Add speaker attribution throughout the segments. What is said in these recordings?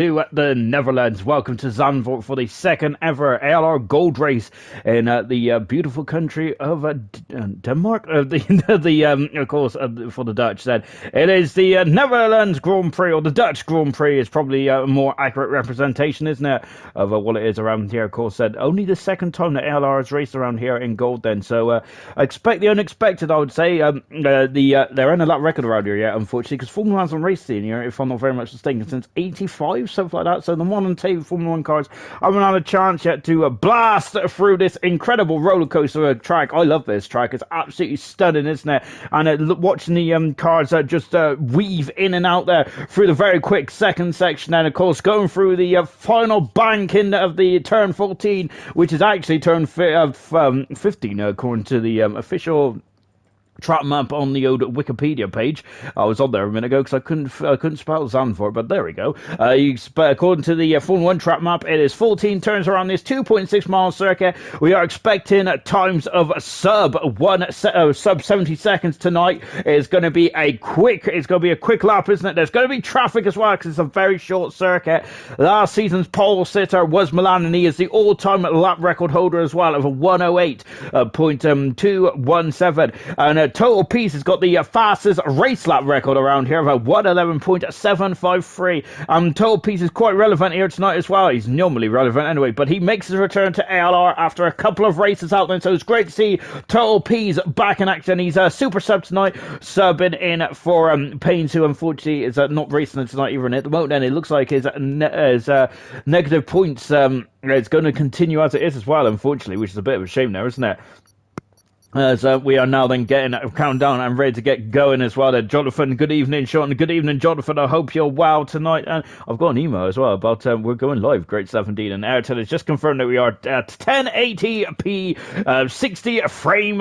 Speaker 1: To the Netherlands. Welcome to Zandvoort for the second ever ALR Gold Race in the beautiful country of Denmark. Of course, for the Dutch, then it is the Netherlands Grand Prix, or the Dutch Grand Prix is probably a more accurate representation, isn't it, of what it is around here. Of course, only the second time that ALR has raced around here in gold. Then, so expect the unexpected. I would say they're in a lap record around here, yeah, unfortunately, because Formula 1 hasn't raced in here, if I'm not very much mistaken, since '85. Something like that. So the modern table Formula 1 cars haven't had a chance yet to blast through this incredible roller coaster track. I love this track. It's absolutely stunning, isn't it? And watching the cars just weave in and out there through the very quick second section, and of course going through the final banking of the turn 14, which is actually turn 15 according to the official track map on the old Wikipedia page. I was on there a minute ago because I couldn't spell Zandvoort, but there we go. According to the Formula 1 track map, it is 14 turns around this 2.6 mile circuit. We are expecting times of sub 70 seconds tonight. It's going to be a quick lap, isn't it? There's going to be traffic as well because it's a very short circuit. Last season's pole sitter was Milan, and he is the all-time lap record holder as well of a 108.217, and Total Peace has got the fastest race lap record around here of a 111.753. Total Peace is quite relevant here tonight as well. He's normally relevant anyway, but he makes his return to ALR after a couple of races out there, so it's great to see Total Peace back in action. He's a super sub tonight, subbing in for Paynes, who unfortunately is not racing tonight even at the moment, and it looks like his negative points is going to continue as it is as well, unfortunately, which is a bit of a shame there, isn't it? So we are now then getting a countdown and ready to get going as well. Jonathan, good evening, Sean. Good evening, Jonathan. I hope you're well tonight. And I've got an email as well about we're going live. Great stuff indeed. And Airtel has just confirmed that we are at 1080p, 60 frame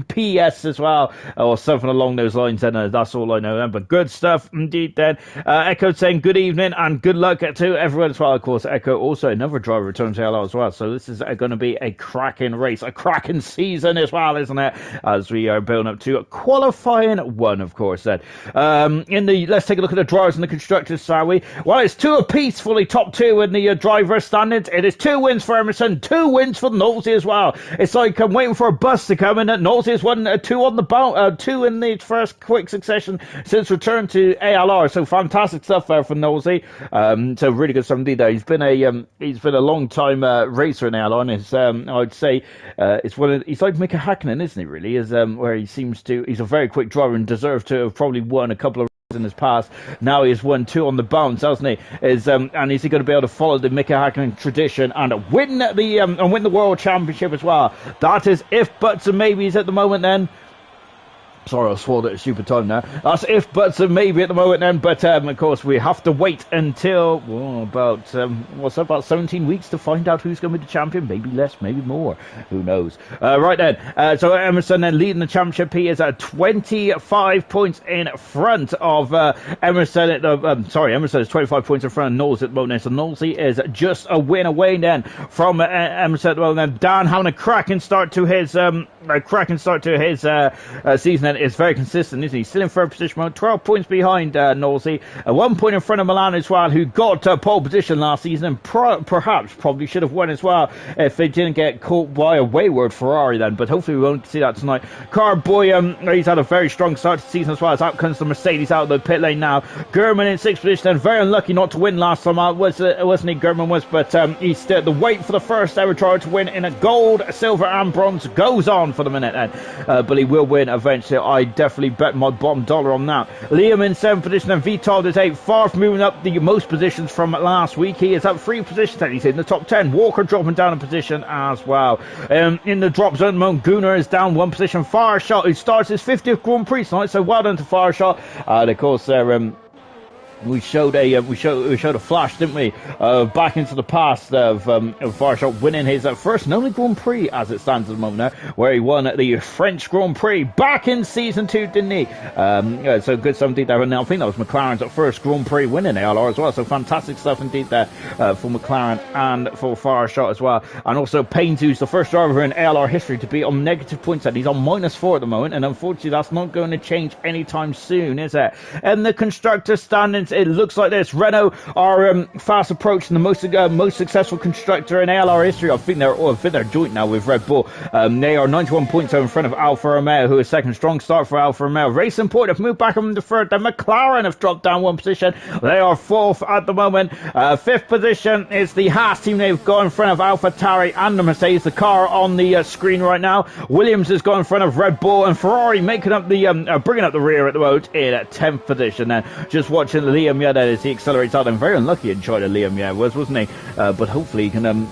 Speaker 1: PS as well, or something along those lines. And that's all I know then. But good stuff indeed then. Echo saying good evening and good luck to everyone as well. Of course, Echo also another driver returns to LR as well. So this is going to be a cracking race, a cracking season as well, isn't it? As we are building up to qualifying one, of course. Then, let's take a look at the drivers and the constructors, shall we? Well, it's two apiece for the top two in the driver standings. It is 2 wins for Emerson, 2 wins for Knowlesy as well. It's like I'm waiting for a bus to come in. Knowlesy has won 2 on the bout, 2 in the first quick succession since return to ALR. So fantastic stuff there for Knowlesy. So really good stuff indeed there. He's been a long time racer in ALR, and it's I'd say he's like Mika Hakkinen, isn't he, really? Where he seems to, he's a very quick driver and deserves to have probably won a couple of races in his past. Now he has won 2 on the bounce, hasn't he? And is he going to be able to follow the Mika Hakkinen tradition and win the World Championship as well? That is if, buts, and maybes at the moment then. Sorry, I swore at a stupid time now. That's if, buts, and maybe at the moment then. But, of course, we have to wait until, about 17 weeks to find out who's going to be the champion. Maybe less, maybe more. Who knows? Right then. So Emerson then leading the championship. He is at 25 points in front of Emerson. Emerson is 25 points in front of Knowles at the moment. So Knowlesy is just a win away then from Emerson at the moment. Dan having a cracking start to his season. Is very consistent, isn't he? Still in third position, 12 points behind Knowlesy, 1 point in front of Milan as well, who got pole position last season and probably should have won as well if they didn't get caught by a wayward Ferrari then, but hopefully we won't see that tonight. Carboy, he's had a very strong start to the season as well, as out comes the Mercedes out of the pit lane now. German in 6th position, and very unlucky not to win last time out, wasn't he? German was, but he's still the wait for the first ever driver to win in a gold, silver and bronze goes on for the minute then, but he will win eventually. I definitely bet my bottom dollar on that. Liam in 7th position and Vitold is 8th, far from moving up the most positions from last week. He is up 3 positions and he's in the top 10. Walker dropping down a position as well. In the drop zone, Monguna is down 1 position. Fireshot, who starts his 50th Grand Prix tonight, so well done to Fireshot. And of course, we showed a flash, didn't we? Back into the past of Fireshot winning his first and only Grand Prix as it stands at the moment now, where he won the French Grand Prix back in season 2, didn't he? So good stuff indeed there. And I think that was McLaren's first Grand Prix win in ALR as well. So fantastic stuff indeed there for McLaren and for Fireshot as well. And also Paynes, who's the first driver in ALR history to be on negative points. He's on -4 at the moment, and unfortunately that's not going to change anytime soon, is it? And the constructor standings points. It looks like this. Renault are fast approaching the most successful constructor in ALR history. I think they're joint now with Red Bull. They are 91 points in front of Alfa Romeo, who is second. Strong start for Alfa Romeo. Racing Point have moved back on the third. Then McLaren have dropped down one position. They are fourth at the moment. Fifth position is the Haas team. They've got in front of AlphaTauri and the Mercedes. The car on the screen right now. Williams has got in front of Red Bull, and Ferrari making up the bringing up the rear at the moment in 10th position. Then just watching Liam Yeh as he accelerates out. And very unlucky in China, Liam Yeh wasn't he? But hopefully he can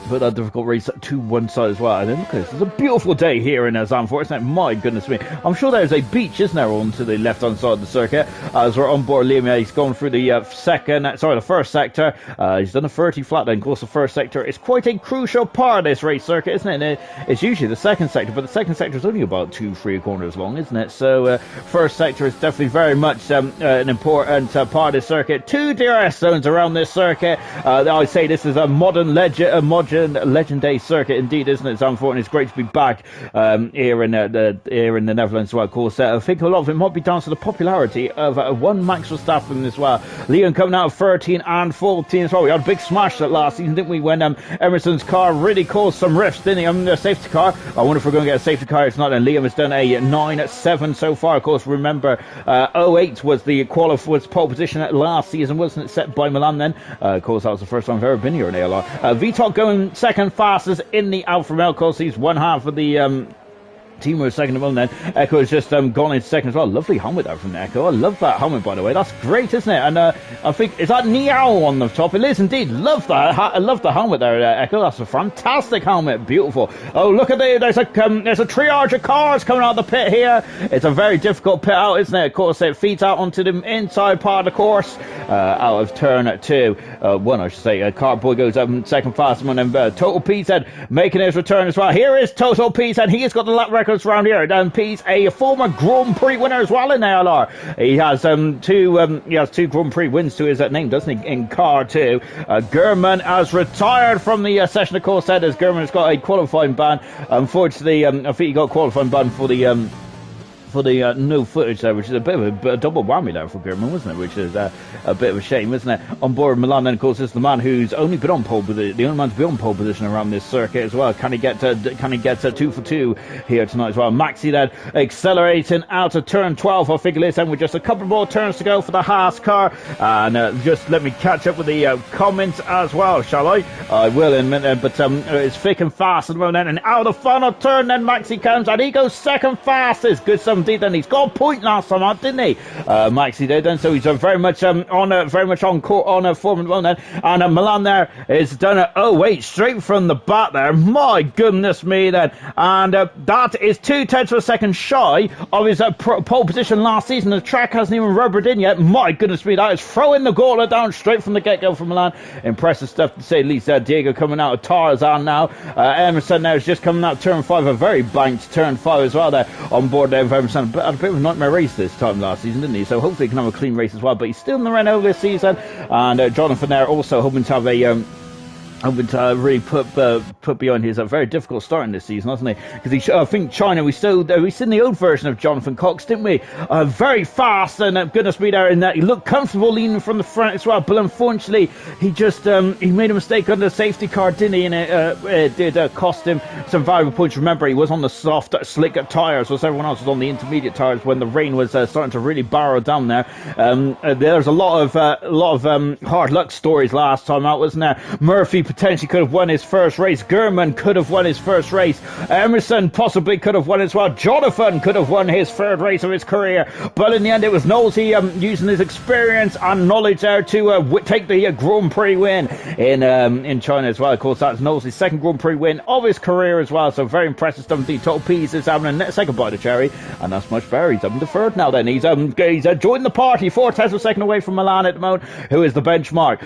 Speaker 1: put that difficult race to one side as well. And then look at this. It's a beautiful day here in Zandvoort, isn't it? My goodness me. I'm sure there's a beach, isn't there, on to the left-hand side of the circuit. As we're on board Liam, he's gone through the first sector. He's done a 30 flat then. Of course, the first sector is quite a crucial part of this race circuit, isn't it? And it's usually the second sector, but the second sector is only about 2-3 corners long, isn't it? So first sector is definitely very much an important part of this circuit. 2 DRS zones around this circuit. I say this is a modern legendary circuit indeed, isn't it, Zandvoort? And it's great to be back here in the Netherlands. Well, of course, I think a lot of it might be down to the popularity of one Max Verstappen as well. Leon coming out of 13 and 14 as well. We had a big smash that last season, didn't we, when Emerson's car really caused some rifts, didn't he? The safety car. I wonder if we're going to get a safety car. It's not. And Liam has done a 9.7 so far. Of course, remember 08 was the pole position at last season, wasn't it? Set by Milan then. Of course, that was the first time I've ever been here in ALR. Vitok going second fastest in the Alfa Romeo. Of course, he's one half of the team was second of all. Then Echo has just gone into second as well. Lovely helmet there from Echo. I love that helmet, by the way. That's great, isn't it? And I think, is that Niao on the top? It is indeed. Love that. I love the helmet there, Echo. That's a fantastic helmet. Beautiful. Oh, look at there's a triage of cars coming out of the pit here. It's a very difficult pit out, isn't it? Of course, it feeds out onto the inside part of the course out of turn 1, I should say. Carboy goes up second fastest, and then Total P said making his return as well. Here is Total P said. He has got the lap record around here. P's a former Grand Prix winner as well in ALR. He has two Grand Prix wins to his name, doesn't he? In car 2. German has retired from the session. Of course, as German has got a qualifying ban. Unfortunately, I think he got a qualifying ban for the no footage there, which is a bit of a double whammy there for German, wasn't it? Which is a bit of a shame, isn't it? On board Milan, then, of course, is the man who's only been on pole position, the only man to be on pole position around this circuit as well. Can he get 2 for 2 here tonight as well? Maxi then accelerating out of turn 12. I think it is, and with just a couple more turns to go for the Haas car. And just let me catch up with the comments as well, shall I? I will in a minute, but it's thick and fast at the moment. And out of the final turn, then Maxi comes and he goes second fastest. Good stuff. Then he's got a point last time out, didn't he? Maxi did, and so he's very much on form at the moment. And Milan there is done it. Oh wait, straight from the back there. My goodness me, then, and that is 0.2 of a second shy of his pole position last season. The track hasn't even rubbered in yet. My goodness me, that is throwing the gauntlet down straight from the get-go from Milan. Impressive stuff to say the least. Diego coming out of Tarzan now. Emerson now is just coming out turn 5, a very banked turn 5 as well there on board there. Emerson had a bit of a nightmare race this time last season, didn't he? So hopefully he can have a clean race as well. But he's still in the Renault this season. And Jonathan there also hoping to have a hoping to really put behind his very difficult start in this season, hasn't he? Because I think China, we seen the old version of Jonathan Cox, didn't we? Very fast, and goodness me there in that. He looked comfortable leaning from the front as well, but unfortunately he just he made a mistake on the safety car, didn't he? And it did cost him some valuable points. Remember, he was on the soft, slick tyres, whilst everyone else was on the intermediate tyres when the rain was starting to really barrow down there. There's a lot of hard luck stories last time out, wasn't there? Murphy potentially could have won his first race. German could have won his first race. Emerson possibly could have won as well. Jonathan could have won his third race of his career. But in the end, it was Nosey using his experience and knowledge there to take the Grand Prix win in China as well. Of course, that's Nosey's second Grand Prix win of his career as well. So very impressive stuff indeed. Total Pease is having a second bite of cherry, and that's much better. He's having the third now. Then he's joined the party. 4 tenths of a second away from Milan at the moment, who is the benchmark.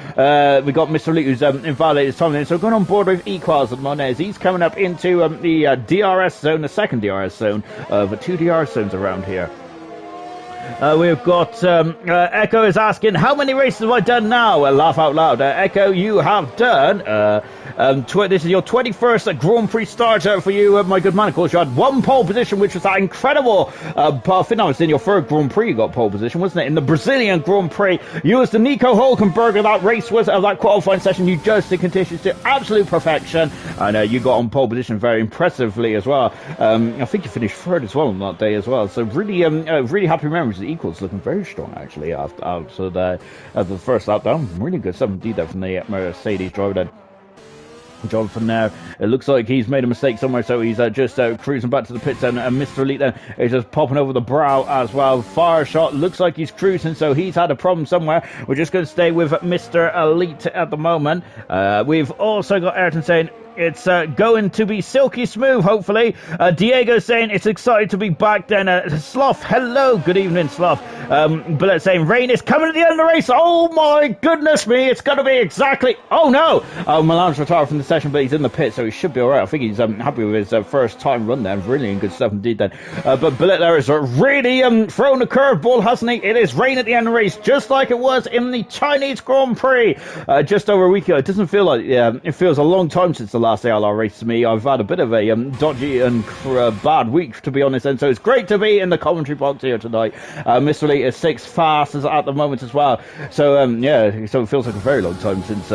Speaker 1: We got Mr. Lee, who's invalidated his time. So going on board with Equals at the moment as he's coming up into the DRS zone, the second DRS zone of 2 DRS zones around here. We've got Echo is asking, how many races have I done now? Laugh out loud. Echo, you have done. This is your 21st Grand Prix starter for you, my good man. Of course, you had one pole position, which was that incredible. I think that was in your third Grand Prix. You got pole position, wasn't it? In the Brazilian Grand Prix, you was the Nico Hulkenberg of that race, was of that qualifying session. You judged the conditions to absolute perfection, and you got on pole position very impressively as well. I think you finished third as well on that day as well. So really, really happy memories. The equals looking very strong actually after the first lap down. Really good stuff indeed there from the Mercedes driver then. Jonathan now, it looks like he's made a mistake somewhere, so he's just cruising back to the pits, and Mr. Elite then is just popping over the brow as well. Fire shot, looks like he's cruising, so he's had a problem somewhere. We're just going to stay with Mr. Elite at the moment. We've also got Ayrton saying, it's going to be silky smooth, hopefully. Diego saying it's excited to be back then. Sloth, hello, good evening, Sloth. Bullet saying rain is coming at the end of the race. Oh my goodness me, it's going to be exactly. Oh no! Milan's retired from the session, but he's in the pit, so he should be alright. I think he's happy with his first time run there. Really good stuff indeed then. But Bullet there is really thrown a curveball, hasn't he? It is rain at the end of the race, just like it was in the Chinese Grand Prix just over a week ago. It doesn't feel like it feels a long time since the last ALR race to me. I've had a bit of a dodgy and bad week, to be honest, and so it's great to be in the commentary box here tonight. Mr. Lee is 6th fastest at the moment as well, so yeah, so it feels like a very long time since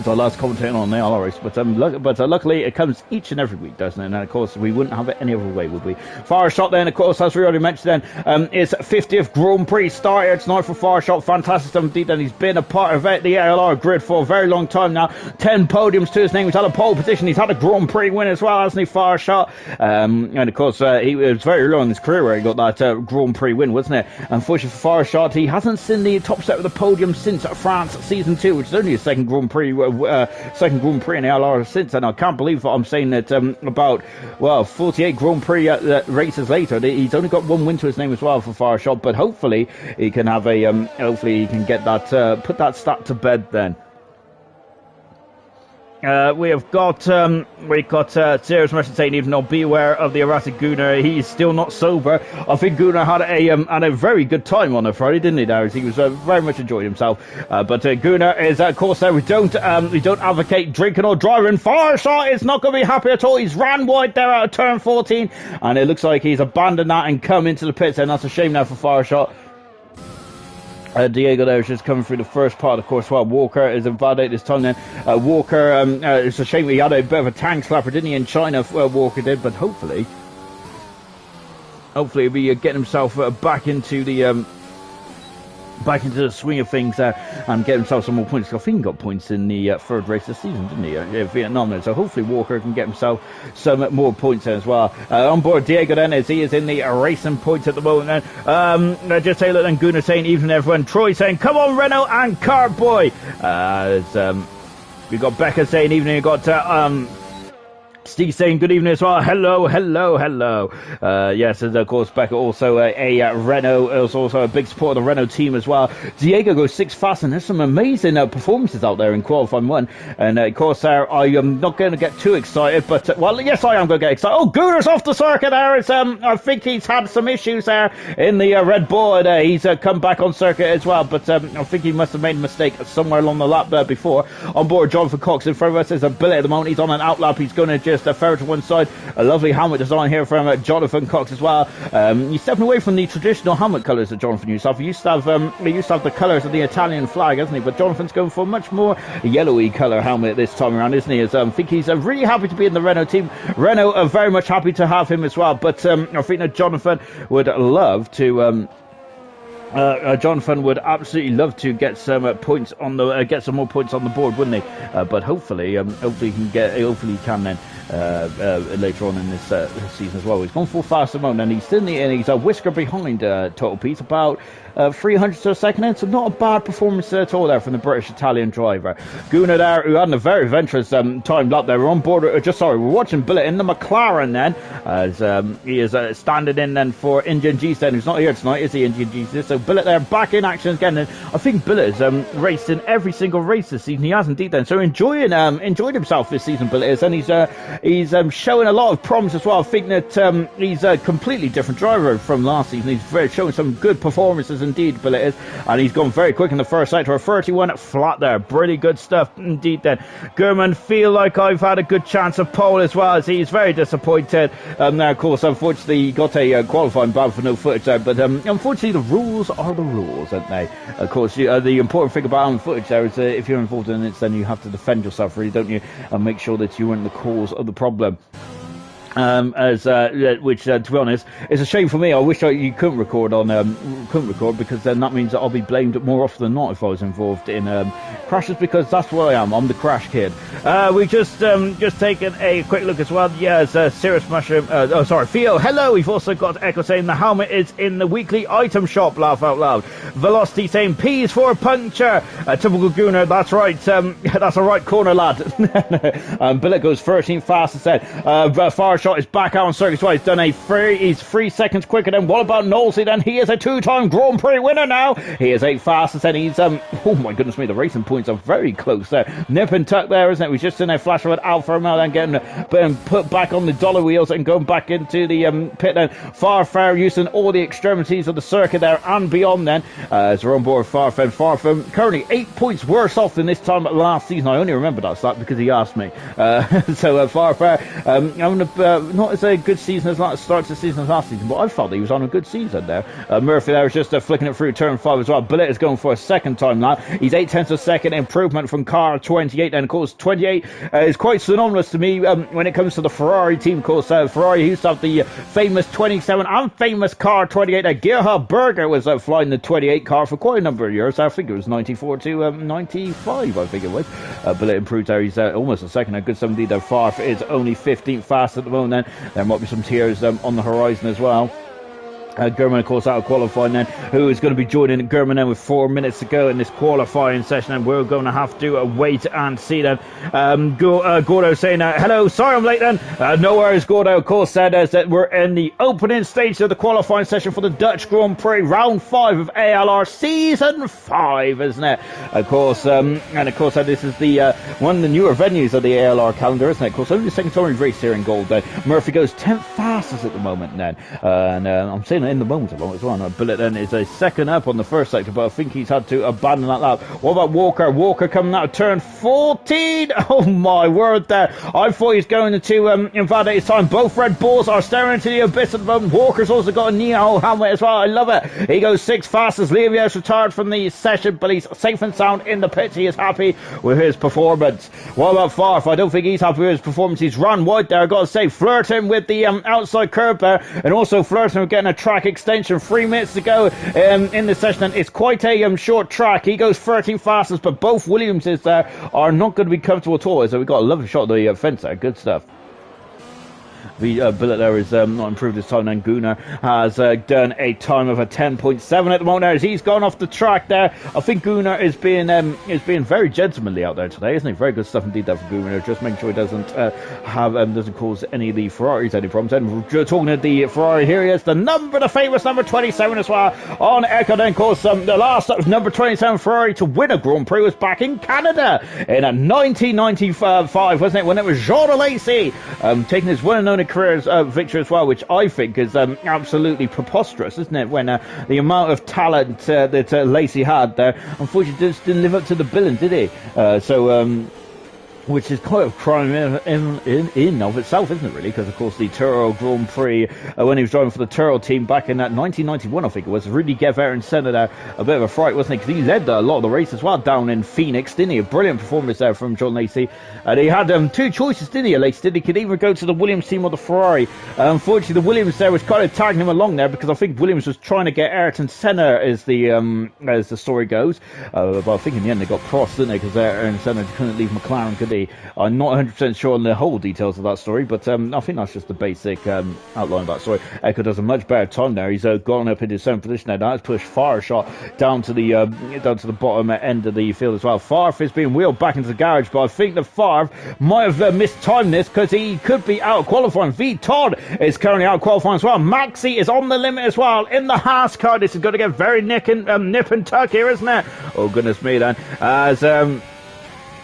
Speaker 1: I last commentated on the ALR race, but luckily it comes each and every week, doesn't it? And of course we wouldn't have it any other way, would we? Fire Shot then, of course, as we already mentioned then, is 50th Grand Prix start here tonight for Fire Shot. Fantastic stuff indeed, and he's been a part of it, the ALR grid for a very long time now. 10 podiums to his name. He's had a pole position, he's had a Grand Prix win as well, hasn't he, Fire Shot? And of course he was very early in his career where he got that Grand Prix win, wasn't it? Unfortunately for Fire Shot, he hasn't seen the top set of the podium since France season 2, which is only his second Grand Prix Grand Prix in the ALR since, and I can't believe what I'm saying that about 48 Grand Prix races later, he's only got one win to his name as well for Fire Shot. But hopefully he can have a hopefully he can get that put that stat to bed then. We've got serious message saying, even though beware of the erratic Gunnar, he's still not sober. I think Gunnar had a very good time on a Friday, didn't he, Darius? He was very much enjoying himself. But Gunnar is, of course, we don't advocate drinking or driving. Fire Shot is not going to be happy at all. He's ran wide there out of turn 14, and it looks like he's abandoned that and come into the pits, and that's a shame now for Fire Shot. Diego there is just coming through the first part, of course, while Walker is invalidated this time then. Walker, it's a shame he had a bit of a tank slapper, didn't he, in China, Walker did, but hopefully he'll be getting himself back into the swing of things and get himself some more points. I think he got points in the third race this season, didn't he? Vietnam then. So hopefully Walker can get himself some more points there as well. On board Diego then, as he is in the racing points at the moment then. Just say, look, then Gunnar saying, even everyone. Troy saying, come on Renault and Cartboy. We got Becca saying, evening. We got Steve saying good evening as well. Hello. Yes, and of course Becca also a Renault, is also a big supporter of the Renault team as well. Diego goes 6th fast, and there's some amazing performances out there in qualifying 1. And of course I am not going to get too excited, but well, yes, I am going to get excited. Oh, Gunnar's off the circuit there. It's I think he's had some issues there in the Red Bull. He's come back on circuit as well, but I think he must have made a mistake somewhere along the lap there before. On board Jonathan Cox in front of us is a billet at the moment. He's on an outlap. He's going to just ferret to one side. A lovely helmet design here from Jonathan Cox as well. He's stepping away from the traditional helmet colours that Jonathan used to have. He used to have the colours of the Italian flag, hasn't he? But Jonathan's going for a much more yellowy colour helmet this time around, isn't he? As I think he's really happy to be in the Renault team. Renault are very much happy to have him as well. But I think that Jonathan would love to. Jonathan would absolutely love to get some points on the get some more points on the board, wouldn't he? But hopefully he can then later on in this season as well. He's gone full fast at the moment, and he's a whisker behind Total Peace, about 300 a second in, so not a bad performance at all there from the British Italian driver. Gunnar there, who had a very adventurous time lap there. We're on board, we're watching Billet in the McLaren then, as he is standing in then for Indian G-Sen, who's not here tonight, is he, Indian G-Sen? So So Billet there back in action again. And I think Billet has raced in every single race this season. He has indeed then. So enjoying himself this season, Billet is. And he's showing a lot of promise as well. I think that he's a completely different driver from last season. He's showing some good performances indeed, Billet is. And he's gone very quick in the first sector. A 31 flat there. Really good stuff indeed then. Gurman feel like I've had a good chance of pole as well, as he's very disappointed. Now, of course, unfortunately, he got a qualifying ban for no footage there, but unfortunately, the rules are the rules, aren't they? Of course, the important thing about having footage there is if you're involved in it, then you have to defend yourself, really, don't you? And make sure that you weren't the cause of the problem. Which to be honest is a shame for me. I wish you couldn't record because then that means that I'll be blamed more often than not if I was involved in crashes, because that's what I am. I'm the crash kid. We just taken a quick look as well. Yes, Serious Mushroom. Theo. Hello. We've also got Echo saying the helmet is in the weekly item shop. Laugh out loud. Velocity saying P's for puncture. Typical Gooner. That's right. That's a right corner, lad. Billet goes 13 fastest then. Far shot is back out on circuit. He's done he's 3 seconds quicker than what about Knowlesy then? He is a 2-time Grand Prix winner now. He is 8 fastest and he's oh my goodness me, the racing points are very close there. Nip and tuck there, isn't it? We've just seen a flash of an Alfa Romeo then getting put back on the dollar wheels and going back into the pit then. Farfar using all the extremities of the circuit there and beyond then. As we're on board Farfar currently 8 points worse off than this time last season. I only remember that stat because he asked me. So Farfar having not as a good season as last start to the season as last season, but I felt he was on a good season there. Murphy there was just flicking it through turn 5 as well. Billet is going for a second time now. He's 8/10 of a second improvement from car 28, and of course 28 is quite synonymous to me when it comes to the Ferrari team. Of course, Ferrari used to have the famous 27 and famous car 28. Gerhard Berger was flying the 28 car for quite a number of years. I think it was 94 to 95, I think it was. Billet improved there. He's almost a second. A good 70 there. Farf is only 15th fast at the moment. Then there might be some tears on the horizon as well. Gurman, of course, out of qualifying then, who is going to be joining Gurman then with 4 minutes to go in this qualifying session, and we're going to have to wait and see then. Gordo saying, hello, sorry I'm late then. No worries, Gordo, of course, said that we're in the opening stage of the qualifying session for the Dutch Grand Prix, round 5 of ALR season 5, isn't it? Of course, and of course, this is the one of the newer venues of the ALR calendar, isn't it? Of course, only the second time we've raced here in gold then. Murphy goes 10th fastest at the moment then, and I'm saying in the moment a lot as well. Billet then is a second up on the first sector, but I think he's had to abandon that lap. What about Walker? Walker coming out of turn 14. Oh my word there. I thought he was going to invalidate his time. Both Red Bulls are staring into the abyss at the moment. Walker's also got a Neo helmet as well. I love it. He goes 6th fastest. Liam is retired from the session, but he's safe and sound in the pits. He is happy with his performance. What about Farf? I don't think he's happy with his performance. He's run wide there. I've got to say, flirting with the outside curb there, and also flirting with getting a track extension. 3 minutes to go in the session, and it's quite a short track. He goes 13 fastest, but both Williamses there are not going to be comfortable at all. So we've got a lovely shot of the fence there. Good stuff. The Billet there is not improved this time, and Gunnar has done a time of a 10.7 at the moment as he's gone off the track there. I think Gunnar is being very gentlemanly out there today, isn't he? Very good stuff indeed there for Gunnar, just making sure he doesn't doesn't cause any of the Ferraris any problems. And we're talking to the Ferrari here. He is the famous number 27 as well on Echo. Then of course the last number 27 Ferrari to win a Grand Prix was back in Canada in 1995, wasn't it, when it was Jean Lacey taking his well-known career victory as well, which I think is absolutely preposterous, isn't it, when the amount of talent that Lacey had there unfortunately just didn't live up to the billing, did he? Which is quite a crime in of itself, isn't it, really? Because, of course, the Turo Grand Prix, when he was driving for the Turo team back in 1991, I think it was, really gave Ayrton Senna there a bit of a fright, wasn't he? Because he led a lot of the race as well down in Phoenix, didn't he? A brilliant performance there from John Lacey. And he had 2 choices, didn't he, Lacey? He could either go to the Williams team or the Ferrari. Unfortunately, the Williams there was kind of tagging him along there, because I think Williams was trying to get Ayrton Senna as the story goes. But I think in the end they got crossed, didn't they? Because Ayrton Senna couldn't leave McLaren, could he? unfortunately, I'm not 100% sure on the whole details of that story, but I think that's just the basic outline of that story. Echo does a much better time there. He's gone up into 7th position now. Now it's pushed Fire Shot down to the bottom end of the field as well. Farf is being wheeled back into the garage, but I think that Farf might have mistimed this because he could be out of qualifying. V Todd is currently out of qualifying as well. Maxi is on the limit as well in the Haas car. This is going to get very nip and tuck here, isn't it? Oh goodness me then. As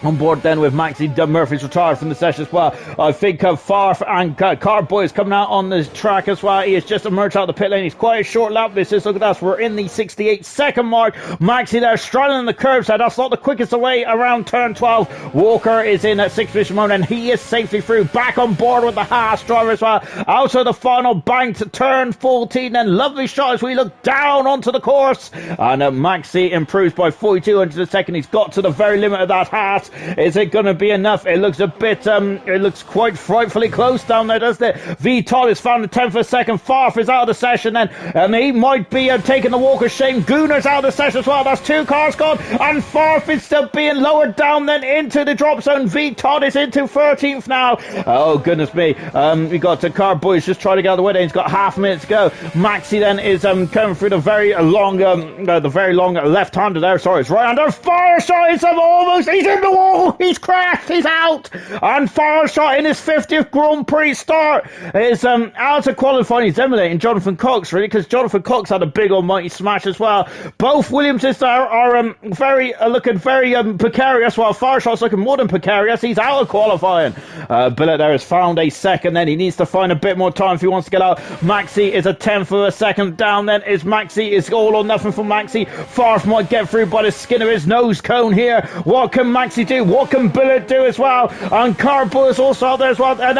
Speaker 1: on board then with Maxi Murphy's retired from the session as well. I think Farf and Carboy is coming out on the track as well. He has just emerged out of the pit lane. He's quite a short lap. This is, look at us, we're in the 68-second mark. Maxi there straddling the curb side. That's not the quickest away around turn 12. Walker is in at 6th position mode and he is safely through. Back on board with the Haas driver as well. Out of the final bank to turn 14. Then lovely shot as we look down onto the course. And Maxi improves by 4200 a second. He's got to the very limit of that Haas. Is it going to be enough? It looks a bit, it looks quite frightfully close down there, doesn't it? V Todd is found in 10th for a second. Farf is out of the session then. He might be taking the walk of shame. Gooner's out of the session as well. That's 2 cars gone. And Farf is still being lowered down then into the drop zone. V Todd is into 13th now. Oh, goodness me. We got Carboy's just trying to get out of the way. He's got half a minute to go. Maxi then is coming through the very long left-hander there. Sorry, it's right-hander. Fire shot is almost, he's in the wall. He's crashed. He's out. And Fire shot in his 50th Grand Prix start is out of qualifying. He's emulating Jonathan Cox, really, because Jonathan Cox had a big almighty smash as well. Both Williamses are very looking very precarious, while Fire shot's looking more than precarious. He's out of qualifying. Billet there has found a second. Then he needs to find a bit more time if he wants to get out. Maxi is a 10th of a second down. Then is Maxi is all or nothing for Maxi. Farf might get through by the skin of his nose cone here. What can Maxi do? What can Billet do as well? And Carbo is also out there as well. And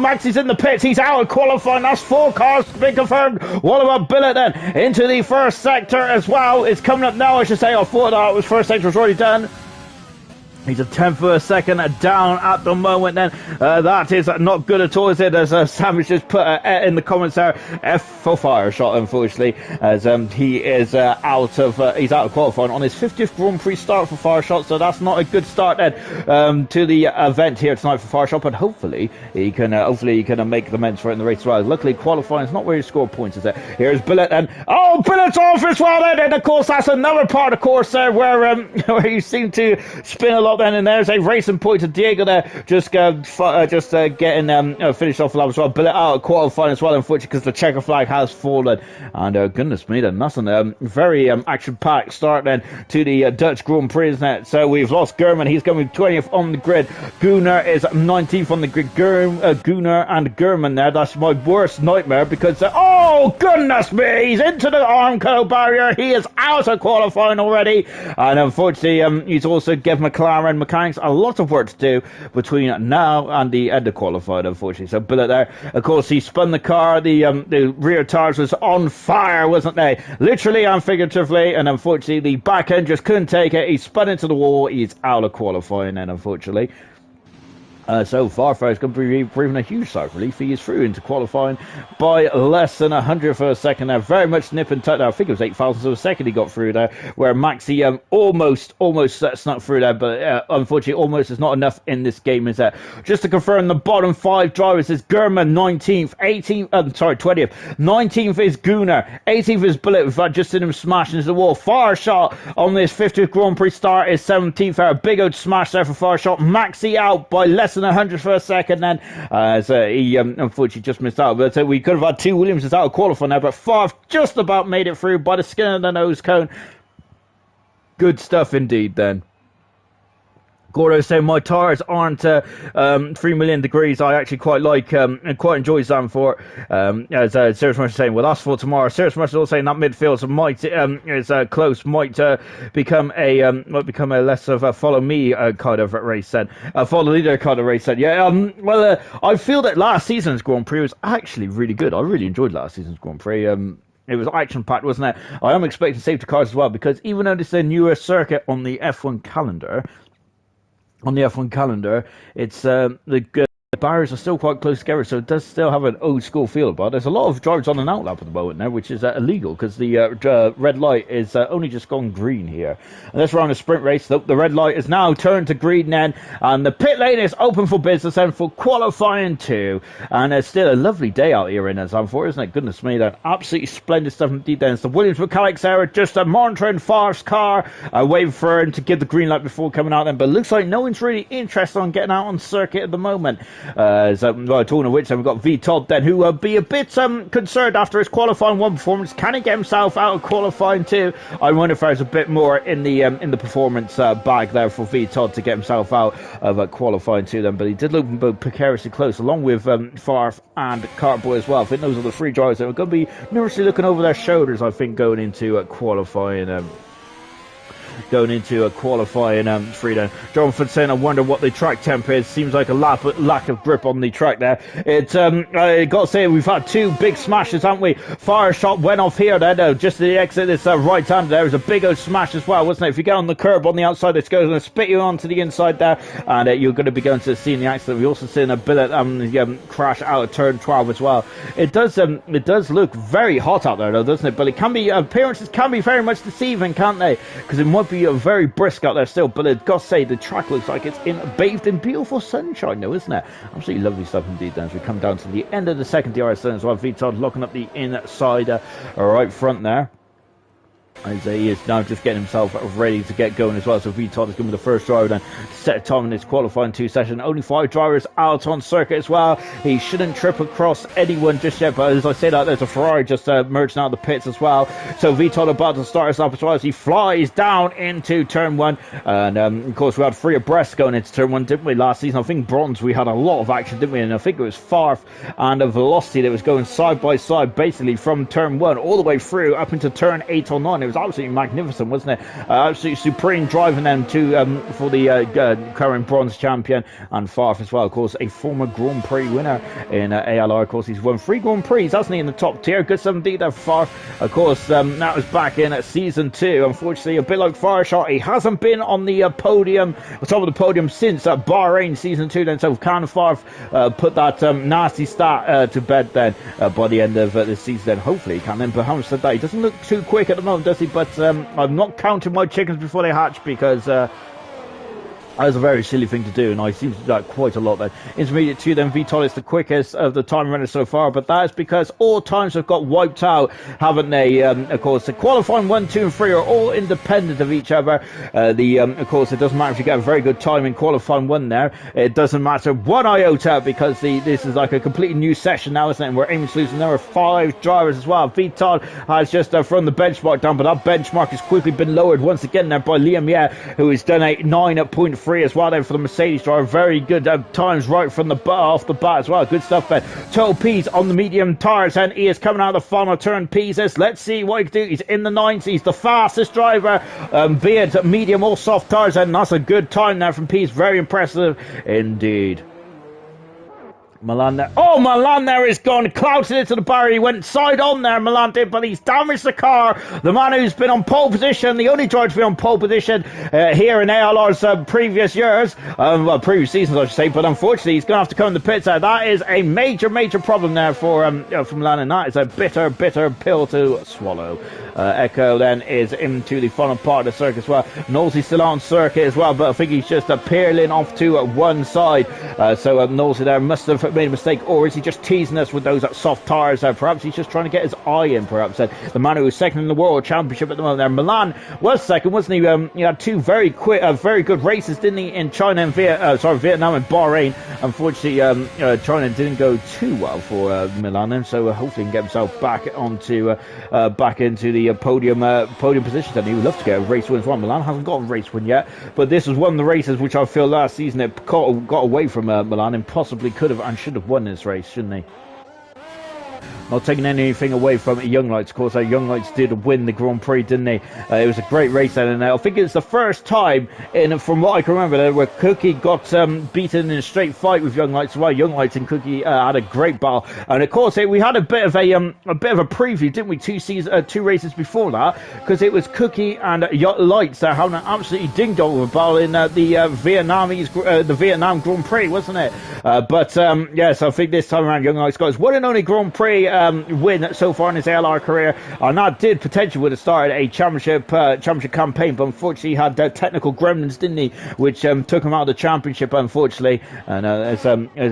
Speaker 1: Maxi's in the pits. He's out of qualifying. That's 4 cars been confirmed. What about Billet then? Into the first sector as well. It's coming up now, I should say. I thought that was first sector was already done. He's a 10th of a second down at the moment then. That is not good at all, is it? As Savage just put in the comments there, F for Fire shot, unfortunately, as he is out of qualifying on his 50th Grand Prix start for Fire shot, so that's not a good start then to the event here tonight for Fire shot, but hopefully he can make the amends for it in the race as well. Luckily, qualifying is not where you score points, is it? Here's Billet and Billet's off as well then, and of course that's another part of course there where you seem to spin a lot then, and there's a racing point to Diego there, just getting finished off the lap as well. Billet out of qualifying as well, unfortunately, because the checker flag has fallen. And goodness me, then that's a very action-packed start then to the Dutch Grand Prix, isn't it? So we've lost Gurman. He's going to be 20th on the grid. Gunnar is 19th on the grid. Gunnar and Gurman there. That's my worst nightmare because oh goodness me, he's into the Armco barrier. He is out of qualifying already, and unfortunately, he's also given McLaren mechanics a lot of work to do between now and the end of qualifying, unfortunately. So Billet there, of course, he spun the car. The rear tires was on fire, wasn't they? Literally and figuratively, and unfortunately the back end just couldn't take it. He spun into the wall. He's out of qualifying then, unfortunately. So Farfar is going to be proving a huge sigh of relief. He is through into qualifying by less than 100th of a second there. Very much nip and tuck there. I think it was 8,000th of a second he got through there, where Maxi almost snuck through there, but unfortunately almost is not enough in this game, is that? Just to confirm, the bottom 5 drivers is Gurman 19th, 20th. 19th is Gunnar, 18th is Billet. We've just seen him smash into the wall. Fire shot on this 50th Grand Prix start is 17th there. A big old smash there for Fire shot. Maxi out by less than 100th for a second then, as he unfortunately just missed out. But we could have had 2 Williamses out of qualifying now, but Favre just about made it through by the skin of the nose cone. Good stuff indeed then. Gordo saying my tyres aren't 3 million degrees. I actually quite like and quite enjoy Zandvoort. As Serious Mush is saying, well, that's for tomorrow. Serious Mush is also saying that midfield is close, might become a less of a follow me kind of race then, follow leader kind of race then. Yeah, I feel that last season's Grand Prix was actually really good. I really enjoyed last season's Grand Prix. It was action-packed, wasn't it? I am expecting safety cars as well, because even though this is a newer circuit on the F1 calendar, it's the barriers are still quite close together, so it does still have an old school feel about it. There's a lot of drivers on an outlap at the moment now, which is illegal because the red light is only just gone green here. And this round of sprint race, the red light is now turned to green then, and the pit lane is open for business and for qualifying 2. And it's still a lovely day out here in Zandvoort, isn't it? Goodness me, that absolutely splendid stuff indeed. Then it's the Williams mechanics there, just monitoring Favre's car, waiting for him to give the green light before coming out then. But it looks like no one's really interested on getting out on circuit at the moment. Talking of which, then we've got V Todd then, who will be a bit concerned after his qualifying 1 performance. Can he get himself out of qualifying 2? I wonder if there's a bit more in the performance bag there for V Todd to get himself out of qualifying 2 then. But he did look both precariously close, along with Favre and Cartboy as well. I think those are the 3 drivers that are going to be nervously looking over their shoulders, I think, going into qualifying. Going into qualifying 3 then. Jonathan saying, I wonder what the track temp is. Seems like a lack of grip on the track there. It's I got to say, we've had 2 big smashes, haven't we? Fire shot went off here then, just to the exit. This right hand there was a big old smash as well, wasn't it? If you get on the curb on the outside, this goes going to spit you onto the inside there, and you're going to be going to see the accident. We also seen a billet crash out of turn 12 as well. It does look very hot out there though, doesn't it? But it can be, appearances can be very much deceiving, can't they? Because it might be very brisk out there still, but I've got to say the track looks like it's bathed in beautiful sunshine though, isn't it? Absolutely lovely stuff indeed then, as we come down to the end of the second DRS then as well. Vitod locking up the inside right front there. As he is now just getting himself ready to get going as well. So Vitod is going to be the first driver then to set a time in his qualifying 2 session. Only 5 drivers out on circuit as well. He shouldn't trip across anyone just yet, but as I say that, there's a Ferrari just merging out of the pits as well. So Vitod about to start us up as well as he flies down into turn 1. And of course we had 3 abreast going into turn 1, didn't we, last season? I think bronze we had a lot of action, didn't we? And I think it was Favre and a Velocity that was going side by side basically from turn 1 all the way through up into turn 8 or 9. It was absolutely magnificent, wasn't it? Absolutely supreme driving them for the current bronze champion, and Favre as well, of course, a former Grand Prix winner in ALR. Of course, he's won 3 Grand Prix, hasn't he, in the top tier? Good stuff indeed there, Favre. Of course, that was back in season 2. Unfortunately, a bit like Fireshot, he hasn't been on the podium, top of the podium since Bahrain season 2. Then, so can Favre put that nasty stat to bed then by the end of the season? Then hopefully he can. Then, but having said that, he doesn't look too quick at the moment, does he? But I'm not counting my chickens before they hatch, because that's a very silly thing to do, and I seem to do that quite a lot then. Intermediate 2 then, Vitol is the quickest of the time runners so far, but that is because all times have got wiped out, haven't they? Of course, the qualifying 1, 2 and 3 are all independent of each other. Of course, it doesn't matter if you get a very good time in qualifying 1 there. It doesn't matter 1 iota, because this is like a completely new session now, isn't it? And we're aiming to lose another 5 drivers as well. Vitol has just thrown the benchmark down, but that benchmark has quickly been lowered once again there by Liam Ye, who has done a 9.3 as well then for the Mercedes driver. Very good times right from the off the bat as well. Good stuff there. Total P's on the medium tires, and he is coming out of the final turn. P's, let's see what he can do. He's in the 90s, the fastest driver, be it medium or soft tires, and that's a good time there from P's. Very impressive indeed. Milan there. Oh, Milan there is gone. Clouted into the barrier. He went side on there, Milan did, but he's damaged the car. The man who's been on pole position, the only driver to be on pole position here in ALR's previous years, previous seasons, I should say, but unfortunately he's going to have to come in the pits there. That is a major, major problem there for Milan, and that is a bitter, bitter pill to swallow. Echo then is into the final part of the circuit as well. Knowlesy's still on circuit as well, but I think he's just peeling off to one side. So Knowlesy there must have made a mistake, or is he just teasing us with those soft tyres? Perhaps he's just trying to get his eye in, perhaps. The man who was second in the World Championship at the moment there. Milan was second, wasn't he? He had 2 very quick, very good races, didn't he, in China and Vietnam and Bahrain. Unfortunately, China didn't go too well for Milan, and so hopefully he can get himself back into the podium positions, and he would love to get a race win as well. Milan hasn't got a race win yet, but this was one of the races which I feel last season it got away from Milan, and possibly could have and should have won this race, shouldn't he? not taking anything away from Young Lights. Of course, Young Lights did win the Grand Prix, didn't they? It was a great race, and I think it's the first time, from what I can remember, where Cookie got beaten in a straight fight with Young Lights. Well, Young Lights and Cookie had a great battle, and of course, we had a bit of a preview, didn't we? Two races before that, because it was Cookie and Lights having an absolutely ding-dong of a battle in the Vietnam Grand Prix, wasn't it? But yes, I think this time around, Young Lights got his one and only Grand Prix win so far in his ALR career, and that did potentially would have started a championship campaign, but unfortunately he had technical gremlins, didn't he, which took him out of the championship, unfortunately. And as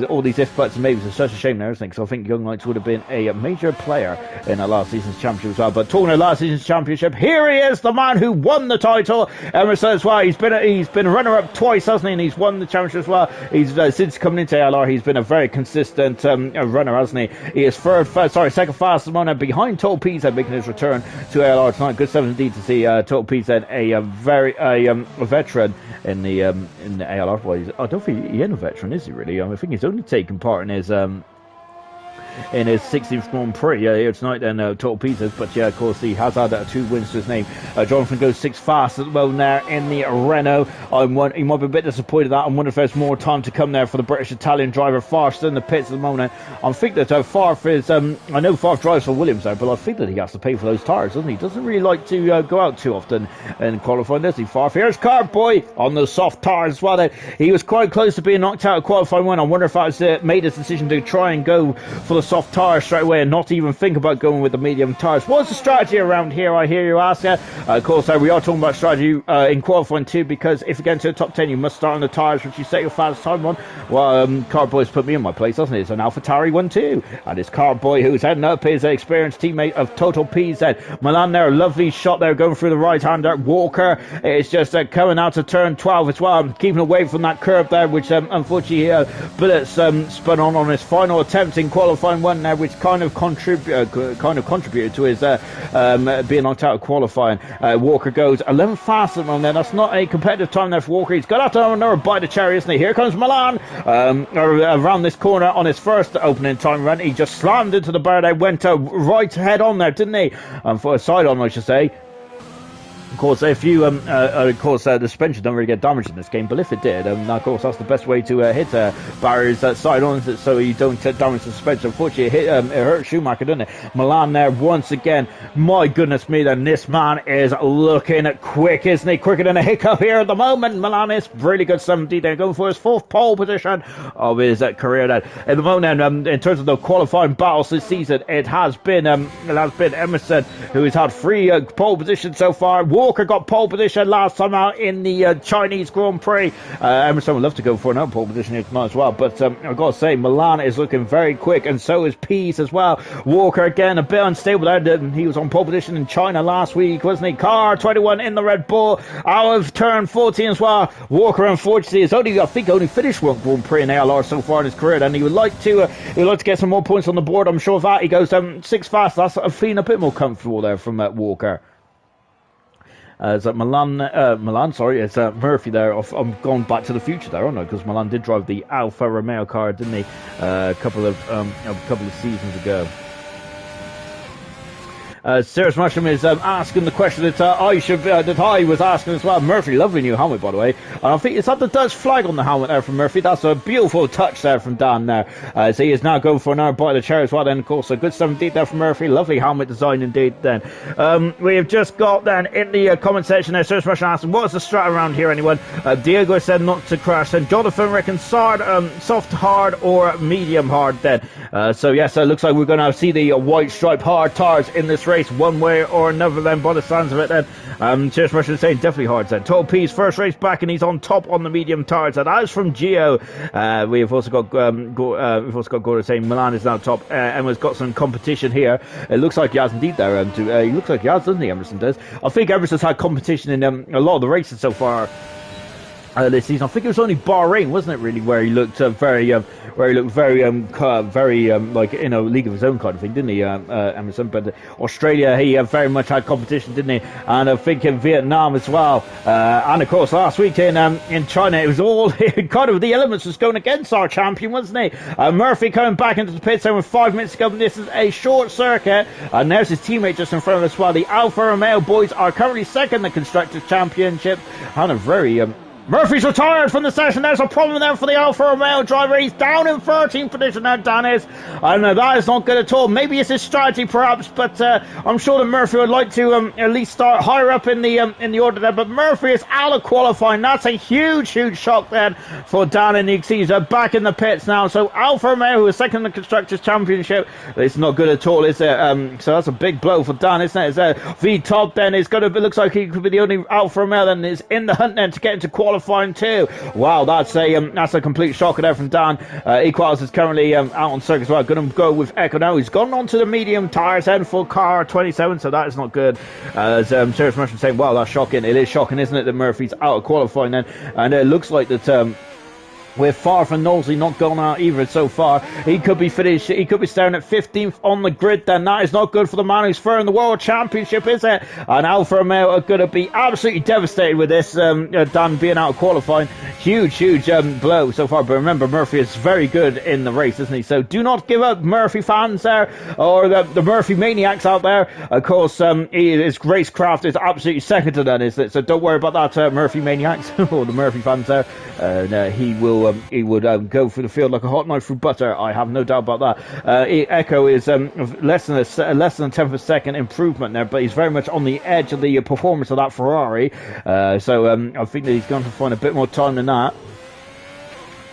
Speaker 1: all these ifs, buts, and maybes, it's such a shame and everything, because I think Young Lights would have been a major player in last season's championship as well. But talking of last season's championship, here he is, the man who won the title, Emerson as well. He's been runner-up twice, hasn't he? And he's won the championship as well. He's since coming into ALR, he's been a very consistent runner, hasn't he? He is second fastest runner behind Total PZ, making his return to ALR tonight. Good stuff indeed to see Total PZ, a veteran in the ALR. Well, I don't think he is a veteran, is he really? I think he's only taken part in his 16th Grand Prix here tonight, then Total Pieces. But yeah, of course, he has had 2 wins to his name. Jonathan goes 6th fast as well there in the Renault. He might be a bit disappointed that. I wonder if there's more time to come there for the British-Italian driver Farf in the pits at the moment. I think that Farf is, I know Farf drives for Williams there, but I think that he has to pay for those tyres, doesn't he? Doesn't really like to go out too often in qualifying, does he, Farf? Here's Cardboy on the soft tyres as well. He was quite close to being knocked out of qualifying one. I wonder if that was made his decision to try and go for the soft tyres straight away and not even think about going with the medium tyres. What's the strategy around here, I hear you ask? Of course, we are talking about strategy in qualifying too, because if you get into the top 10, you must start on the tyres which you set your fastest time on. Well, Cardboy's put me in my place, doesn't it? It's an AlphaTauri 1-2, and it's Cardboy who's heading up, his experienced teammate of Total PZ. Milan there, a lovely shot there, going through the right-hander. Walker is just coming out to turn 12 as well, keeping away from that curb there, which unfortunately Bullets spun on his final attempt in qualifying one there, which kind of contributed to his being knocked out of qualifying. Walker goes 11th fastest on there. That's not a competitive time there for Walker. He's got to have to have another bite of cherry, isn't he? Here comes Milan around this corner on his first opening time run. He just slammed into the bar there, went right head on there, didn't he? For a side on, I should say. Of course, if you, the suspension don't really get damaged in this game, but if it did, of course, that's the best way to hit barriers side on, so you don't damage the suspension. Unfortunately, it hurt Schumacher, didn't it? Milan there once again. My goodness me, then this man is looking quick, isn't he? Quicker than a hiccup here at the moment. Milan is really good 70 there, going for his 4th pole position of his career. Then at the moment, in terms of the qualifying battles this season, it has been Emerson who has had 3 pole positions so far. Walker got pole position last time out in the Chinese Grand Prix. Emerson would love to go for another pole position here tonight as well, but I've got to say, Milan is looking very quick, and so is Pease as well. Walker again a bit unstable there. He was on pole position in China last week, wasn't he? Car 21 in the Red Bull out of turn 14 as well. Walker unfortunately has only finished one Grand Prix in ALR so far in his career, and he would like to get some more points on the board. I'm sure of that. He goes 6th fast. That's feeling a bit more comfortable there from Walker. It's it's Murphy there. I'm going back to the future there, aren't I? Because Milan did drive the Alfa Romeo car, didn't he? A couple of seasons ago. Serious Mushroom is asking the question that I was asking as well. Murphy, lovely new helmet, by the way. And I think it's that the Dutch flag on the helmet there from Murphy. That's a beautiful touch there from Dan there. So he is now going for another bite of the cherry as well. Then, of course, a good stuff indeed there from Murphy. Lovely helmet design indeed then. We have just got then in the comment section there, Serious Mushroom asking, what is the strat around here, anyone? Diego said not to crash. And Jonathan reckons soft hard or medium hard then. So yes, it looks like we're going to see the white stripe hard tires in this race one way or another then, by the sounds of it then. Serious Mushroom saying definitely hard then. Total P's first race back, and he's on top on the medium tires. And as from Gio, we've also got Gordon saying Milan is now top. Emma's got some competition here. It looks like he has indeed there. He looks like he has, doesn't he? Emerson does. I think Emerson's had competition in a lot of the races so far. this season. I think it was only Bahrain, wasn't it? Really, where he looked very like in a league of his own kind of thing, didn't he, Emerson? But Australia, he very much had competition, didn't he? And I think in Vietnam as well. And of course, last week in China, it was all kind of the elements was going against our champion, wasn't he? Murphy coming back into the pits there with 5 minutes to go. This is a short circuit, and there's his teammate just in front of us. While the Alfa Romeo boys are currently second in the Constructors' Championship, and a very Murphy's retired from the session. There's a problem there for the Alfa Romeo driver. He's down in 13th position now, Dan is. And that is not good at all. Maybe it's his strategy, perhaps, but I'm sure that Murphy would like to at least start higher up in the order there. But Murphy is out of qualifying. That's a huge shock then for Dan, and you can see he's back in the pits now. So Alfa Romeo, who is second in the Constructors' Championship, it's not good at all, is it? So that's a big blow for Dan, isn't it? V-Top then is going to, it looks like he could be the only Alfa Romeo then is in the hunt then to get into qualifying too. Wow, that's a complete shocker there from Dan. Equals is currently out on circuit as well. Going to go with Echo now. He's gone on to the medium tyres then for car 27, so that is not good. As Serious Merchant saying, wow, that's shocking. It is shocking, isn't it, that Murphy's out of qualifying then, and it looks like that we're far from Knowlesy not gone out either so far. He could be finished. He could be staring at 15th on the grid then. That is not good for the man who's third in the World Championship, is it? And Alfa Romeo are going to be absolutely devastated with this. Dan being out of qualifying. Huge blow so far. But remember, Murphy is very good in the race, isn't he? So do not give up, Murphy fans there, or the Murphy maniacs out there. Of course, his racecraft is absolutely second to none, is it? So don't worry about that, Murphy maniacs or the Murphy fans there. He would go through the field like a hot knife through butter. I have no doubt about that. Echo is less than a tenth of a second improvement there, but he's very much on the edge of the performance of that Ferrari. So I think that he's going to find a bit more time than that.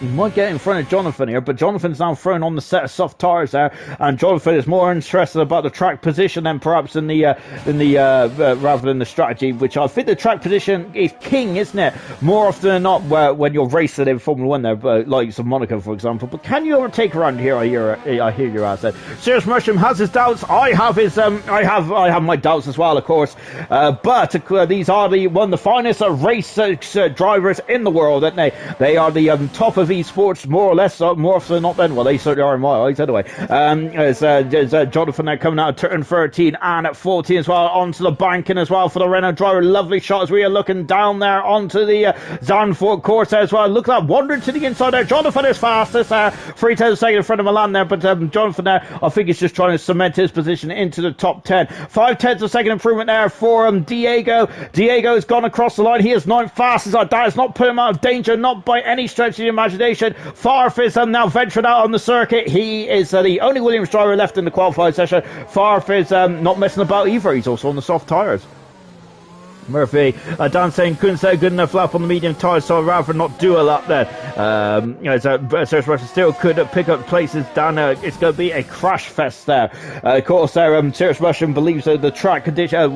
Speaker 1: He might get in front of Jonathan here, but Jonathan's now thrown on the set of soft tyres there, and Jonathan is more interested about the track position than perhaps rather than the strategy, which I think the track position is king, isn't it? More often than not, when you're racing in Formula One there, like some Monaco, for example. But can you overtake around here? I hear your ass there. Serious Mushroom has his doubts. I have his. I have my doubts as well, of course. But these are one of the finest race drivers in the world, aren't they? They are the top of Esports, more or less, more often than not then. Well, they certainly are in my eyes anyway. There's Jonathan there coming out of turn 13 and at 14 as well, onto the banking as well for the Renault driver. Lovely shot as we are looking down there onto the Zandvoort course there as well. Look at that, wandering to the inside there. Jonathan is fastest there, 3 tenths of a second in front of Milan there, but Jonathan there, I think he's just trying to cement his position into the top 10. 5 tenths of a second improvement there for Diego. Diego has gone across the line. He is 9th fastest. That has not put him out of danger, not by any stretch of the imagination. Farf is now ventured out on the circuit. He is the only Williams driver left in the qualifying session. Farf is not messing about either. He's also on the soft tyres. Murphy, Dan saying couldn't say good enough lap on the medium tyres, so I'd rather not do a lap there. Serious Russian still could pick up places down there. It's going to be a crash fest there. Of course, Serious Russian believes the track condition.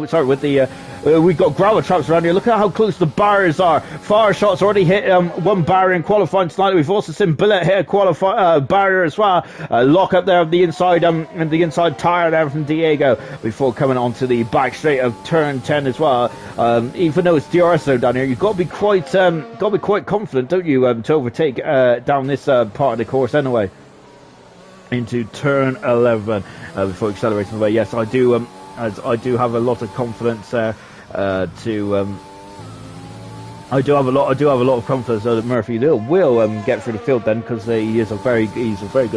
Speaker 1: We've got gravel traps around here. Look at how close the barriers are. Fire shots already hit one barrier in qualifying tonight. We've also seen Billet hit a barrier as well. Lock up there of the inside and the inside tyre there from Diego before coming onto the back straight of turn 10 as well. Even though it's DRS though down here, you've got to be quite confident, don't you, to overtake down this part of the course anyway. Into turn 11 before accelerating away. Yes, I do. I do have a lot of confidence I do have a lot of confidence that Murphy will get through the field then, because he's a very good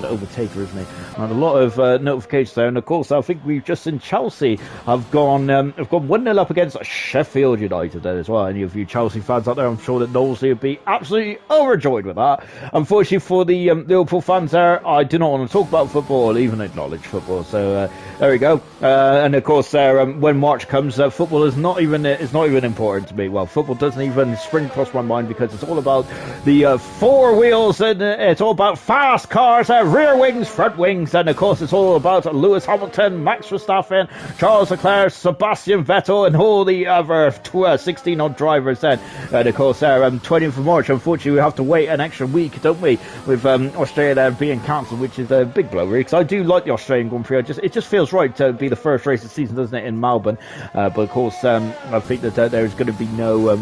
Speaker 1: overtaker, isn't he? And a lot of notifications there, and of course I think we've just seen Chelsea have gone 1-0 up against Sheffield United there as well. Any of you Chelsea fans out there, I'm sure that Knowlesy would be absolutely overjoyed with that. Unfortunately for the Liverpool fans there, I do not want to talk about football or even acknowledge football. So there we go. And of course when March comes, football is not even important to me. Well, football doesn't even spring across my mind, because it's all about the four wheels, and it's all about fast cars, rear wings, front wings, and of course it's all about Lewis Hamilton, Max Verstappen, Charles Leclerc, Sebastian Vettel, and all the other 16 odd drivers then. And of course 20th of March, unfortunately we have to wait an extra week, don't we, with Australia being cancelled, which is a big blow really, because I do like the Australian Grand Prix. It just feels right to be the first race of the season, doesn't it, in Melbourne. But of course I think that there's going to be no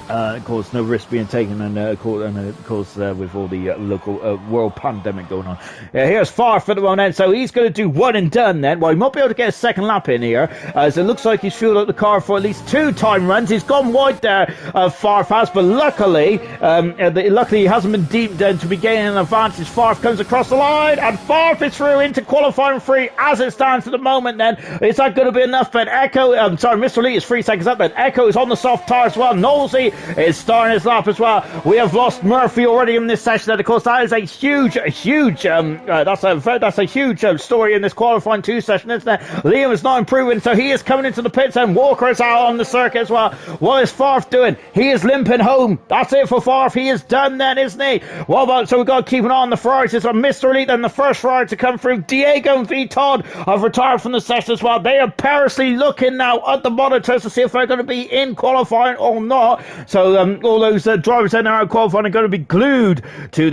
Speaker 1: Of course, no risk being taken, and of course, with all the local world pandemic going on. Here's Farf at the moment, so he's going to do one and done then. Well, he might be able to get a second lap in here, as it looks like he's fueled up the car for at least 2 time runs. He's gone wide there, Farf has, but luckily he hasn't been deemed to be gaining an advantage. Farf comes across the line, and Farf is through into qualifying 3 as it stands at the moment then. Is that going to be enough? But Mr. Lee is 3 seconds up, then Echo is on the soft tire as well. Nosey is starting his lap as well. We have lost Murphy already in this session, and of course that is a huge that's a huge story in this qualifying 2 session, isn't it? Liam is not improving, so he is coming into the pits, and Walker is out on the circuit as well. What is Farf doing? He is limping home. That's it for Farf. He is done then, isn't he? What about, so we've got to keep an eye on the Ferraris. It's a Mr. Elite, and the first Ferrari to come through. Diego and V. Todd have retired from the session as well. They are perilously looking now at the monitors to see if they're going to be in qualifying or not. So all those drivers in there out qualifying are going to be glued to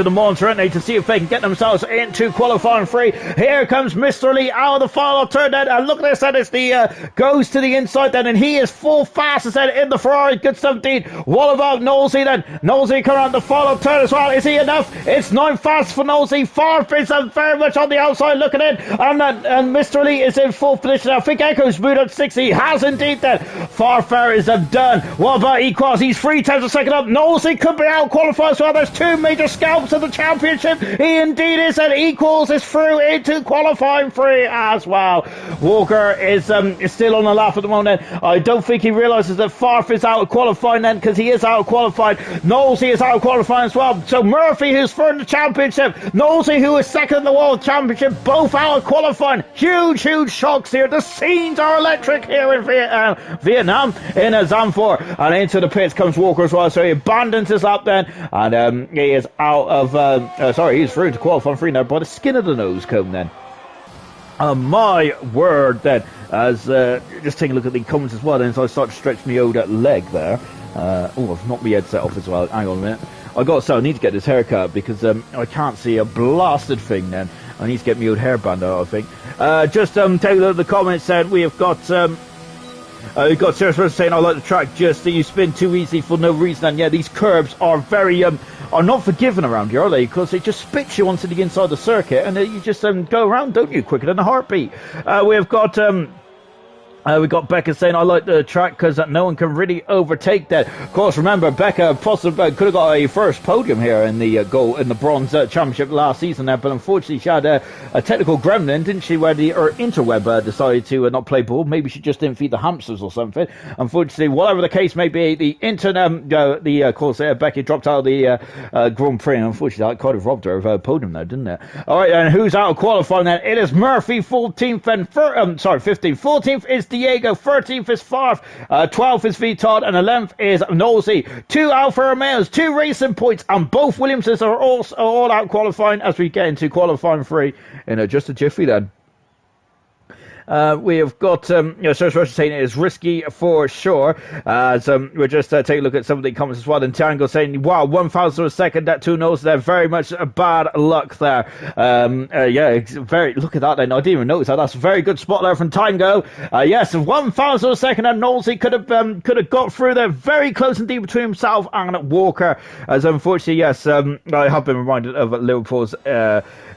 Speaker 1: the monitor, aren't they, to see if they can get themselves into qualifying 3. Here comes Mr. Lee out of the final turn then, and look at this, that is the goes to the inside then, and he is full fast as in the Ferrari. Good stuff indeed. What about Nosey then? Nosey coming out the final turn as well. Is he enough? It's 9 fast for Nosey. Farf is very much on the outside looking in, and Mr. Lee is in full position. I think Echo's moved up 60. He has indeed then. Farfair is done. What about Equals? He's 3 times a second up. Nosey could be out qualified as well. There's 2 major scalps of the championship. He indeed is, and Equals is through into qualifying 3 as well. Walker is still on the lap at the moment. I don't think he realises that Farf is out of qualifying then, because he is out of qualifying. Nosey is out of qualifying as well. So Murphy, who's third in the championship, Nosey, who is second in the world championship, both out of qualifying. Huge shocks here. The scenes are electric here in Vietnam in Zandvoort. And into the pits comes Walker as well. So he abandons his lap then, and he is out of he's through to qualifying 3 now by the skin of the nose cone then. My word then, as just taking a look at the comments as well then, as I start to stretch my old leg there. I've knocked my headset off as well. Hang on a minute. I need to get this haircut because I can't see a blasted thing then. I need to get my old hairband out, I think. Just take a look at the comments then. We have got we've got Sarah Spencer saying, I like the track, just that you spin too easily for no reason. And yeah, these curbs are very are not forgiven around here, are they? Because they just spit you onto the inside of the circuit, and you just go around, don't you, quicker than a heartbeat. We've got Becca saying, I like the track because no one can really overtake that. Of course, remember, Becca possibly could have got a first podium here in the bronze championship last season there, but unfortunately she had a technical gremlin, didn't she, where her interweb decided to not play ball. Maybe she just didn't feed the hamsters or something. Unfortunately, whatever the case may be, of course, Becky dropped out of the Grand Prix, and unfortunately that kind of robbed her of a podium there, didn't it? Alright, and who's out of qualifying then? It is Murphy, 14th, and 15th. 14th is Diego, 13th is Farf, 12th is V. Todd, and 11th is Nosey. 2 Alfa Romeos, 2 racing points, and both Williamses are all out qualifying as we get into qualifying 3 in just a jiffy then. We have got, Search Russia saying it is risky for sure. We're just taking a look at some of the comments as well. And Tango saying, wow, 1,000 a second, that 2 knows they're very much bad luck there. It's very, look at that then. I didn't even notice that. That's a very good spot there from Tango. Yes, 1,000 a second, and Nosey could have got through there very close indeed between himself and Walker. As unfortunately, yes, I have been reminded of Liverpool's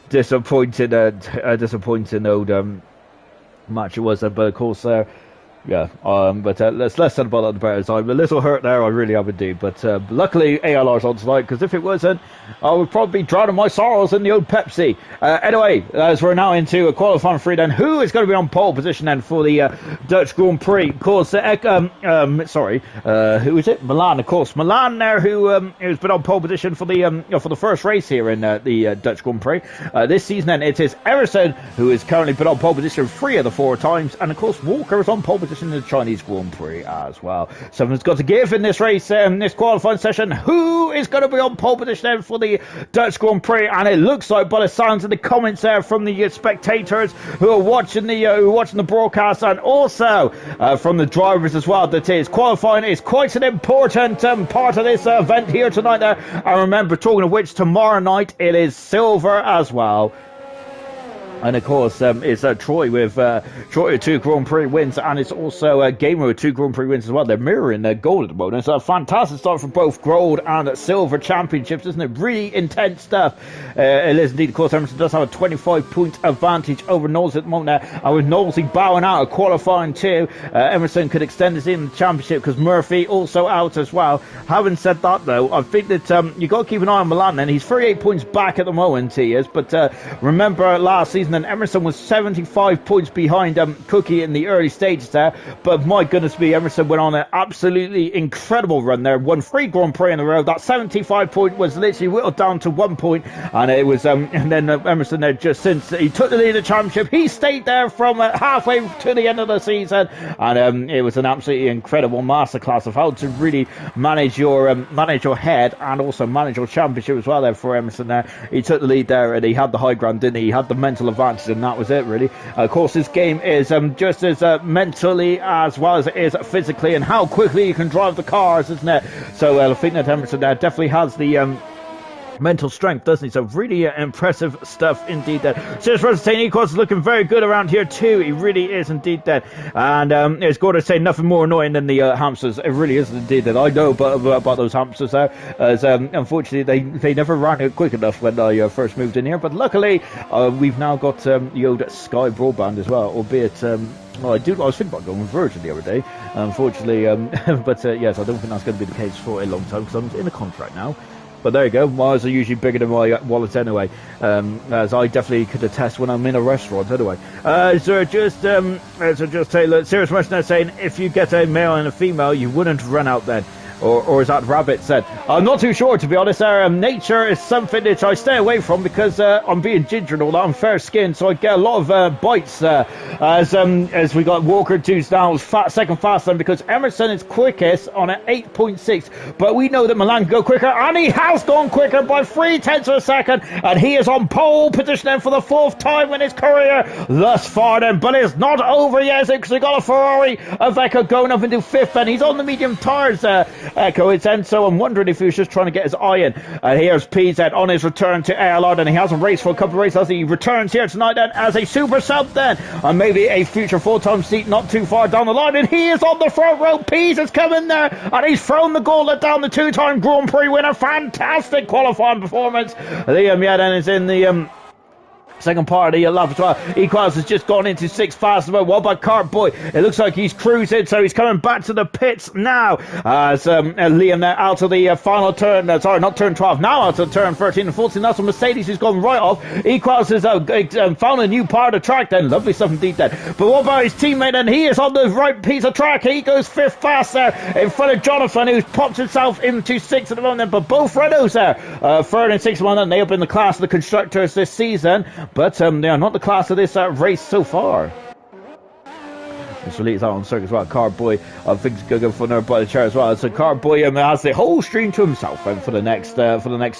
Speaker 1: disappointing old match it was, but of course let's less said about that the better. I'm a little hurt there, I really am indeed, but luckily ALR's on tonight, because if it wasn't, I would probably be drowning my sorrows in the old Pepsi. Anyway, as we're now into a qualifying 3 then, who is going to be on pole position then for the Dutch Grand Prix? Of course, who is it? Milan, of course. Milan there, who's been on pole position for the first race here in the Dutch Grand Prix. This season then, it is Emerson, who has currently been on pole position 3 of the 4 times, and of course Walker is on pole position in the Chinese Grand Prix as well. Something's got to give in this race, this qualifying session. Who is going to be on pole position then for the Dutch Grand Prix? And it looks like, by the sounds of the comments there from the spectators who are watching the broadcast, and also from the drivers as well, that is qualifying is quite an important part of this event here tonight there. And remember, talking of which, tomorrow night it is silver as well. And of course, it's Troy with 2 Grand Prix wins, and it's also Gamer with 2 Grand Prix wins as well. They're mirroring their gold at the moment. It's a fantastic start for both gold and silver championships, isn't it? Really intense stuff. It is indeed. Of course, Emerson does have a 25-point advantage over Knowles at the moment now. And with Knowles bowing out of qualifying too, Emerson could extend this in the championship because Murphy also out as well. Having said that, though, I think that you've got to keep an eye on Milan then. He's 38 points back at the moment, he is. But remember last season, then Emerson was 75 points behind Cookie in the early stages there, but my goodness me, Emerson went on an absolutely incredible run there, won 3 Grand Prix in a row. That 75 point was literally whittled down to 1 point, and it was and then Emerson there, just since he took the lead of the championship, he stayed there from halfway to the end of the season, and it was an absolutely incredible masterclass of how to really manage your head and also manage your championship as well there for Emerson there. He took the lead there and he had the high ground, didn't he? He had the mental advantage, and that was it really. Of course, this game is just as mentally as well as it is physically, and how quickly you can drive the cars, isn't it? So I think that Emerson there definitely has the mental strength, doesn't he? So really impressive stuff indeed there. Serious Rosenstein Equals looking very good around here too. He really is indeed that. And it's got to say nothing more annoying than the hamsters. It really is indeed that. I know about those hamsters there, as unfortunately they never ran it quick enough when I first moved in here. But luckily we've now got the old Sky broadband as well, albeit well, I was thinking about going with Virgin the other day, unfortunately, but yes, I don't think that's going to be the case for a long time because I'm in a contract now. But there you go, miles are usually bigger than my wallet anyway, as I definitely could attest when I'm in a restaurant anyway. So just Taylor, serious question saying, if you get a male and a female, you wouldn't run out then. Or is that Rabbit said? I'm not too sure, to be honest. Nature is something that I stay away from because I'm being ginger and all that. I'm fair skinned, so I get a lot of bites. As we got Walker 2's now second fastest, because Emerson is quickest on an 8.6. But we know that Milan can go quicker, and he has gone quicker by 0.3 of a second. And he is on pole position then for the 4th time in his career thus far then. But it's not over yet, because we got a Ferrari of Echo going up into 5th, and he's on the medium tires. Echo it's in, so I'm wondering if he was just trying to get his eye in. Here's PZ on his return to ALR, and he hasn't raced for a couple of races as he returns here tonight then as a super sub then, and maybe a future full-time seat not too far down the line, and he is on the front row. Pease is coming there, and he's thrown the gauntlet down. The 2-time Grand Prix winner, fantastic qualifying performance. Liam Yaden is in the second part of the lap as well. Equals has just gone into 6th fast. What about Cart Boy? It looks like he's cruising, so he's coming back to the pits now. As Liam there out of the final turn, sorry, not turn 12, now out of turn 13 and 14. That's a Mercedes who's gone right off. Equals has found a new part of the track then. Lovely stuff indeed then. But what about his teammate? And he is on the right piece of track. He goes 5th fast there in front of Jonathan, who's popped himself into 6th at the moment. But both Renaults there, 3rd and 6th one, and they up in the class of the constructors this season. But they are not the class of this race so far. Mr. Lee's out on circuit as well. Cardboy, I think he's going to go for another by the chair as well. So Cardboy has the whole stream to himself for the next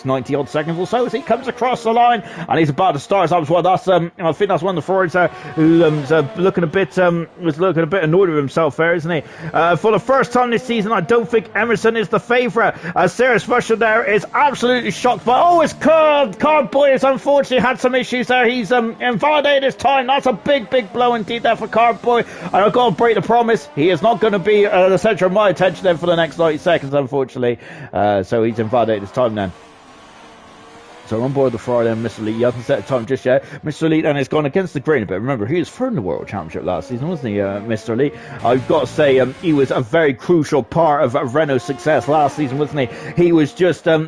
Speaker 1: 90 odd seconds or so as he comes across the line, and he's about to start as well. That's I think that's one of the Ferraris who looking a bit annoyed with himself there, isn't he? For the first time this season, I don't think Emerson is the favourite. Serious Russia there is absolutely shocked by his Cardboy has unfortunately had some issues there. He's invalidated his time. That's a big blow indeed there for Cardboy. And I've got to break the promise. He is not going to be the centre of my attention then for the next 90 seconds, unfortunately. So he's invalidated his time then. So on board the Friday, and Mr. Lee, he hasn't set a time just yet. Mr. Lee then has gone against the grain a bit. Remember, he was third in the World Championship last season, wasn't he, Mr. Lee? I've got to say, he was a very crucial part of Renault's success last season, wasn't he? He was just his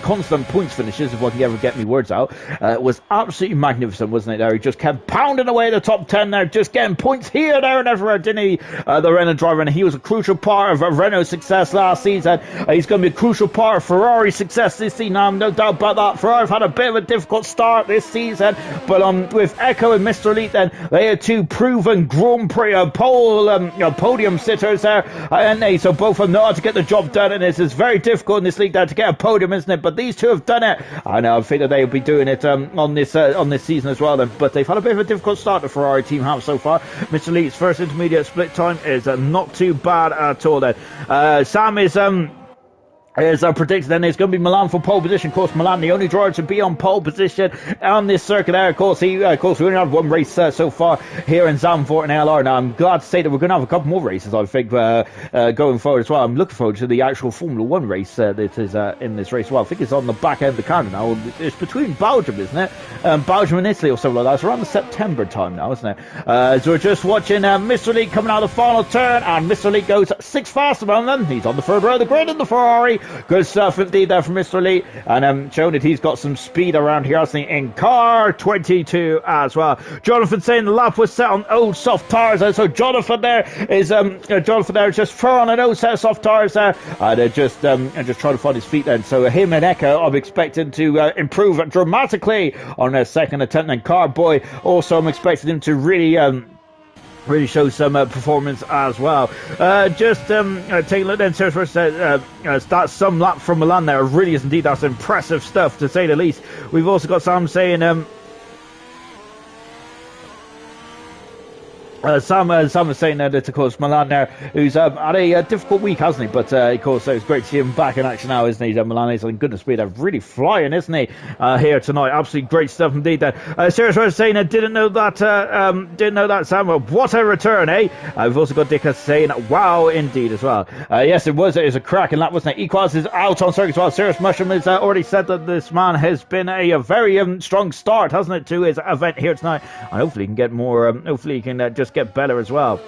Speaker 1: constant points finishes, if I can ever get me words out, was absolutely magnificent, wasn't it? There, he just kept pounding away the top 10 there, just getting points here, there, and everywhere, didn't he? The Renault driver, and he was a crucial part of Renault's success last season. He's going to be a crucial part of Ferrari's success this season. No doubt about that. Ferrari have had a bit of a difficult start this season, but with Echo and Mr. Elite, then they are two proven Grand Prix podium sitters there, and so both of them know how to get the job done, and it's very difficult in this league there to get a podium, isn't it? But these two have done it, and I think that they'll be doing it on this season as well. Then, but they've had a bit of a difficult start. The Ferrari team have so far. Mr. Elite's first intermediate split time is not too bad at all. Then Sam is As I predicted, then it's going to be Milan for pole position. Of course, Milan, the only driver to be on pole position on this circuit there. Of course, we only have one race so far here in Zandvoort and ALR. Now, I'm glad to say that we're going to have a couple more races, I think, going forward as well. I'm looking forward to the actual Formula 1 race that is in this race as well. I think it's on the back end of the calendar now. It's between Belgium, isn't it? Belgium and Italy or something like that. It's around the September time now, isn't it? So we're just watching Mr. Lee coming out of the final turn, and Mr. Lee goes 6 faster than them. He's on the third row of the grid in the Ferrari. Good stuff indeed there from Mr. Lee, and showing that he's got some speed around here, hasn't he, in car 22 as well. Jonathan saying the lap was set on old soft tyres, and so Jonathan there is just throwing on an old set of soft tyres there, and just trying to find his feet then. So him and Echo, I'm expecting to improve dramatically on their second attempt, and Carboy also I'm expecting him to really show some performance as well. Take a look then. That's some lap from Milan there. Really is indeed. That's impressive stuff, to say the least. We've also got Sam saying Sam was saying that, of course, Milan there, who's had a difficult week, hasn't he? But, of course, it's great to see him back in action now, isn't he? Milan is, on goodness me, they're really flying, isn't he? Here tonight. Absolutely great stuff indeed there. Serious was saying, didn't know that, Sam. Well, what a return, eh? We've also got Dicker saying, wow, indeed, as well. Yes, it was a cracking lap, wasn't it? Equals is out on circuit as well. Serious Mushroom has already said that this man has been a very strong start, hasn't it, to his event here tonight. And hopefully he can get more, hopefully he can just get better as well.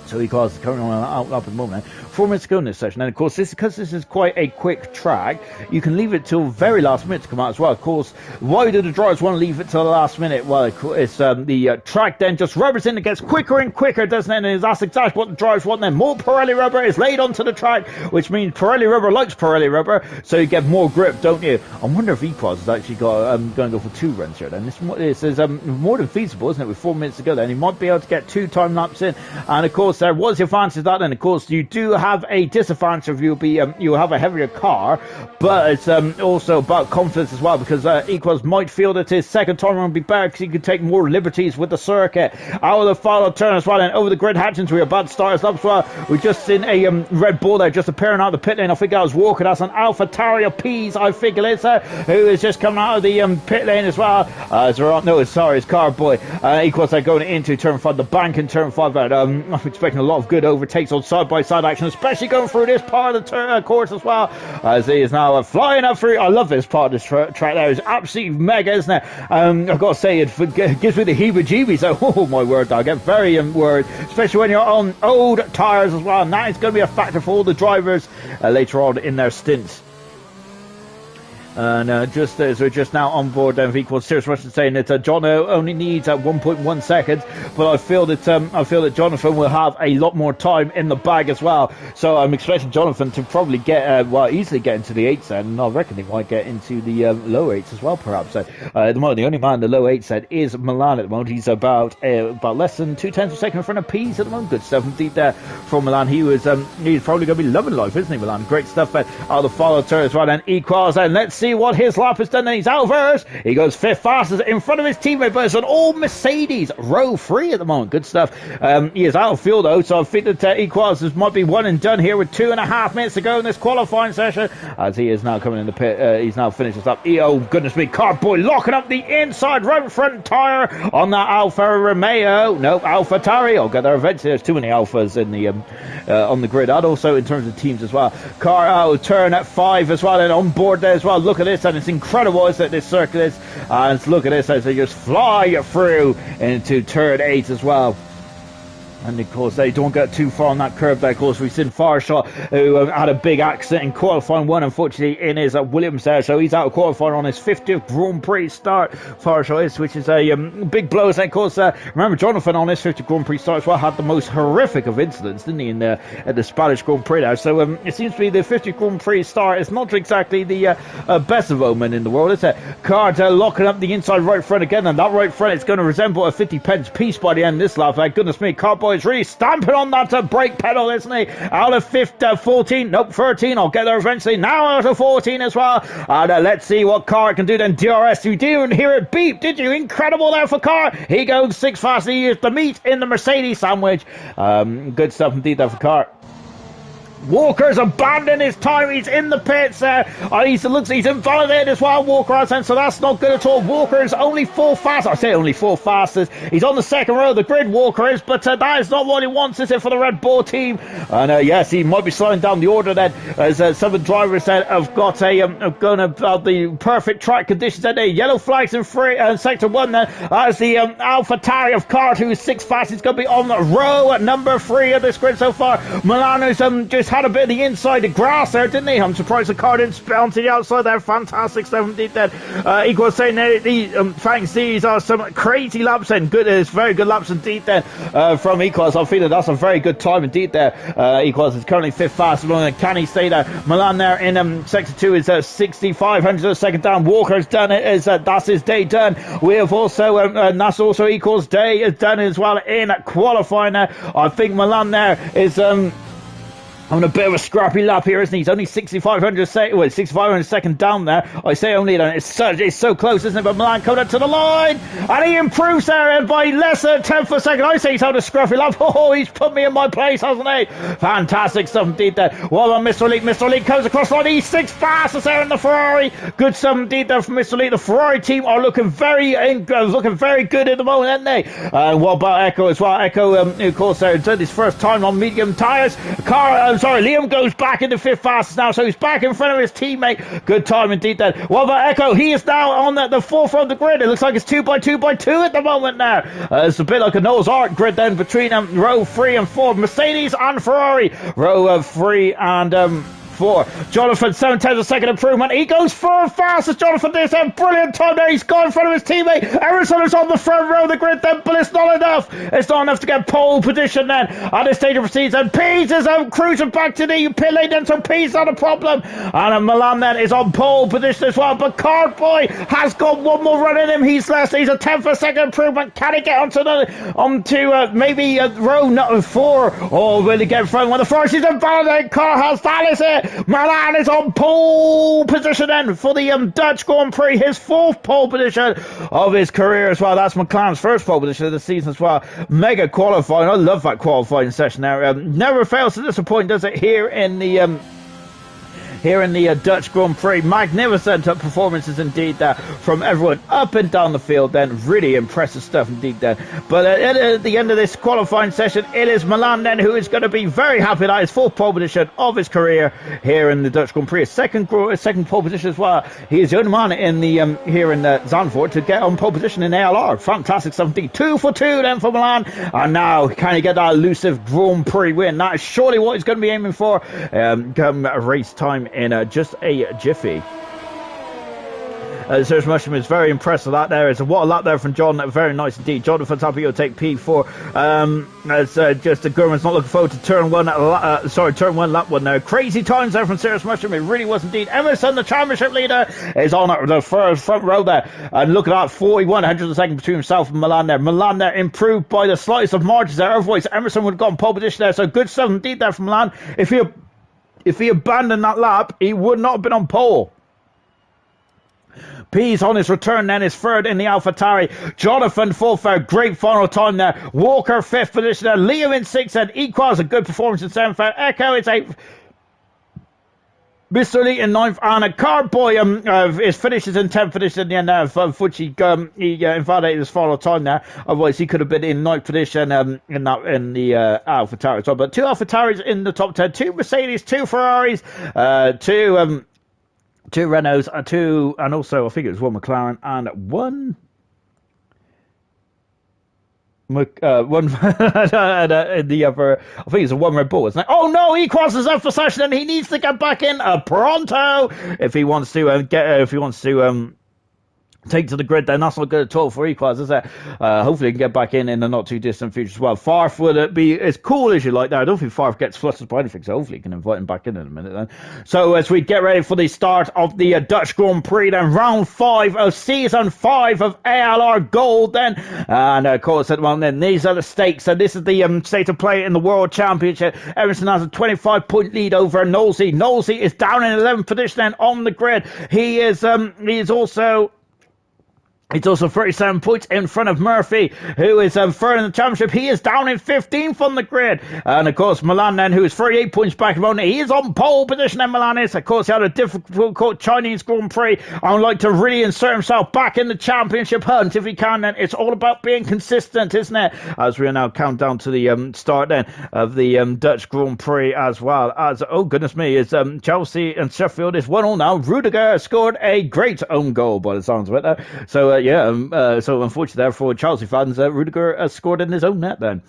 Speaker 1: So he calls currently on up at the moment. 4 minutes to go in this session, and of course because this is quite a quick track, you can leave it till very last minute to come out as well. Of course, why do the drivers want to leave it till the last minute? Well, it's the track then just rubbers in, it gets quicker and quicker, doesn't it? And that's exactly what the drivers want then. More Pirelli rubber is laid onto the track, which means Pirelli rubber likes Pirelli rubber, so you get more grip, don't you? I wonder if Equals has actually got going to go for 2 runs here then. This is more than feasible, isn't it, with 4 minutes to go then. He might be able to get 2 time laps in, and of course there was the advantage of that, and of course you do have a disadvantage of you have a heavier car, but it's also about confidence as well, because Equals might feel that his second time will be better because he could take more liberties with the circuit. Out of the final turn as well, and over the grid Hatchins, we're about to start us up as well. We've just seen a Red Bull there just appearing out of the pit lane. I think that was Walker. That's an Alpha Tauri P's, I think it is, who is just coming out of the pit lane as well. It's Carboy. Equals are going into turn 5, the bank in turn 5. I'm expecting a lot of good overtakes on side-by-side action, especially going through this part of the course as well, as he is now flying up through. I love this part of this track there. It's absolutely mega, isn't it? I've got to say, it gives me the heebie-jeebies. Oh my word, I get very worried, especially when you're on old tyres as well, and that is going to be a factor for all the drivers later on in their stints. And just as we're just now on board then, Equals, Serious Russian saying that John only needs 1.1 seconds, but I feel that Jonathan will have a lot more time in the bag as well. So I'm expecting Jonathan to probably get easily get into the 8s then, and I reckon he might get into the low 8s as well, perhaps. At the moment, the only man in the low 8 set is Milan at the moment. He's about less than 0.2 of a second in front of Pease at the moment. Good stuff indeed there from Milan. He's probably going to be loving life, isn't he, Milan? Great stuff out of the follow turn as well. And Equals, and let's see what his lap has done. And he's out first. He goes 5th fastest in front of his teammate, but it's an all Mercedes row 3 at the moment. Good stuff. He is out of fuel though, so I think that Equals might be one and done here with 2.5 minutes to go in this qualifying session, as he is now coming in the pit. He's now finished this up. Oh goodness me, Carboy locking up the inside right front tyre on that Alfa Romeo. No, Alpha Tauri. I'll get there eventually. There's too many Alphas in the on the grid, and also in terms of teams as well. Car out of turn at 5 as well, and on board there as well. Look at this, and it's incredible, isn't it, this circuit is. And look at this as they just fly through into turn 8 as well. And of course they don't get too far on that curve there. Of course we've seen Farshot, who had a big accident in qualifying 1, unfortunately, in his Williams there, so he's out of qualifying on his 50th Grand Prix start. Farshot is, which is a big blow. And of course remember Jonathan on his 50th Grand Prix start as well had the most horrific of incidents, didn't he, at the Spanish Grand Prix there. So it seems to be the 50th Grand Prix start is not exactly the best of omen in the world, is it? Carter locking up the inside right front again, and that right front is going to resemble a 50 pence piece by the end of this lap. Goodness me, Carboy is really stamping on that brake pedal, isn't he? Out of 14, nope, 13, I'll get there eventually. Now out of 14 as well. And let's see what Car can do then. DRS, you didn't hear it beep, did you? Incredible there for Car. He goes 6 fast. He is the meat in the Mercedes sandwich. Good stuff indeed there for Car. Walker's abandoned his time. He's in the pits there. He's invalidated as well, Walker, so that's not good at all. Walker is only 4th fastest. I say only 4th fastest. He's on the second row of the grid, Walker is, but that is not what he wants, is it, for the Red Bull team? And yes, he might be slowing down the order then, as some of the drivers said have got the perfect track conditions. And yellow flags in sector 1 then, as the AlphaTauri of Cart, who is 6th fastest, is going to be on row at number 3 of this grid so far. Milano's just had a bit of the inside of grass there, didn't he? I'm surprised the car didn't spill onto the outside there. Fantastic stuff indeed then. Equals saying thanks, these are some crazy laps and it's very good laps indeed then from Equals. I'm feeling that's a very good time indeed there. Equals is currently 5th fastest. Can he stay there? Milan there in sector 2 is 6,500 of a second down. Walker's done it. That's his day done. We have also and that's also Equals' day is done as well in qualifying there. I think Milan there is on a bit of a scrappy lap here, isn't he? He's only 6,500 second down there. I say only then. It's so close, isn't it? But Milan coming up to the line, and he improves there by less than 10th a second. I say he's had a scruffy lap. Oh, he's put me in my place, hasn't he? Fantastic stuff indeed there. What about Mr. Elite? Mr. Elite comes across the line. He's 6th fastest there in the Ferrari. Good stuff indeed there from Mr. Elite. The Ferrari team are looking very good at the moment, aren't they? What about Echo as well? Echo, of course, there did his first time on medium tyres. Liam goes back into 5th fastest now, so he's back in front of his teammate. Good time indeed then. What about Echo? He is now on the forefront of the grid. It looks like it's 2x2x2 at the moment now. It's a bit like a Noah's Ark grid then between row 3 and 4. Mercedes and Ferrari. Row 3 and 4. Jonathan, 7/10 a second improvement. He goes 4th fastest. Jonathan, this a brilliant time there. He's gone in front of his teammate. Emerson is on the front row of the grid then, but it's not enough. It's not enough to get pole position then. At this stage of proceeds, and Pease is cruising back to the pit lane then, so Pease not a problem. And Milan then is on pole position as well, but Cardboy has got one more run in him. He's a 10th a second improvement. Can he get onto maybe row 4? Or will he get in front? When the first is invalidated car has, that is it. Milan is on pole position then for the Dutch Grand Prix, his 4th pole position of his career as well. That's McLaren's 1st pole position of the season as well. Mega qualifying. I love that qualifying session there. Never fails to disappoint, does it, here in the Dutch Grand Prix. Magnificent performances indeed there from everyone up and down the field then. Really impressive stuff indeed then. But at the end of this qualifying session, it is Milan then who is going to be very happy that his 4th pole position of his career here in the Dutch Grand Prix. His second pole position as well. He is the only man in the here in Zandvoort to get on pole position in ALR. Fantastic stuff indeed. 2 for 2 then for Milan. And now can he get that elusive Grand Prix win? That is surely what he's going to be aiming for come race time in just a jiffy. Serge Mushroom is very impressed with that there. What a lap there from John. Very nice indeed. Jonathan's happy he'll take P4. Just the Gurman's not looking forward to turn 1 lap 1 there. Crazy times there from Serge Mushroom. It really was indeed. Emerson, the championship leader, is on the front row there. And look at that, 41 hundredths of a second between himself and Milan there. Milan there improved by the slightest of margins there. Otherwise, Emerson would have gotten pole position there. So good stuff indeed there from Milan. If he abandoned that lap, he would not have been on pole. Pease on his return then is 3rd in the AlphaTauri. Jonathan 4th, great final time there. Walker 5th position there. Liam in 6th, and Equals a good performance in 7th. Echo is 8th. Mr. Elite in 9th, and Cardboy his finishes in 10th position in the end there. Fucci, he invalidated his final time there. Otherwise, he could have been in 9th position in the AlphaTauri as well. But 2 AlphaTauris in the top 10, 2 Mercedes, 2 Ferraris, 2 Renaults, 2, and also I think it was 1 McLaren and 1. In the other, I think it's a 1 Red Bull, isn't it? Oh no, he crosses up for session and he needs to get back in pronto if he wants to take to the grid. Then that's not good at all for Equals, is it? Hopefully he can get back in the not too distant future as well. Farf would be as cool as you like there. I don't think Farf gets flustered by anything, so hopefully you can invite him back in a minute then. So as we get ready for the start of the Dutch Grand Prix then, round 5 of season 5 of ALR Gold then, and of course at the moment then these are the stakes, and this is the state of play in the World Championship. Emerson has a 25-point lead over Nosey. Nosey is down in 11th position then on the grid. He is also It's also 37 points in front of Murphy, who is third in the championship. He is down in 15th on the grid. And, of course, Milan then, who is 38 points back of Mona. He is on pole position, and Milan is. Of course, he had a difficult Chinese Grand Prix. I would like to really insert himself back in the championship hunt if he can. Then it's all about being consistent, isn't it? As we are now count down to the start then of the Dutch Grand Prix, as well as, oh, goodness me, is Chelsea and Sheffield is 1-1 now. Rudiger scored a great own goal by the sounds of it there. So, so unfortunately, therefore, Chelsea fans, Rudiger scored in his own net then.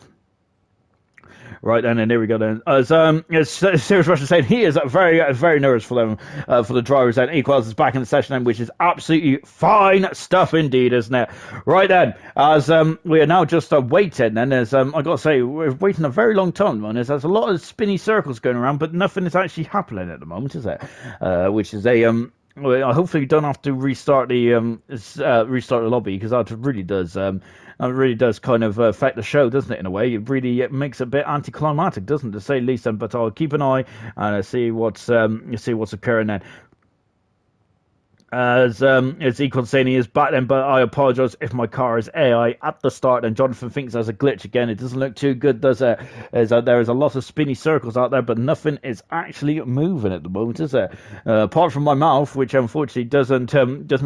Speaker 1: Right then, and here we go then. As Serious Russia saying, he is very nervous for them, for the drivers. And Equals is back in the session then, which is absolutely fine stuff indeed, isn't it? Right then, as we are now just waiting, and as I got to say, we're waiting a very long time, man. There's a lot of spinny circles going around, but nothing is actually happening at the moment, is it? Which is a well, hopefully you don't have to restart the lobby, because that really does kind of affect the show, doesn't it? In a way, it really makes it a bit anticlimactic, doesn't it, to say the least? But I'll keep an eye and see what's occurring then. As Equal saying he is back then, but I apologise if my car is AI at the start. And Jonathan thinks there's a glitch again. It doesn't look too good, does it? There is a lot of spinny circles out there, but nothing is actually moving at the moment, is it? Apart from my mouth, which unfortunately doesn't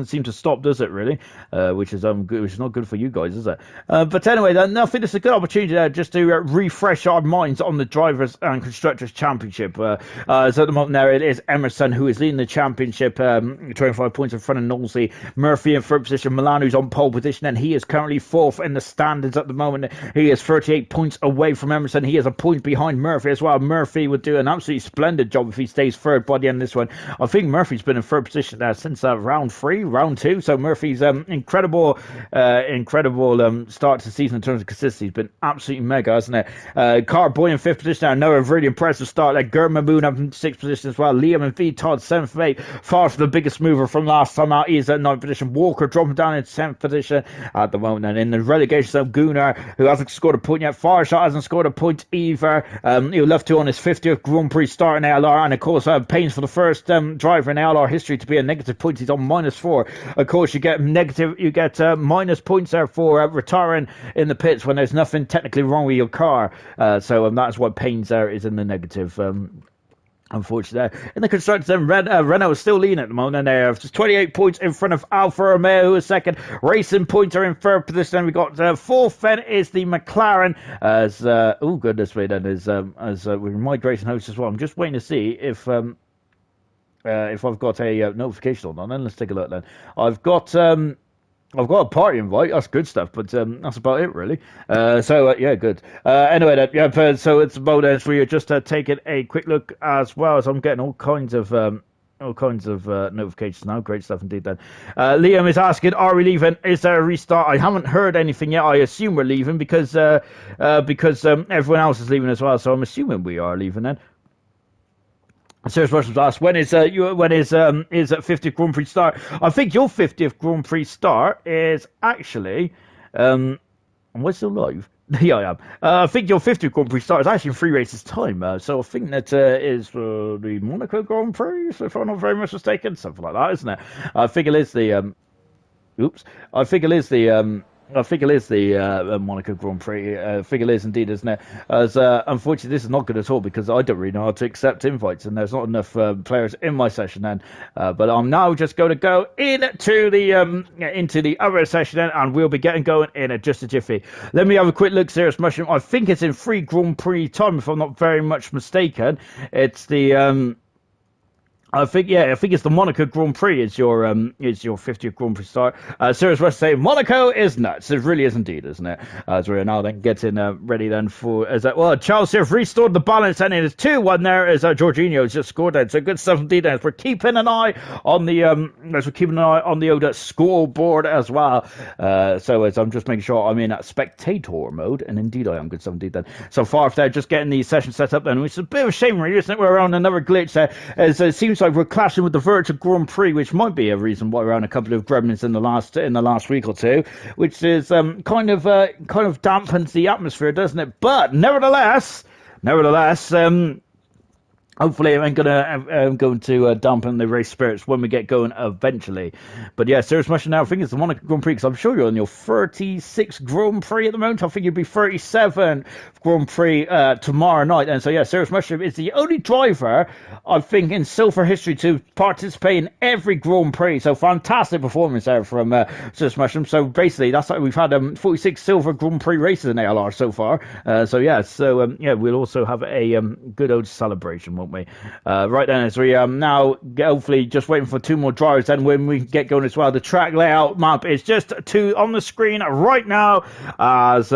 Speaker 1: seem to stop, does it? Really, which is not good for you guys, is it? But anyway, then I think this is a good opportunity there just to refresh our minds on the drivers and constructors championship. As at the moment there, it is Emerson who is leading the championship, 25 points in front of Knowlesy. Murphy in third position. Milan, who's on pole position, and he is currently fourth in the standings at the moment. He is 38 points away from Emerson. He is a point behind Murphy as well. Murphy would do an absolutely splendid job if he stays third by the end of this one. I think Murphy's been in third position since round 2. So Murphy's incredible start to the season in terms of consistency. He's been absolutely mega, hasn't it? Carboy in fifth position. Another really impressive start. Like Gurmamoon up in sixth position as well. Liam and V Todd 7th and 8th. Far from the biggest mover from last time out. He is at 9th position. Walker dropping down in 10th position at the moment. And in the relegation zone, Gunnar, who hasn't scored a point yet. Farshot hasn't scored a point either. He'll love to on his 50th Grand Prix start in ALR. And of course, Payne's for the first driver in ALR history to be a negative point. He's on -4. Of course, you get minus points there for retiring in the pits when there's nothing technically wrong with your car. So that's why Payne's there is in the negative. Unfortunately, in the constructors, then Renault is still leading at the moment, and they have just 28 points in front of Alfa Romeo, who is second. Racing Points are in third position. Then we got fourth. Then is the McLaren. As oh goodness me, then is as with migration host as well. I'm just waiting to see if I've got a notification on. Then let's take a look. Then I've got a party invite. That's good stuff, but that's about it, really. Yeah, good. Anyway, so it's about us. We are just taking a quick look as well. So I'm getting all kinds of notifications now. Great stuff indeed. Then Liam is asking, "Are we leaving? Is there a restart?" I haven't heard anything yet. I assume we're leaving because everyone else is leaving as well. So I'm assuming we are leaving then. Serious Russians asked, when is 50th Grand Prix start? I think your 50th Grand Prix start is actually, am I still live? Yeah, I am. I think your 50th Grand Prix start is actually in 3 races time. So I think that is the Monaco Grand Prix, if I'm not very much mistaken, something like that, isn't it? I think it is the Monaco Grand Prix. I think it is indeed, isn't it? As unfortunately, this is not good at all because I don't really know how to accept invites, and there's not enough players in my session then. But I'm now just going to go into the other session then, and we'll be getting going in just a jiffy. Let me have a quick look. Serious Mushroom. I think it's in 3 Grand Prix time, if I'm not very much mistaken. It's the I think it's the Monaco Grand Prix is your 50th Grand Prix start. Serious Rush say Monaco is nuts. It really is indeed, isn't it? As we're now then getting ready then for Chelsea have restored the balance, and it is 2-1 there as Jorginho has just scored then. So good stuff indeed. As we're keeping an eye on the Oda scoreboard as well. So as I'm just making sure I'm in that spectator mode, and indeed I am. Good stuff indeed then. So far if they're just getting the session set up then, which is a bit of a shame really, isn't it? We're on another glitch there. As it seems like we're clashing with the virtual Grand Prix, which might be a reason why we're on a couple of gremlins in the last week or two, which is kind of dampens the atmosphere, doesn't it? But nevertheless, Hopefully, I'm going to dampen the race spirits when we get going eventually. But yeah, serious question now. I think it's the Monaco Grand Prix because I'm sure you're on your 36th Grand Prix at the moment. I think you'd be 37 Grand Prix tomorrow night. And so yeah, serious mushroom is the only driver I think in silver history to participate in every Grand Prix. So fantastic performance there from serious mushroom. So basically, that's like we've had 46 silver Grand Prix races in ALR so far. Yeah, we'll also have a good old celebration, won't we? Right then, as we now hopefully just waiting for two more drivers. Then when we get going as well, the track layout map is just on the screen right now as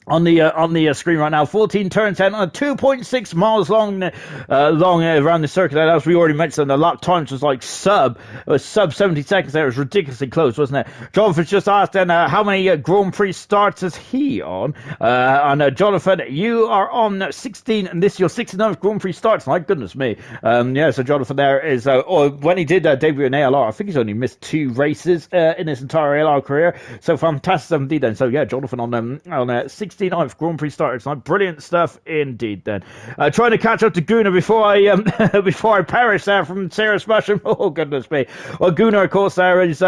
Speaker 1: on the screen right now. 14 turns and 2.6 miles long around the circuit. And as we already mentioned, the lap times was like sub 70 seconds there. It was ridiculously close, wasn't it? Jonathan's just asked then how many Grand Prix starts is he on? And Jonathan, you are on 16, and this is your 69th Grand Prix starts. My goodness me. So Jonathan there is, when he did debut in ALR, I think he's only missed 2 races in his entire ALR career. So fantastic indeed then. So yeah, Jonathan on 69th Grand Prix starter tonight. Brilliant stuff indeed then. Trying to catch up to Gunnar before I before I perish there from Sarah's Mushroom. Oh goodness me. Well, Gunnar of course there is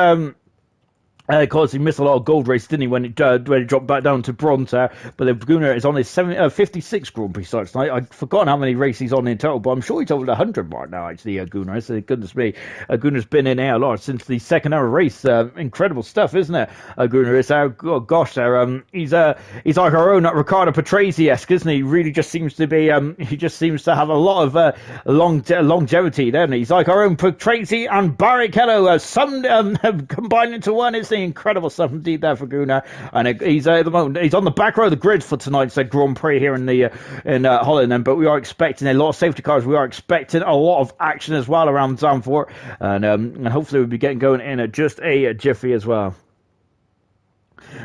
Speaker 1: of course, he missed a lot of gold races, didn't he, when he dropped back down to bronze there. But the Gunnar is on his 56 Grand Prix starts tonight. I'd forgotten how many races he's on in total, but I'm sure he's over the 100 mark now, actually, Gunnar. So, goodness me. Gunnar's been in ALR since the second hour race. Incredible stuff, isn't it? Gunnar is there. Oh, gosh, there. He's like our own Riccardo Patrese-esque, isn't he? He really just seems to be, he just seems to have a lot of longevity, doesn't he? He's like our own Patrese and Barrichello, combined into one, isn't he? Incredible stuff indeed there for Gunnar, and he's at the moment he's on the back row of the grid for tonight's Grand Prix here in Holland. Then, but we are expecting a lot of safety cars. We are expecting a lot of action as well around Zandvoort, and hopefully we'll be getting going in just a jiffy as well.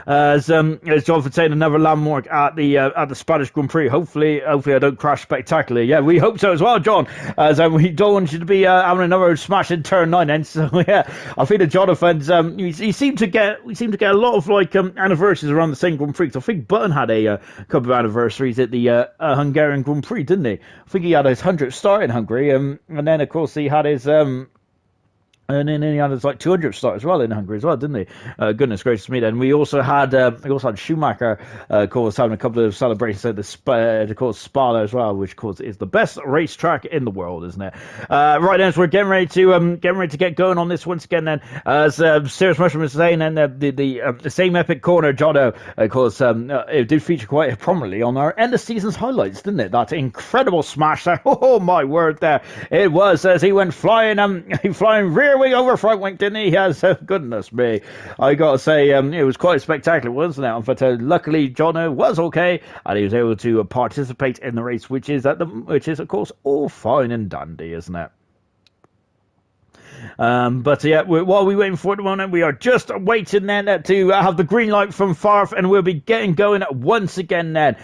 Speaker 1: As Jonathan saying, another landmark at the Spanish Grand Prix. Hopefully I don't crash spectacularly. Yeah, we hope so as well, John. As we don't want you to be having another smash in turn 9. And so yeah, I think that Jonathan's he seemed to get a lot of anniversaries around the same Grand Prix. I think Button had a couple of anniversaries at the Hungarian Grand Prix, didn't he? I think he had his 100th start in Hungary, and then of course he had his and then he had his 200th start as well in Hungary as well, didn't he? Goodness gracious me! Then we also had Schumacher, of course, having a couple of celebrations at the Spa as well, which of course is the best racetrack in the world, isn't it? Right then, so we're getting ready to get going on this once again. Then, as Serious Mushroom was saying, and the same epic corner, Jono, of course, it did feature quite prominently on our end of season's highlights, didn't it? That incredible smash there! Oh my word, there it was as he went flying rear wing over front wing, didn't he? Yes, goodness me. I gotta say, it was quite spectacular, wasn't it? But luckily, Jono was okay, and he was able to participate in the race, which is of course all fine and dandy, isn't it? But yeah, while we're waiting for it at the moment, we are just waiting then to have the green light from Farf, and we'll be getting going once again then.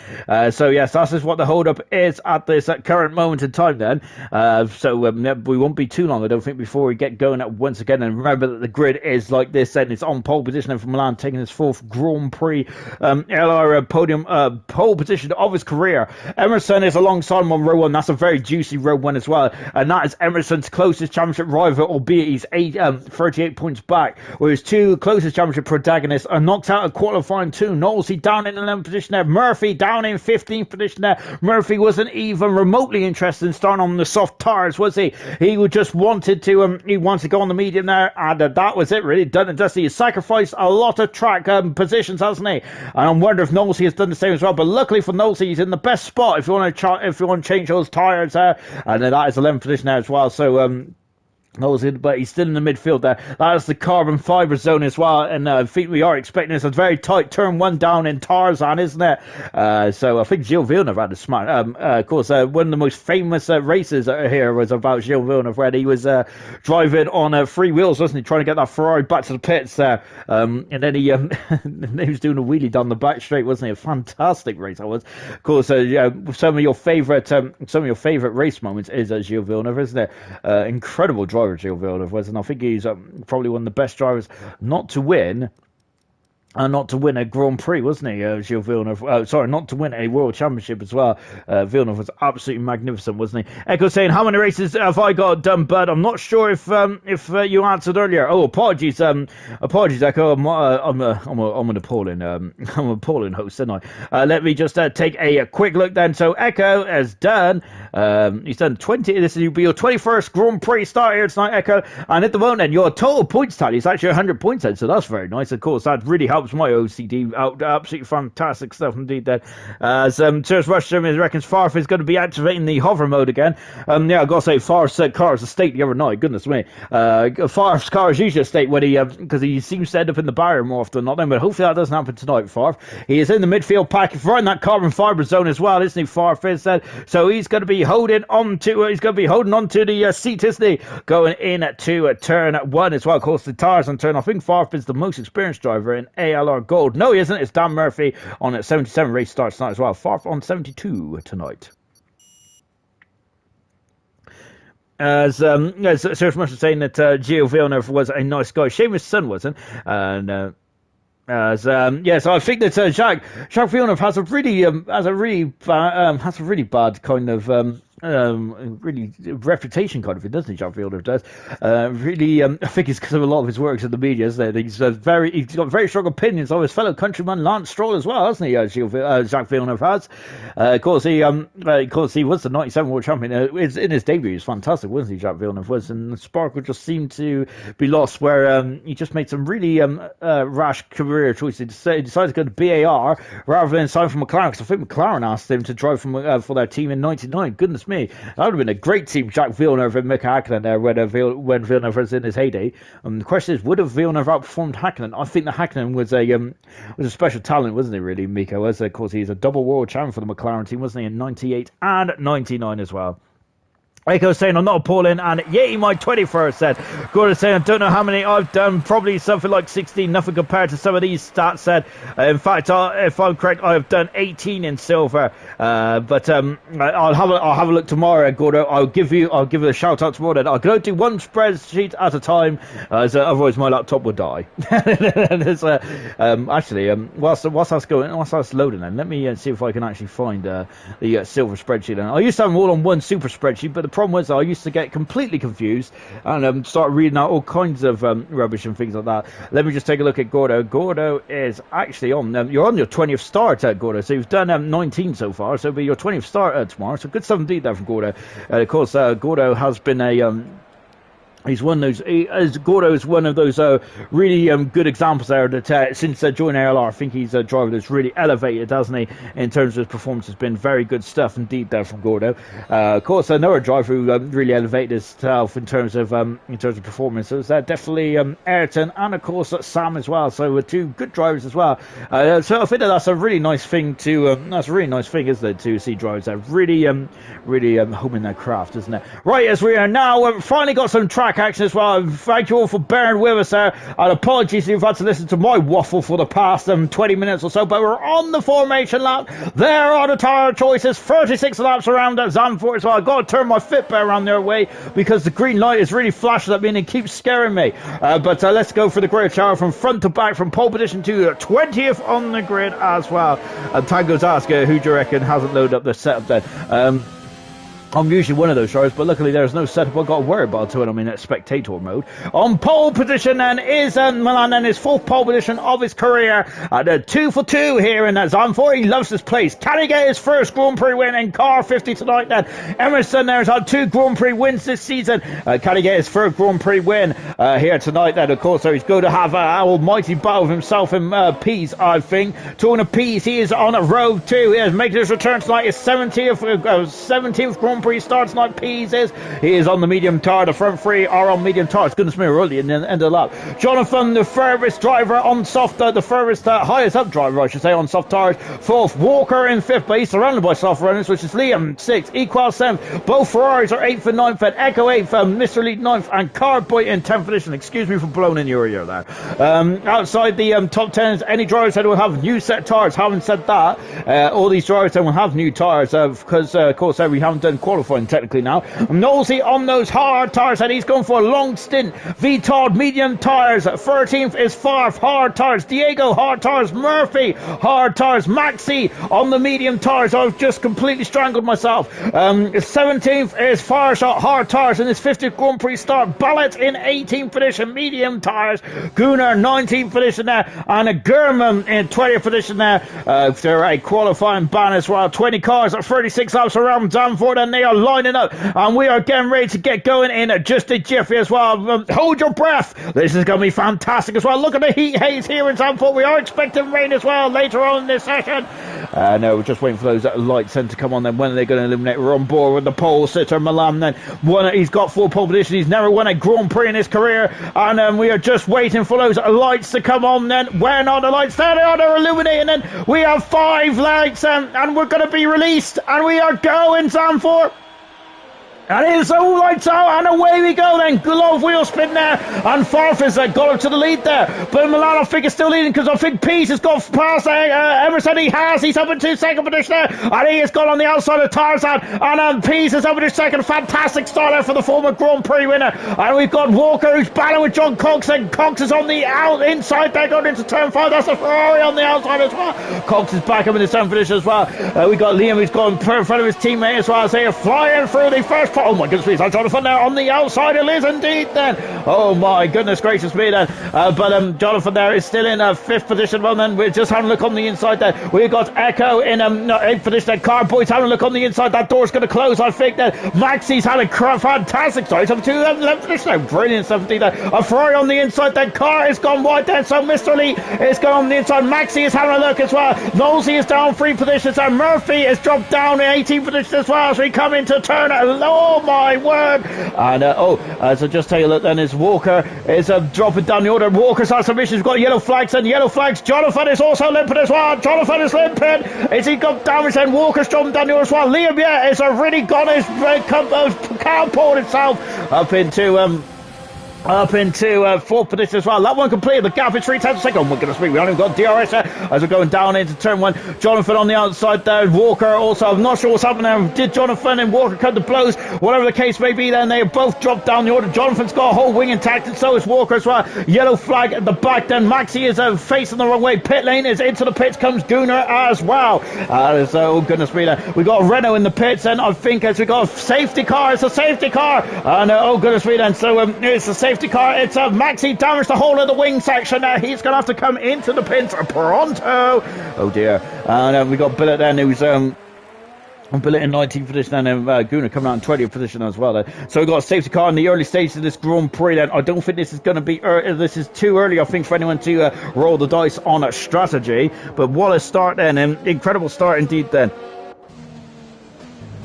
Speaker 1: So yes, that's just what the hold up is at this current moment in time then. We won't be too long, I don't think, before we get going once again. And remember that the grid is like this, and it's on pole position and from Milan, taking his 4th Grand Prix LR podium pole position of his career. Emerson is alongside him on row 1. That's a very juicy row 1 as well, and that is Emerson's closest championship rival, albeit he's 38 points back, where his 2 closest championship protagonists are knocked out of qualifying 2. Knowlesy down in 11th position there, Murphy down in 15th position there. Murphy wasn't even remotely interested in starting on the soft tires, was he? He just wanted to go on the medium there, and that was it really, done and dusty. He sacrificed a lot of track positions, hasn't he? And I'm wondering if Knowlesy has done the same as well, but luckily for Knowlesy, he's in the best spot if you want to change those tires there, and that is 11th position there as well. So but he's still in the midfield there. That's the carbon fibre zone as well, and I think we are expecting this a very tight turn 1 down in Tarzan, isn't it? So I think Gilles Villeneuve had a smart. Of course, one of the most famous races here was about Gilles Villeneuve, where he was driving on 3 wheels, wasn't he, trying to get that Ferrari back to the pits there, and then he was doing a wheelie down the back straight, wasn't he? A fantastic race that was. Of course, some of your favourite race moments is Gilles Villeneuve, isn't it? Incredible driver Gilles Villeneuve was, and I think he's probably one of the best drivers not to win And not to win a Grand Prix, wasn't he, Gilles Villeneuve? Sorry, not to win a World Championship as well. Villeneuve was absolutely magnificent, wasn't he? Echo saying, how many races have I got done, bud? I'm not sure if you answered earlier. Oh, apologies, Echo. I'm an appalling, I'm an appalling host, aren't I? Let me just take a quick look then. So Echo has done. He's done 20. This will be your 21st Grand Prix start here tonight, Echo. And at the moment, then, your total points tally is actually 100 points then, so that's very nice. Of course, that really helps my OCD out. Absolutely fantastic stuff indeed then. As Sirius Rush reckons Farf is going to be activating the hover mode again. Yeah, I've got to say, Farf's car is a state the other night. Goodness me. Farf's car is usually a state when because he seems to end up in the barrier more often than not. But hopefully that doesn't happen tonight, Farf. He is in the midfield pack, right in that carbon fibre zone as well, isn't he, Farf is said. So he's going to be holding on to the seat, isn't he? Going in to turn 1 as well. Of course, the tires on turn. I think Farf is the most experienced driver in ALR Gold. No, he isn't. It's Dan Murphy on at 77 race starts tonight as well. Farf on 72 tonight. As Sirius Mush was saying that Gio Villeneuve was a nice guy. Shame his son wasn't. And so I think that Jacques Villeneuve has a really bad kind of really reputation kind of thing, doesn't he? Jacques Villeneuve does. I think it's because of a lot of his works in the media, isn't it? He's got very strong opinions of his fellow countryman Lance Stroll as well, hasn't he? Jacques Villeneuve has. Of course, he was the '97 world champion. In his debut, he was fantastic, wasn't he? Jacques Villeneuve was, and the sparkle just seemed to be lost. Where he just made some really rash career choices. He decided to go to BAR rather than sign for McLaren, because I think McLaren asked him to drive for their team in '99. Goodness me, that would have been a great team, Jacques Villeneuve and Mika Hakkinen there when Villeneuve was in his heyday. The question is, would have Villeneuve outperformed Hakkinen? I think that Hakkinen was a special talent, wasn't he? Really, Mika was. Of course, he's a double world champion for the McLaren team, wasn't he, in '98 and '99 as well. Echo saying, I'm not appalling, and yay, my 21st said. Gordon saying, I don't know how many I've done, probably something like 16, nothing compared to some of these stats said. In fact, if I'm correct, I have done 18 in silver. But I'll have a look tomorrow, Gordo. I'll give it a shout out tomorrow. Then I'll go do one spreadsheet at a time, otherwise my laptop will die. Actually, whilst that's loading, then let me see if I can actually find the silver spreadsheet. And I used to have them all on one super spreadsheet, but the problem was I used to get completely confused and start reading out all kinds of rubbish and things like that. Let me just take a look at Gordo. Gordo is actually on. You're on your 20th start, Gordo. So you've done 19 so far. So it'll be your 20th start tomorrow. So good stuff indeed there from Gordo. Of course, Gordo has been a he's one of those. Gordo is one of those really good examples there that since joining ALR, I think he's a driver that's really elevated, hasn't he? In terms of his performance, has been very good stuff indeed there from Gordo. Of course, another driver who really elevated himself in terms of performance. So it's definitely Ayrton and of course Sam as well. So two good drivers as well. So I think that's a really nice thing that's a really nice thing, isn't it, to see drivers that really homing their craft, isn't it? Right, as we are now finally got some track action as well. Thank you all for bearing with us there. And apologies if you've had to listen to my waffle for the past 20 minutes or so, but we're on the formation lap. There are the tyre choices. 36 laps around at Zandvoort as well. I've got to turn my Fitbit around their way because the green light is really flashing at me and it keeps scaring me. But let's go for the grid shower from front to back, from pole position to 20th on the grid as well. And Tango's ask, who do you reckon hasn't loaded up the setup then? I'm usually one of those drivers, but luckily there's no setup I've got to worry about until I'm in spectator mode. On pole position then is Milan, and his fourth pole position of his career at a 2 for 2 here in Zandvoort. He loves this place. Can he get his first Grand Prix win in car 50 tonight then? Emerson there's had 2 Grand Prix wins this season. Can he get his first Grand Prix win here tonight then? Of course, so he's going to have an almighty battle with himself in Pease, I think. Talking of Pease, he is on a road too. He is making his return tonight. His 17th Grand Prix starts tonight. Pease is. He is on the medium tire. The front three are on medium tires. Goodness me, we're early in the end of the lap. Jonathan, the furthest driver on soft, the furthest highest up driver, I should say, on soft tires. 4th. Walker in 5th, but he's surrounded by soft runners, which is Liam 6th, Equal 7th. Both Ferraris are 8th and 9th, and Echo 8th, Mr. Lead 9th, and Carboy in 10th position. Excuse me for blowing in your ear there. Outside the top 10s, any drivers that will have new set tires. Having said that, all these drivers then will have new tires because, of course, we haven't done qualifying technically now. Nosy on those hard tyres, and he's going for a long stint. VTOD medium tyres. 13th is Farf, hard tyres. Diego, hard tyres. Murphy, hard tyres. Maxi on the medium tyres. I've just completely strangled myself. 17th is Farshot, hard tyres in his 50th Grand Prix start. Ballet in 18th position, medium tyres. Gunnar, 19th position there. And a German in 20th position there. They're a qualifying ban as well. 20 cars at 36 laps around Danford, and they are lining up. And we are getting ready to get going in just a jiffy as well. Hold your breath. This is going to be fantastic as well. Look at the heat haze here in Danford. We are expecting rain as well later on in this session. No, we're just waiting for those lights then to come on. Then when are they going to illuminate? We're on board with the pole sitter Milan. Then he's got 4 pole positions. He's never won a Grand Prix in his career, and we are just waiting for those lights to come on. Then where are the lights? There they are. They're illuminating. Then we have 5 lights, and we're going to be released, and we are going Danford. And it's all lights out, and away we go then. Glove wheel spin there, and Farf has got up to the lead there. But Milan, I think, is still leading, because I think Peace has got past Emerson. He's up into second position there, and he has gone on the outside of Tarzan. And Peace is up into second. Fantastic start there for the former Grand Prix winner. And we've got Walker, who's battling with John Cox, and Cox is on the inside there, going into turn 5. That's a Ferrari on the outside as well. Cox is back up in the 7th position as well. We've got Liam, who's gone in front of his teammate as well. So they're flying through the first. Oh my goodness me, that's Jonathan there on the outside. It is indeed then. Oh my goodness gracious me then. But Jonathan there is still in 5th position. Well then, we're just having a look on the inside there. We've got Echo in 8th position there. Carboy's having a look on the inside. That door's going to close, I think. Then Maxi's had a fantastic start. He's up to 11th position there. Brilliant 17 there. A Ferrari on the inside. Then Car has gone wide there. So Mr. Lee is going on the inside. Maxi is having a look as well. Nosey is down 3 positions. And Murphy has dropped down in 18th position as well. So we come into turn. Oh my word. And so just take a look then, is Walker is dropping down the order. Walker's had some issues. We've got yellow flags and yellow flags. Jonathan is also limping as well. Jonathan is limping. Is he got damage then? Walker's dropping down the order as well. Liam, yeah, has already got his car pulled itself up into 4th position as well. That one completed. The gap is 3 tenths a second. Oh my goodness me, we haven't even got DRS there as we're going down into turn 1. Jonathan on the outside there. Walker also, I'm not sure what's happening there. Did Jonathan and Walker cut the blows? Whatever the case may be, then they have both dropped down the order. Jonathan's got a whole wing intact, and so is Walker as well. Yellow flag at the back then. Maxi is facing the wrong way. Pit lane is into the pits. Comes Gunnar as well. So goodness me, we got Renault in the pits, and I think as we got a safety car. It's a safety car. And oh goodness me then. So it's a safety car. It's Maxi damaged the whole of the wing section there. He's going to have to come into the pits pronto. Oh dear. And we got Billet then, who's Billet in 19th position, and Gunnar coming out in 20th position as well. So we've got a safety car in the early stages of this Grand Prix. Then I don't think this is going to be this is too early, I think, for anyone to roll the dice on a strategy. But what a start then, incredible start indeed then.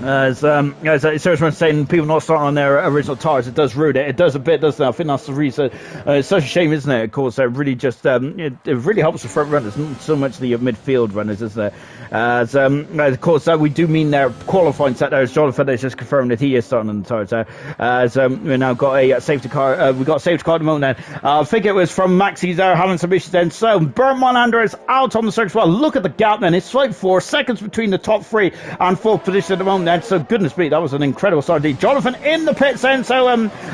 Speaker 1: As Sergeant saying, people not starting on their original tires, it does ruin it. It does a bit, doesn't it? I think that's the reason. It's such a shame, isn't it? Of course, it really just it really helps the front runners, not so much the midfield runners, isn't it? As of course, we do mean their qualifying set there. As Jonathan has just confirmed that he is starting on the tires there. As we now got a safety car. We got a safety car at the moment. Then I think it was from Maxi there having some issues. Then so Bernd Molander is out on the circuit as well. Look at the gap. Then it's like 4 seconds between the top 3 and 4th position at the moment. Then so goodness me, that was an incredible start indeed. Jonathan in the pits then. So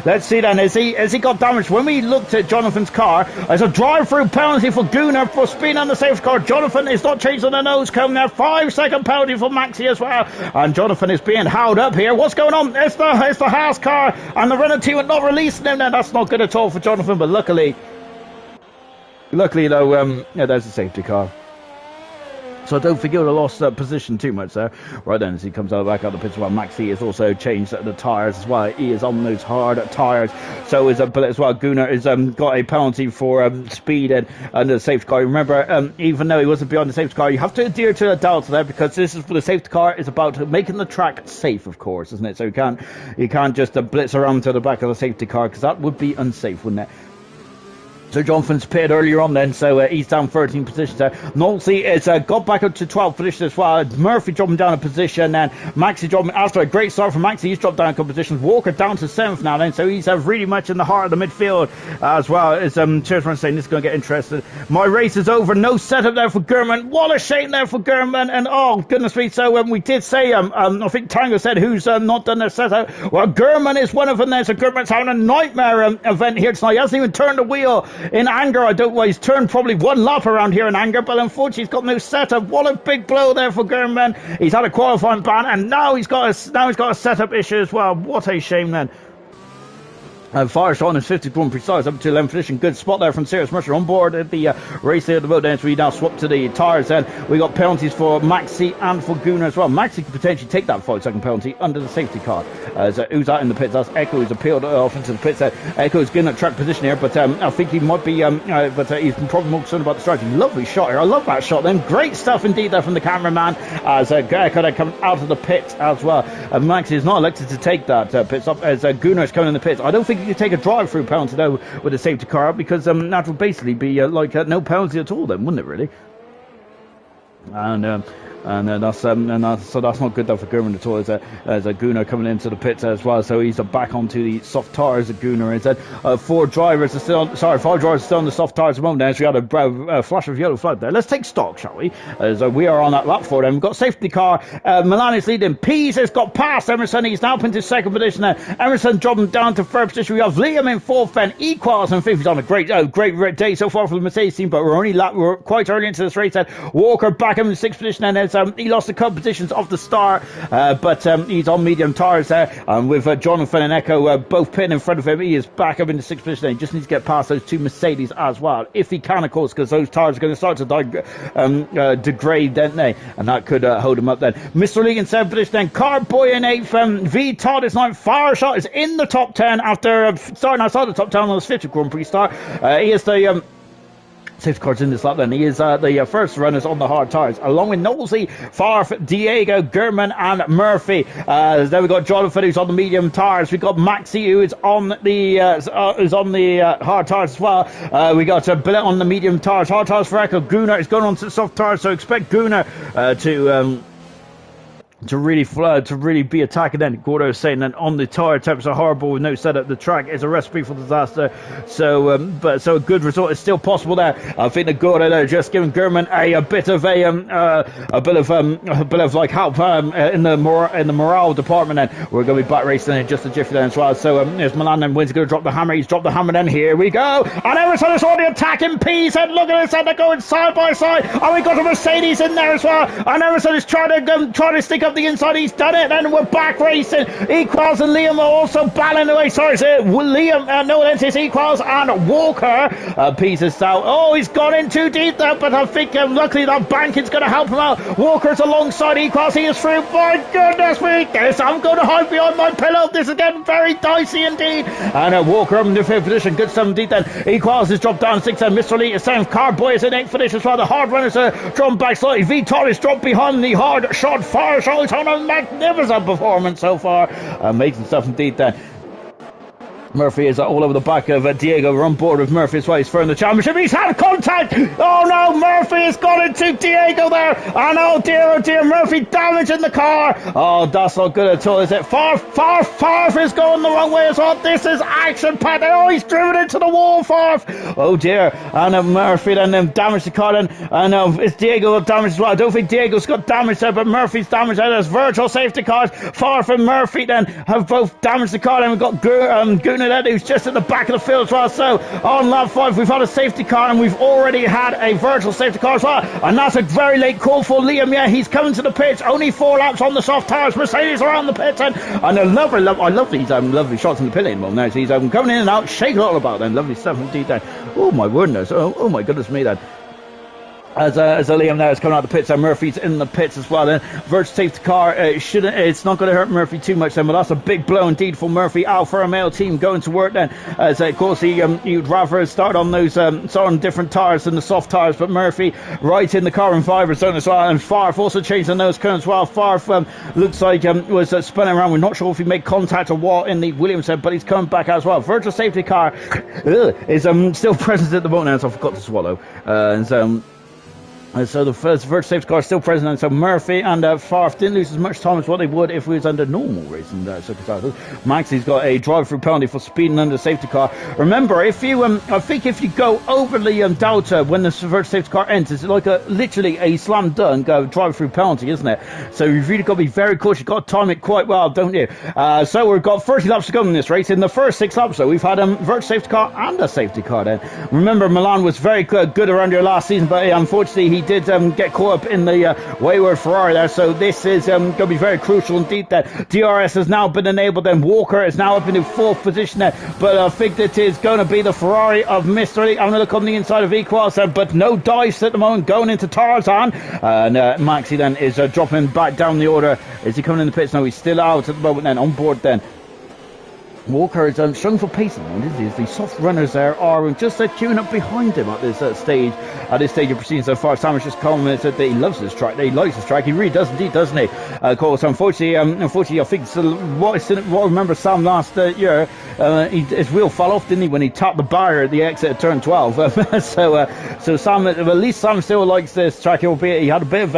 Speaker 1: let's see then. Has he got damaged? When we looked at Jonathan's car, there's a drive-through penalty for Gunnar for speeding on the safety car. Jonathan is not changing the nose cone there. 5-second penalty for Maxi as well. And Jonathan is being held up here. What's going on? It's the Haas car, and the Renault team are not releasing him then. That's not good at all for Jonathan, but luckily though, there's a safety car. So I don't think he would have lost position too much there. Right then, as he comes back out the pits, well, Maxi has also changed the tyres as well. He is on those hard tyres. So is Bullet as well. Gunnar has got a penalty for speed and the safety car. Remember, even though he wasn't behind the safety car, you have to adhere to the delta there, because this is for the safety car. It's about making the track safe, of course, isn't it? So you can't just blitz around to the back of the safety car, because that would be unsafe, wouldn't it? So Jonathan's pitted earlier on then, so he's down 13 positions there. Nolsey has got back up to 12th position as well. Murphy dropping down a position, and Maxi dropping, after a great start from Maxi, he's dropped down a couple positions. Walker down to 7th now then, so he's really much in the heart of the midfield as well. As Cheersman saying this is going to get interested. My race is over, no setup there for Gurman. What a shame there for Gurman, and oh goodness me, so we did say, I think Tango said who's not done their setup. Well, Gurman is one of them there, so Gurman's having a nightmare event here tonight. He hasn't even turned the wheel in anger. I don't know, he's turned probably one lap around here in anger, but unfortunately he's got no setup. What a big blow there for Gurman. He's had a qualifying ban, and now he's got a setup issue as well. What a shame then. Firestone is 51 precise up to 11th position. Good spot there from Sirius Mercer on board at the race there at the boat. Then we now swap to the tyres. And we got penalties for Maxi and for Gunnar as well. Maxi could potentially take that 5-second penalty under the safety car. So who's out in the pits? That's Echo, who's appealed off into the pits. Echo is getting a track position here, but I think he might be, but he's probably more concerned about the strategy. Lovely shot here. I love that shot then. Great stuff indeed there from the cameraman as Echo then coming out of the pits as well. Maxi is not elected to take that pit stop as Gunnar is coming in the pits. I don't think you could take a drive-through penalty though with a safety car, because that would basically be like no penalty at all then, wouldn't it really? So that's not good though for Gurman at all. As a Gunnar coming into the pits as well, so he's back onto the soft tyres. Gunnar is five drivers are still on the soft tyres at the moment. So we had a flash of yellow flag there. Let's take stock, shall we? As we are on that lap for them. We've got safety car. Milan is leading. Pease has got past Emerson. He's now up into second position there. Emerson dropping down to third position. We have Liam in fourth, then Equals in fifth. He's on a great day so far for the Mercedes team, but we're quite early into this race. Walker back up in sixth position, and he lost a couple positions off the start, but he's on medium tyres there, with Jonathan and Echo both pitting in front of him. He is back up into sixth position. He just needs to get past those two Mercedes as well, if he can, of course, because those tyres are going to start to degrade, don't they? And that could hold him up then. Mr. Lee in seventh position, then Carboy in eighth. V Todd is ninth. Fireshot is in the top 10 after starting outside the top 10 on his 50th Grand Prix start. He is the safety car's in this lap then. He is the first runners on the hard tyres, along with Nosey, Farf, Diego, Gurman and Murphy. Then we got Jonathan, who's on the medium tyres. We got Maxi, who is on the hard tyres as well. We got Billet on the medium tyres. Hard tyres for Echo. Gunnar is going on to the soft tyres, so expect Gunnar to really be attacking then. Gordo is saying that on the tyre temps are horrible with no setup. The track is a recipe for disaster. So a good result is still possible there. I think the Gordo there just giving Gurman a bit of like help in the morale department. Then we're going to be back racing in just a jiffy then as well. So there's Milan then wins. Going to drop the hammer. He's dropped the hammer then. Here we go. And Emerson is already attacking Pease. And look at this. And they're going side by side. And we got a Mercedes in there as well. And Emerson is trying to stick up the inside. He's done it, and we're back racing. Equals and Liam are also battling away. Sorry, Liam, no, that's his Equals and Walker. Pieces out. Oh, he's gone in too deep there, but I think luckily that banking's going to help him out. Walker's alongside Equals. He is through. My goodness me, I'm going to hide behind my pillow. This is getting very dicey indeed. And Walker up in the fifth position. Good stuff indeed then. Equals is dropped down 6th, and Mr. Lee is 7th. Carboy is in 8th position as well. The hard runners are drawn back slightly. V Torres dropped behind the hard shot. Fire shot is on a magnificent performance so far. Amazing stuff indeed then. Murphy is all over the back of Diego. We're on board with Murphy as well. He's for in the championship. He's had contact. Oh no, Murphy has got into Diego there. And oh dear, Murphy damaging the car. Oh, that's not good at all, is it? Farf is going the wrong way as well. This is action-packed. Oh, he's driven into the wall, Farf. Oh dear. And Murphy then damaged the car then. And it's Diego damaged as well. I don't think Diego's got damage there, but Murphy's damaged there. There's virtual safety cars. Farf and Murphy then have both damaged the car. Then we've got who's just at the back of the field as well. So on lap 5 we've had a safety car, and we've already had a virtual safety car as well, and that's a very late call for Liam. Yeah, he's coming to the pitch. Only 4 laps on the soft tyres. Mercedes around the pit, and I love these lovely shots in the pit lane now. So he's coming in and out, shaking all about them. Lovely stuff indeed then. Oh my goodness. Oh my goodness me then. As Liam now is coming out of the pits, and Murphy's in the pits as well. Then Virtue safety car it's not going to hurt Murphy too much then, but that's a big blow indeed for Murphy. Alpha Romeo team going to work then, as of course he'd rather start on those on different tires than the soft tires, but Murphy right in the carbon fibre zone as well. And Favre also changed the nose cone as well. Favre looks like was spinning around. We're not sure if he made contact or what in the Williams head, but he's coming back as well. Virtual safety car is still present at the moment, so I forgot to swallow. So the first virtual safety car is still present, and so Murphy and Favre didn't lose as much time as what they would if it was under normal racing circumstances. Maxie's got a drive-through penalty for speeding under the safety car. Remember, if you I think if you go over the delta when the virtual safety car enters, it's like literally a slam dunk drive-through penalty, isn't it? So you've really got to be very cautious. You've got to time it quite well, don't you? So we've got 30 laps to go in this race. In the first 6 laps, though, we've had virtual safety car and a safety car then. Remember, Milan was very good around here last season, but unfortunately he did get caught up in the wayward Ferrari there, so this is going to be very crucial indeed. That DRS has now been enabled, and Walker is now up into 4th position there, but I think that is going to be the Ferrari of Mr. I'm going to look on the inside of Equals, but no dice at the moment going into Tarzan, and Maxi then is dropping back down the order. Is he coming in the pits? No, he's still out at the moment then, on board then. Walker is struggling for pace at the moment, isn't he? The soft runners there are just queuing up behind him at this stage. At this stage of proceedings so far, Sam has just commented that he loves this track. He likes this track. He really does indeed, doesn't he? Of course, unfortunately, I think what I remember Sam last year, his wheel fell off, didn't he, when he tapped the barrier at the exit of turn 12. So Sam, at least Sam still likes this track, albeit he had a bit of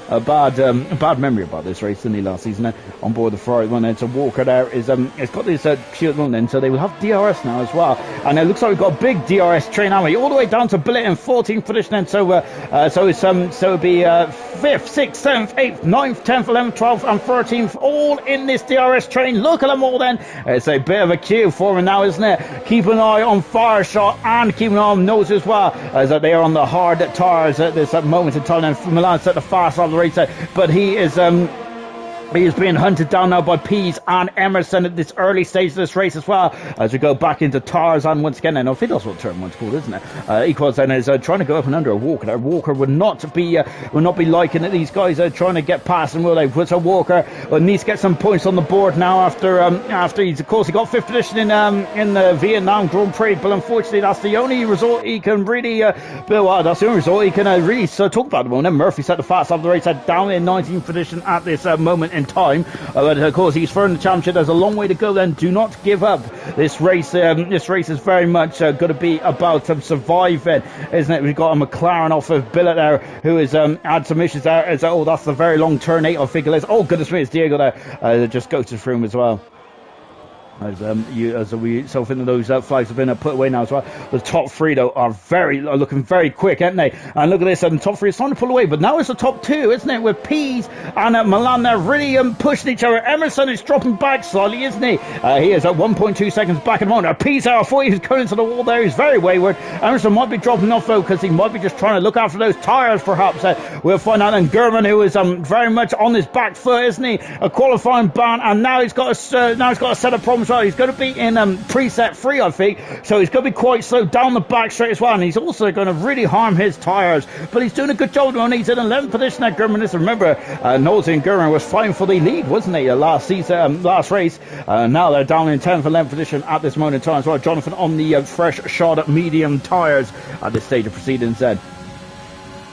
Speaker 1: a bad memory about this race, didn't he, last season? On board the Ferrari one, and so Walker there is it's got this queue at the moment, so they will have DRS now as well, and it looks like we've got a big DRS train, haven't we? All the way down to Billet in 14th position, and so it'll be 5th, 6th, 7th, 8th, 9th, 10th, 11th, 12th, and 13th, all in this DRS train. Look at them all then. It's a bit of a queue for him now, isn't it? Keep an eye on Fireshot and keep an eye on Nose as well, as they are on the hard tires at this moment in time, and Milan's at the fast of the race, but he is being hunted down now by Pease and Emerson at this early stage of this race as well, as we go back into Tarzan once again. And I think that's what turn one's called, isn't it? Equals then is trying to go up and under a Walker. Walker would not be liking it. These guys are trying to get past him, will they? So Walker needs to get some points on the board now after he got 5th position in the Vietnam Grand Prix, but unfortunately that's the only result he can really that's the only result he can really talk about at the moment. Murphy set the fast off the race, down in 19th position at this moment in time, but of course he's third in the championship. There's a long way to go then. Do not give up. This race is very much going to be about surviving, isn't it? We've got a McLaren off of Billet there, who has had some issues there. That's the very long turn 8, I think it is. Oh goodness me, it's Diego there, just goes to through him as well. As we think that those flags have been put away now as well. The top 3 though are looking very quick, aren't they? And look at this, and the top 3 is starting to pull away, but now it's the top 2, isn't it? With Pease and Milan, they're really pushing each other. Emerson is dropping back slightly, isn't he? He is at 1.2 seconds back at the moment. Pease, I thought he was going into the wall there. He's very wayward. Emerson might be dropping off though, because he might be just trying to look after those tyres perhaps. We'll find out. And Gurman, who is very much on his back foot, isn't he? A qualifying ban, and now he's got a set of problems. Well, he's going to be in preset 3, I think, so he's going to be quite slow down the back straight as well, and he's also going to really harm his tyres, but he's doing a good job when he's in 11th position at Gurman. Remember, Nolte and Gurman was fighting for the lead, wasn't he, last race. Now they're down in 10th, 11th position at this moment in time as well. Jonathan on the fresh shot medium tyres at this stage of proceedings then.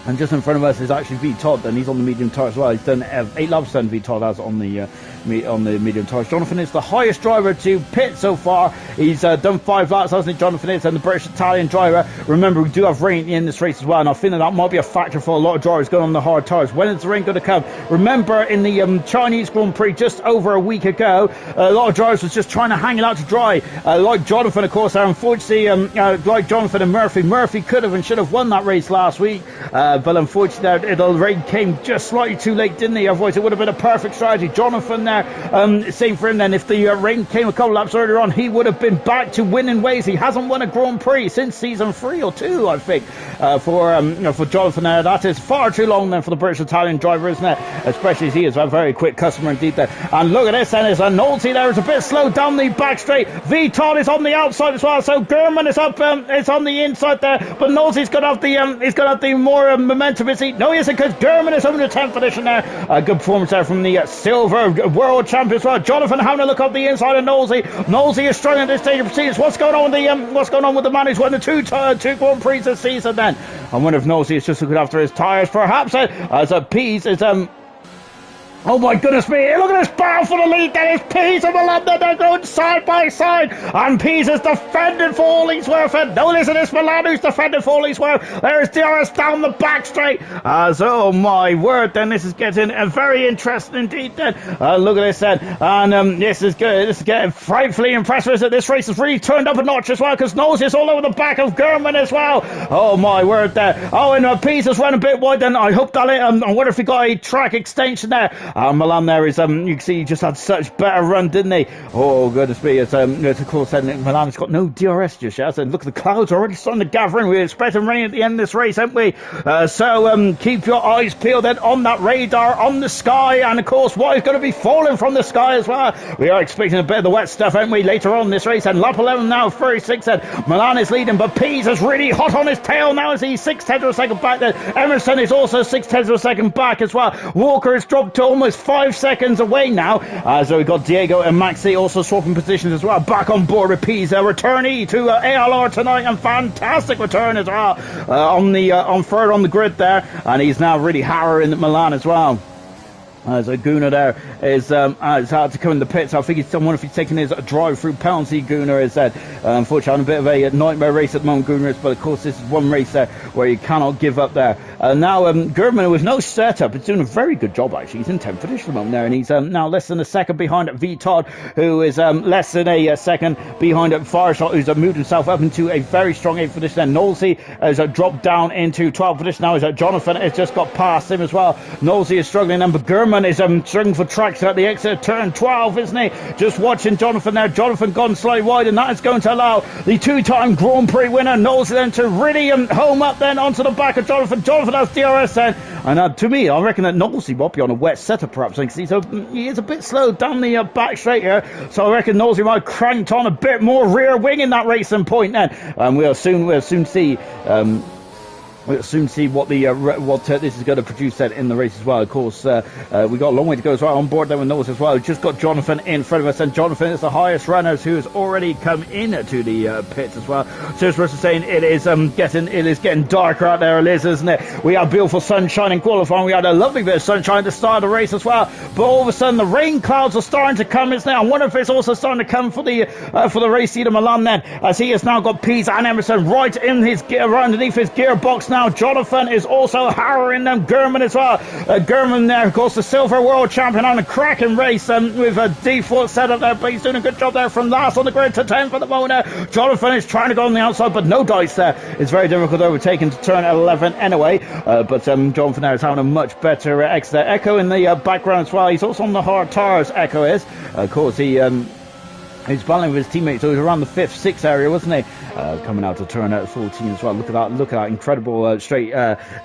Speaker 1: And just in front of us is actually V Todd, and he's on the medium tire as well. He's done 8 laps, then V Todd has on the medium tires. Jonathan is the highest driver to pit so far. He's done 5 laps, hasn't he? Jonathan is, and the British Italian driver. Remember, we do have rain in this race as well, and I think that might be a factor for a lot of drivers going on the hard tires. When is the rain going to come? Remember, in the Chinese Grand Prix just over a week ago, a lot of drivers was just trying to hang it out to dry. Like Jonathan, of course, unfortunately, like Jonathan and Murphy could have and should have won that race last week. but unfortunately the rain came just slightly too late, didn't he? Otherwise it would have been a perfect strategy. Jonathan there, same for him then. If the rain came a couple laps earlier on, he would have been back to winning ways. He hasn't won a Grand Prix since season 3 or 2, I think, for Jonathan there. That is far too long then for the British Italian driver, isn't it? Especially as he is a very quick customer indeed there. And look at this then, is a Nolte there is a bit slow down the back straight. Vital is on the outside as well, so German is up, it's on the inside there, but Nolte's got to have the more momentum, is he? No, he isn't, because German is over the 10th position there. A good performance there from the silver world champion as well. Jonathan having a look up the inside of Nolte. Nolte is struggling at this stage of proceedings. What's going on with the man who's won the two Grand Prix this season then? I wonder if Nolte is just looking after his tyres, perhaps, as a piece is oh my goodness me, look at this battle for the lead. There is Pease and Milan, they're going side by side, and Pease is defending for all he's worth. And no, listen, it's Milan who's defending for all he's worth. There is DRS down the back straight. Oh my word, then this is getting very interesting indeed then. Look at this then, and this is good. This is getting frightfully impressive. This race has really turned up a notch as well, because Nose is all over the back of German as well. Oh my word there. Oh, and Pease has run a bit wide then. I hope that I wonder if he got a track extension there. Milan there is, you can see he just had such better run, didn't he? Oh, goodness me. It's of course, Milan has got no DRS just yet. And look, the clouds are already starting to gather in. We're expecting rain at the end of this race, aren't we? So keep your eyes peeled then on that radar, on the sky, and of course, what is going to be falling from the sky as well. We are expecting a bit of the wet stuff, aren't we, later on in this race. And lap 11 now, 36 then. Milan is leading, but Pease is really hot on his tail now as he's 6/10 of a second back then. Emerson is also 6/10 of a second back as well. Walker has dropped to almost 5 seconds away now. So we've got Diego and Maxi also swapping positions as well. Back on board with Pease, a returnee to ALR tonight, and fantastic return as well on third on the grid there, and he's now really harrowing Milan as well. So Gunnar there is it's hard to come in the pits. I think I wonder if he's taking his drive-through penalty. Gunnar is unfortunately on a bit of a nightmare race at the moment, Gunnar is, but of course this is one race there where you cannot give up there. Now German, with no setup, is doing a very good job actually. He's in 10th position at the moment there, and he's now less than a second behind Vitod, who is less than a second behind Fireshot, who's moved himself up into a very strong 8th position. Then Nolte has dropped down into 12th position now. Jonathan has just got past him as well. Nolte is struggling, and but German is struggling for traction at the exit of turn 12, isn't he? Just watching Jonathan there. Jonathan gone slightly wide, and that is going to allow the two-time Grand Prix winner Nolte then to really home up then onto the back of Jonathan. Jonathan has DRS then, and to me, I reckon that Nolte might be on a wet setup perhaps, because he is a bit slow down the back straight here. So I reckon Nolte might have cranked on a bit more rear wing in that racing point then. We'll soon see. We'll soon see what this is going to produce then in the race as well. Of course, we've got a long way to go as well. On board there with Knowles as well. We've just got Jonathan in front of us, and Jonathan is the highest runner who has already come in to the pits as well. So as Russ is saying, it is getting darker out there, Liz, isn't it? We have beautiful sunshine in qualifying. We had a lovely bit of sunshine at the start of the race as well. But all of a sudden, the rain clouds are starting to come, isn't it? I wonder if it's also starting to come for the race seat of Milan then, as he has now got Pease and Emerson right in his right underneath his gearbox now. Jonathan is also harrowing them. German as well. German there, of course, the silver world champion on a cracking race with a default setup there, but he's doing a good job there from last on the grid to 10th at the moment. Jonathan is trying to go on the outside, but no dice there. It's very difficult overtaking to turn 11 anyway. But Jonathan there is having a much better exit there. Echo in the background as well. He's also on the hard tires, Echo is. Of course, he's battling with his teammates, so he's around the 5th, 6th area, wasn't he? Coming out to turn 14 as well. Look at that incredible straight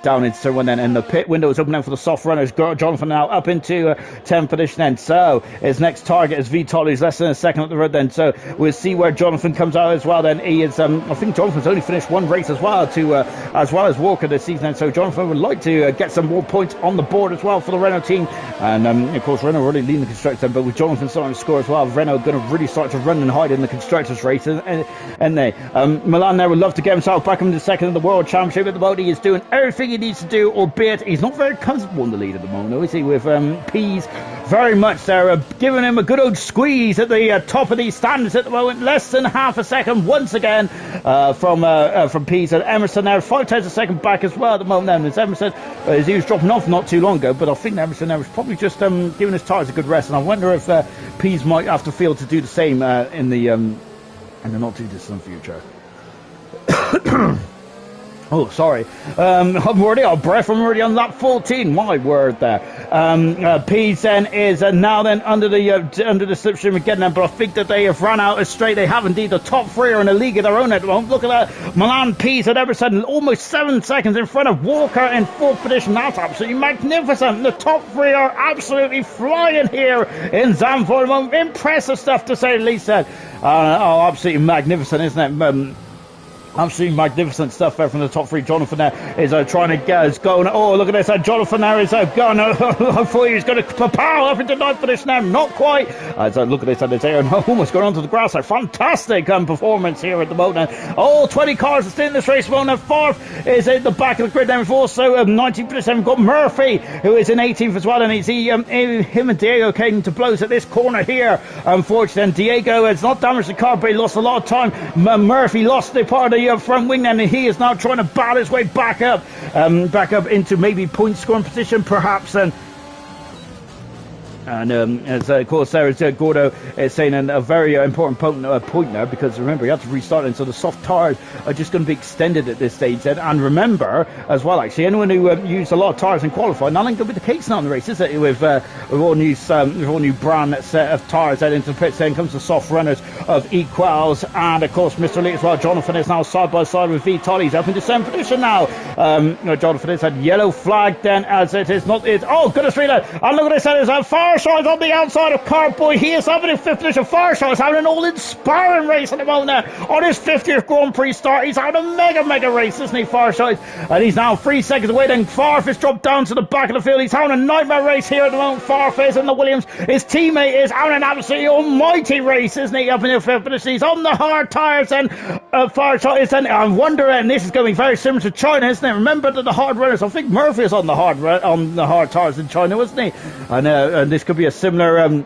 Speaker 1: down into turn 1 then, and the pit window is open now for the soft runners. Jonathan now up into 10th position then. So his next target is Vitol, who's less than a second up the road then. So we'll see where Jonathan comes out as well then. He is, I think Jonathan's only finished one race as well as Walker this season then. So Jonathan would like to get some more points on the board as well for the Renault team. And of course Renault already leading the constructors, but with Jonathan starting to score as well, Renault going to really start to run and hide in the constructors race, and they Milan there would love to get himself back into second in the world championship at the moment. He is doing everything he needs to do, albeit he's not very comfortable in the lead at the moment, though, is he? With Pease very much there, giving him a good old squeeze at the top of these standards at the moment. Less than half a second once again from Pease, and Emerson there 5/10 a second back as well at the moment. Then as Emerson, as he was dropping off not too long ago, but I think Emerson there was probably just giving his tires a good rest, and I wonder if Pease might have to feel to do the same in the not too distant future. Oh, sorry. I'm already out of breath. I'm already on lap 14. My word there. Pease then is now then under the slipstream again then, but I think that they have run out of straight. They have indeed. The top three are in a league of their own at the moment. Look at that. Milan, Pease and Emerson almost 7 seconds in front of Walker in fourth position. That's absolutely magnificent. The top three are absolutely flying here in Zandvoort. Impressive stuff to say the least. Absolutely magnificent, isn't it? Absolutely magnificent stuff there from the top three. Jonathan there is trying to get us going. Oh, look at this. Jonathan there is going. I thought he was going to pow up into ninth position there. Not quite. Look at this. They're almost going onto the grass. A fantastic performance here at the moment. Oh, 20 cars are still in this race. Well, now fourth is at the back of the grid. Then we've also 19%. We've got Murphy, who is in 18th as well. And it's him and Diego came to blows at this corner here. Unfortunately, and Diego has not damaged the car, but he lost a lot of time. Murphy lost the part of the front wing, and he is now trying to battle his way back up into maybe point scoring position perhaps. And as of course there is Gordo is saying a very important point there, because remember he had to restart, and so the soft tires are just going to be extended at this stage. And remember as well, actually, anyone who used a lot of tires in qualifying, not only going to be the case now in the race, is it? With all new brand set of tires out into the pits. Then comes the soft runners of Equals, and of course Mr. Lee as well. Jonathan is now side by side with Vitali. He's up into 7th position now. Jonathan has had yellow flag then, as it is not. Oh goodness me! And look at this. There's a Farshaw's on the outside of Carboy. He is having a 5th position. Farshaw is having an all-inspiring race at the moment there. On his 50th Grand Prix start, he's having a mega race, isn't he, Farshaw? And he's now 3 seconds away. Then Farf has dropped down to the back of the field. He's having a nightmare race here at the moment. Farf is in the Williams. His teammate is having an absolutely almighty race, isn't he, up in the 5th position. He's on the hard tyres, and Farshaw is then. I wonder, and this is going to be very similar to China, isn't it? Remember that the hard runners, I think Murphy is on the hard tyres in China, wasn't he? And this could be a similar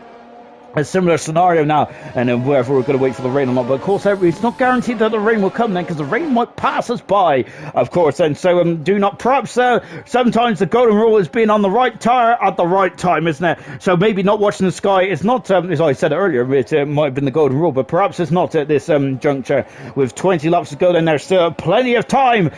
Speaker 1: scenario now, and whether we're going to wait for the rain or not. But of course, it's not guaranteed that the rain will come then, because the rain might pass us by, of course. And so do not, perhaps sometimes the golden rule is being on the right tyre at the right time, isn't it? So maybe not watching the sky is not, as I said earlier, it might have been the golden rule, but perhaps it's not at this juncture. With 20 laps to go, then there's still plenty of time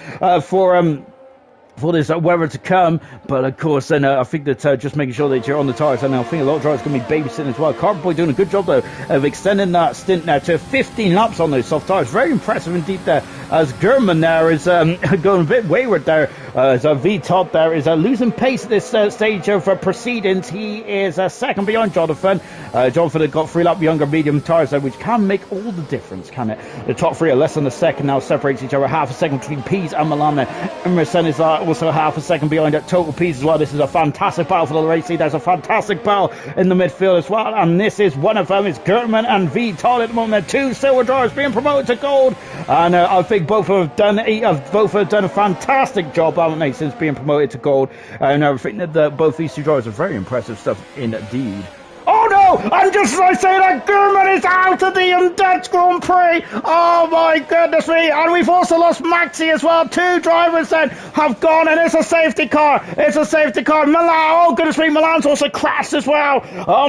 Speaker 1: for this weather to come. But of course, then I think that just making sure that you're on the tyres, and I think a lot of drivers are going to be babysitting as well. Carboy doing a good job though of extending that stint now to 15 laps on those soft tyres. Very impressive indeed there, as German there is going a bit wayward there. As V-Top there is losing pace at this stage of proceedings. He is second behind Jonathan. Jonathan had got 3 lap younger medium tyres there, which can make all the difference, can it? The top 3 are less than a second now, separates each other, half a second between Pease and Milan. Emerson is also half a second behind at Total Pease as well. This is a fantastic battle for the race. There's a fantastic battle in the midfield as well, and this is one of them. It's German and Vital at the moment. 2 silver drivers being promoted to gold, and I think both have done a fantastic job, haven't they, since being promoted to gold. And I think that both these 2 drivers are very impressive stuff indeed. Oh no! And just as I say that, German is out of the Dutch Grand Prix. Oh my goodness me! And we've also lost Maxi as well. 2 drivers then have gone, and it's a safety car. It's a safety car. Milan, oh goodness me! Milan's also crashed as well.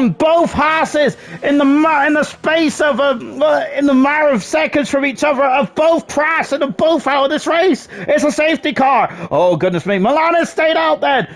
Speaker 1: Both Haas's in the space of in the matter of seconds from each other have both crashed and are both out of this race. It's a safety car. Oh goodness me! Milan has stayed out then.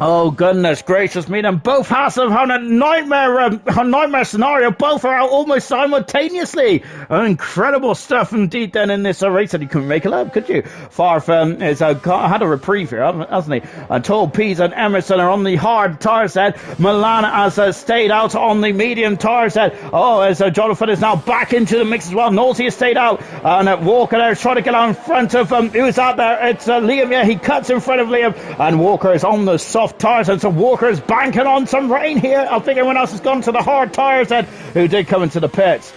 Speaker 1: Oh goodness gracious me! And both Haas have had a nightmare scenario. Both are out almost simultaneously. Incredible stuff indeed. Then in this race, that he couldn't make a lap, could you? Farf has had a reprieve here, hasn't he? Toll Pease and Emerson are on the hard tyre set. Milan has stayed out on the medium tyre set. Oh, as Jonathan is now back into the mix as well. Nolte has stayed out, and Walker there is trying to get out in front of who's out there? It's Liam. Yeah, he cuts in front of Liam, and Walker is on the soft tyres, and so Walker is banking on some rain here. I think everyone else has gone to the hard tyres then, who did come into the pits.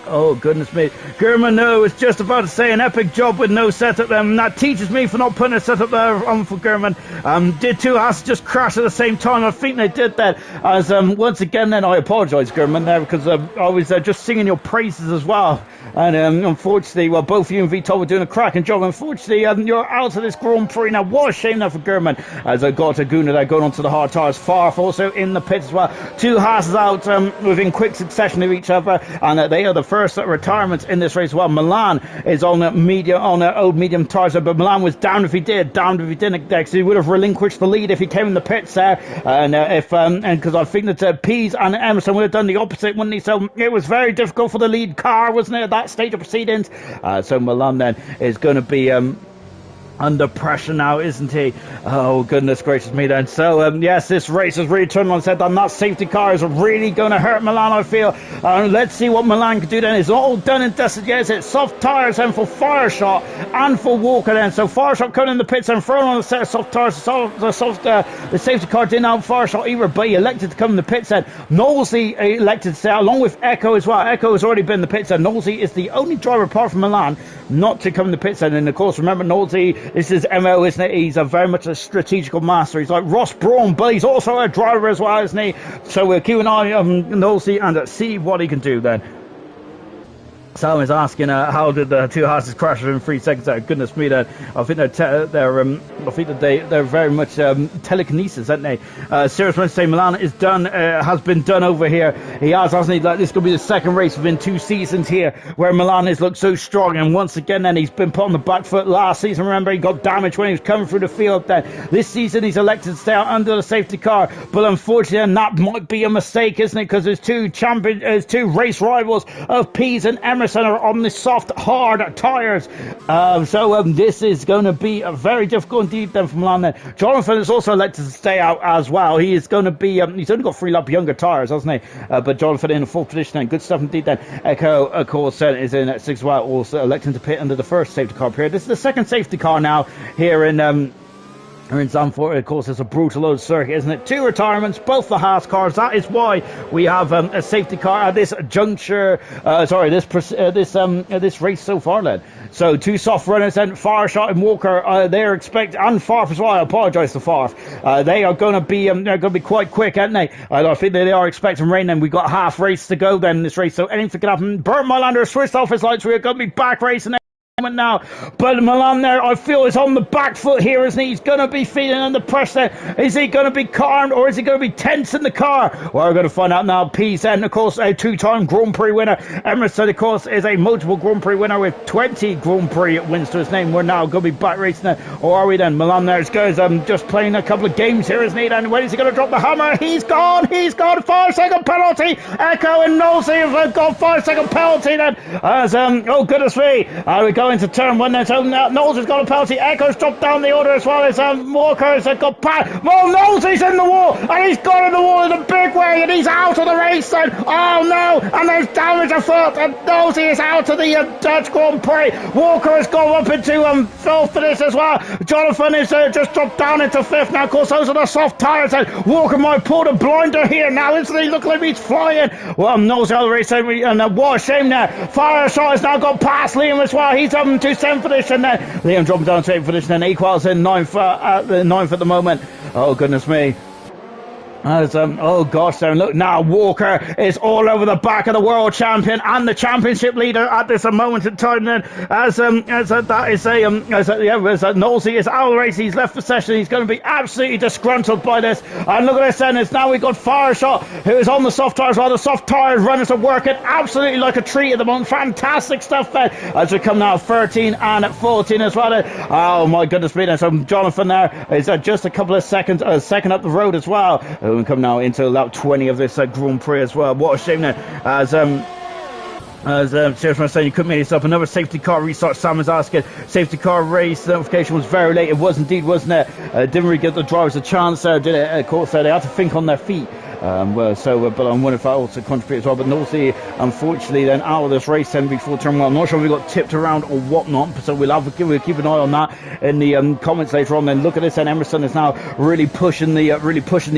Speaker 1: Oh goodness me. German was just about to say an epic job with no setup there, and that teaches me for not putting a setup there on for German. Did 2 Haas just crash at the same time? I think they did that. As once again then, I apologise German there, because I was just singing your praises as well. And unfortunately, well, both you and Vital were doing a cracking job. Unfortunately, you're out of this Grand Prix now. What a shame now for German, as I got a Guna there going on to the hard tyres. Farf also in the pits as well. 2 Haas out within quick succession of each other, and they are the first first retirements in this race as well. Milan is on a old medium tyres, but Milan was damned if he did, damned if he didn't, because he would have relinquished the lead if he came in the pits there, and because I think that Pease and Emerson would have done the opposite, wouldn't he? So it was very difficult for the lead car, wasn't it, at that stage of proceedings? So Milan then is going to be under pressure now, isn't he? Oh, goodness gracious me then. So, yes, this race has really turned on its head, and that safety car is really going to hurt Milan, I feel. Let's see what Milan can do then. It's all done and dusted. Yes, it's soft tyres then for Fireshot and for Walker then. So Fireshot coming in the pits and throwing on a set of soft tyres. The safety car didn't help Fireshot either, but he elected to come in the pits then. Knowlesy elected to stay out, along with Echo as well. Echo has already been in the pits then. Knowlesy is the only driver apart from Milan not to come in the pits then. And of course, remember, Knowlesy, this is MO, isn't it? He's very much a strategical master. He's like Ross Brawn, but he's also a driver as well, isn't he? So we'll keep an eye on Knowlesy and see what he can do then. Sam is asking how did the two horses crash within 3 seconds? Goodness me, I think they're very much telekinesis, aren't they? Serious Wednesday say Milan is done, has been done over here. He has, hasn't he? Like, this could be the second race within 2 seasons here where Milan has looked so strong, and once again then he's been put on the back foot last season. Remember, he got damaged when he was coming through the field then. This season he's elected to stay out under the safety car, but unfortunately that might be a mistake, isn't it? Because there's two race rivals of Pease and Emerson are on the soft, hard tyres. So this is going to be a very difficult indeed then for Milan then. Jonathan is also elected to stay out as well. He is going to be, he's only got 3 lap younger tyres, hasn't he? But Jonathan in a full position then. Good stuff indeed then. Echo, of course, is in at 6 as well, also electing to pit under the first safety car period. This is the second safety car now here in Zandvoort. Of course, it's a brutal old circuit, isn't it? 2 retirements, both the Haas cars. That is why we have a safety car at this juncture. This race so far, then. So 2 soft runners, then Fireshot and Walker. They're expecting, and Farf as well. I apologise to Farf. They are going to be quite quick, aren't they? I think they are expecting rain. Then we've got half race to go. Then in this race, so anything can happen. Bernd Mailander switched off his lights. We're going to be back racing now, but Milan there, I feel, is on the back foot here, isn't he? He's going to be feeling under pressure. Is he going to be calm, or is he going to be tense in the car? Well, we're going to find out now. Pease, and of course, a 2-time Grand Prix winner. Emerson, of course, is a multiple Grand Prix winner with 20 Grand Prix wins to his name. We're now going to be back racing there, or are we then? Milan there is just playing a couple of games here, isn't he? And when is he going to drop the hammer? He's gone. 5-second penalty. Echo and Knowlesy have got 5-second penalty then. As oh goodness me, we go into turn 1 then. So Knowles has got a penalty. Echo's dropped down the order as well as Walker has got pat. Well, Knowles is in the wall, and he's gone in the wall in a big way, and he's out of the race then. Oh no, and there's damage afoot, and Knowles is out of the Dutch Grand Prix. Walker has gone up into 4th for this as well. Jonathan is just dropped down into 5th now. Of course, those are the soft tyres, and Walker might pull the blinder here now, isn't he? Look like he's flying. Well, Knowles out of the race, and what a shame there. Fireshot has now got past Liam as well. He's to 7th position there. Liam dropping down to 8th position, and Equals in 9th at the moment. Oh goodness me. Oh gosh, then look now, Walker is all over the back of the world champion and the championship leader at this moment in time. Then Knowlesy is out of the race. He's left the session. He's going to be absolutely disgruntled by this. And look at this then. It's now we've got Fireshot, who is on the soft tyres, while the soft tyres runners are working absolutely like a treat at the moment. Fantastic stuff then. As we come now 13 and 14 as well. Oh my goodness me. So Jonathan there is just a couple of seconds, second up the road as well. We come now into lap 20 of this Grand Prix as well. What a shame then, as Seriously saying you couldn't make this up. Another safety car restart. Sam is asking. Safety car race notification was very late. It was indeed, wasn't it? Didn't really give the drivers a chance, did it? Of course, they had to think on their feet. But I'm wondering if that also contributed as well. But Knowlesy, unfortunately, then out of this race then before turn 1. I'm not sure if we got tipped around or whatnot. So we'll keep an eye on that in the comments later on. Then look at this. And Emerson is now really pushing the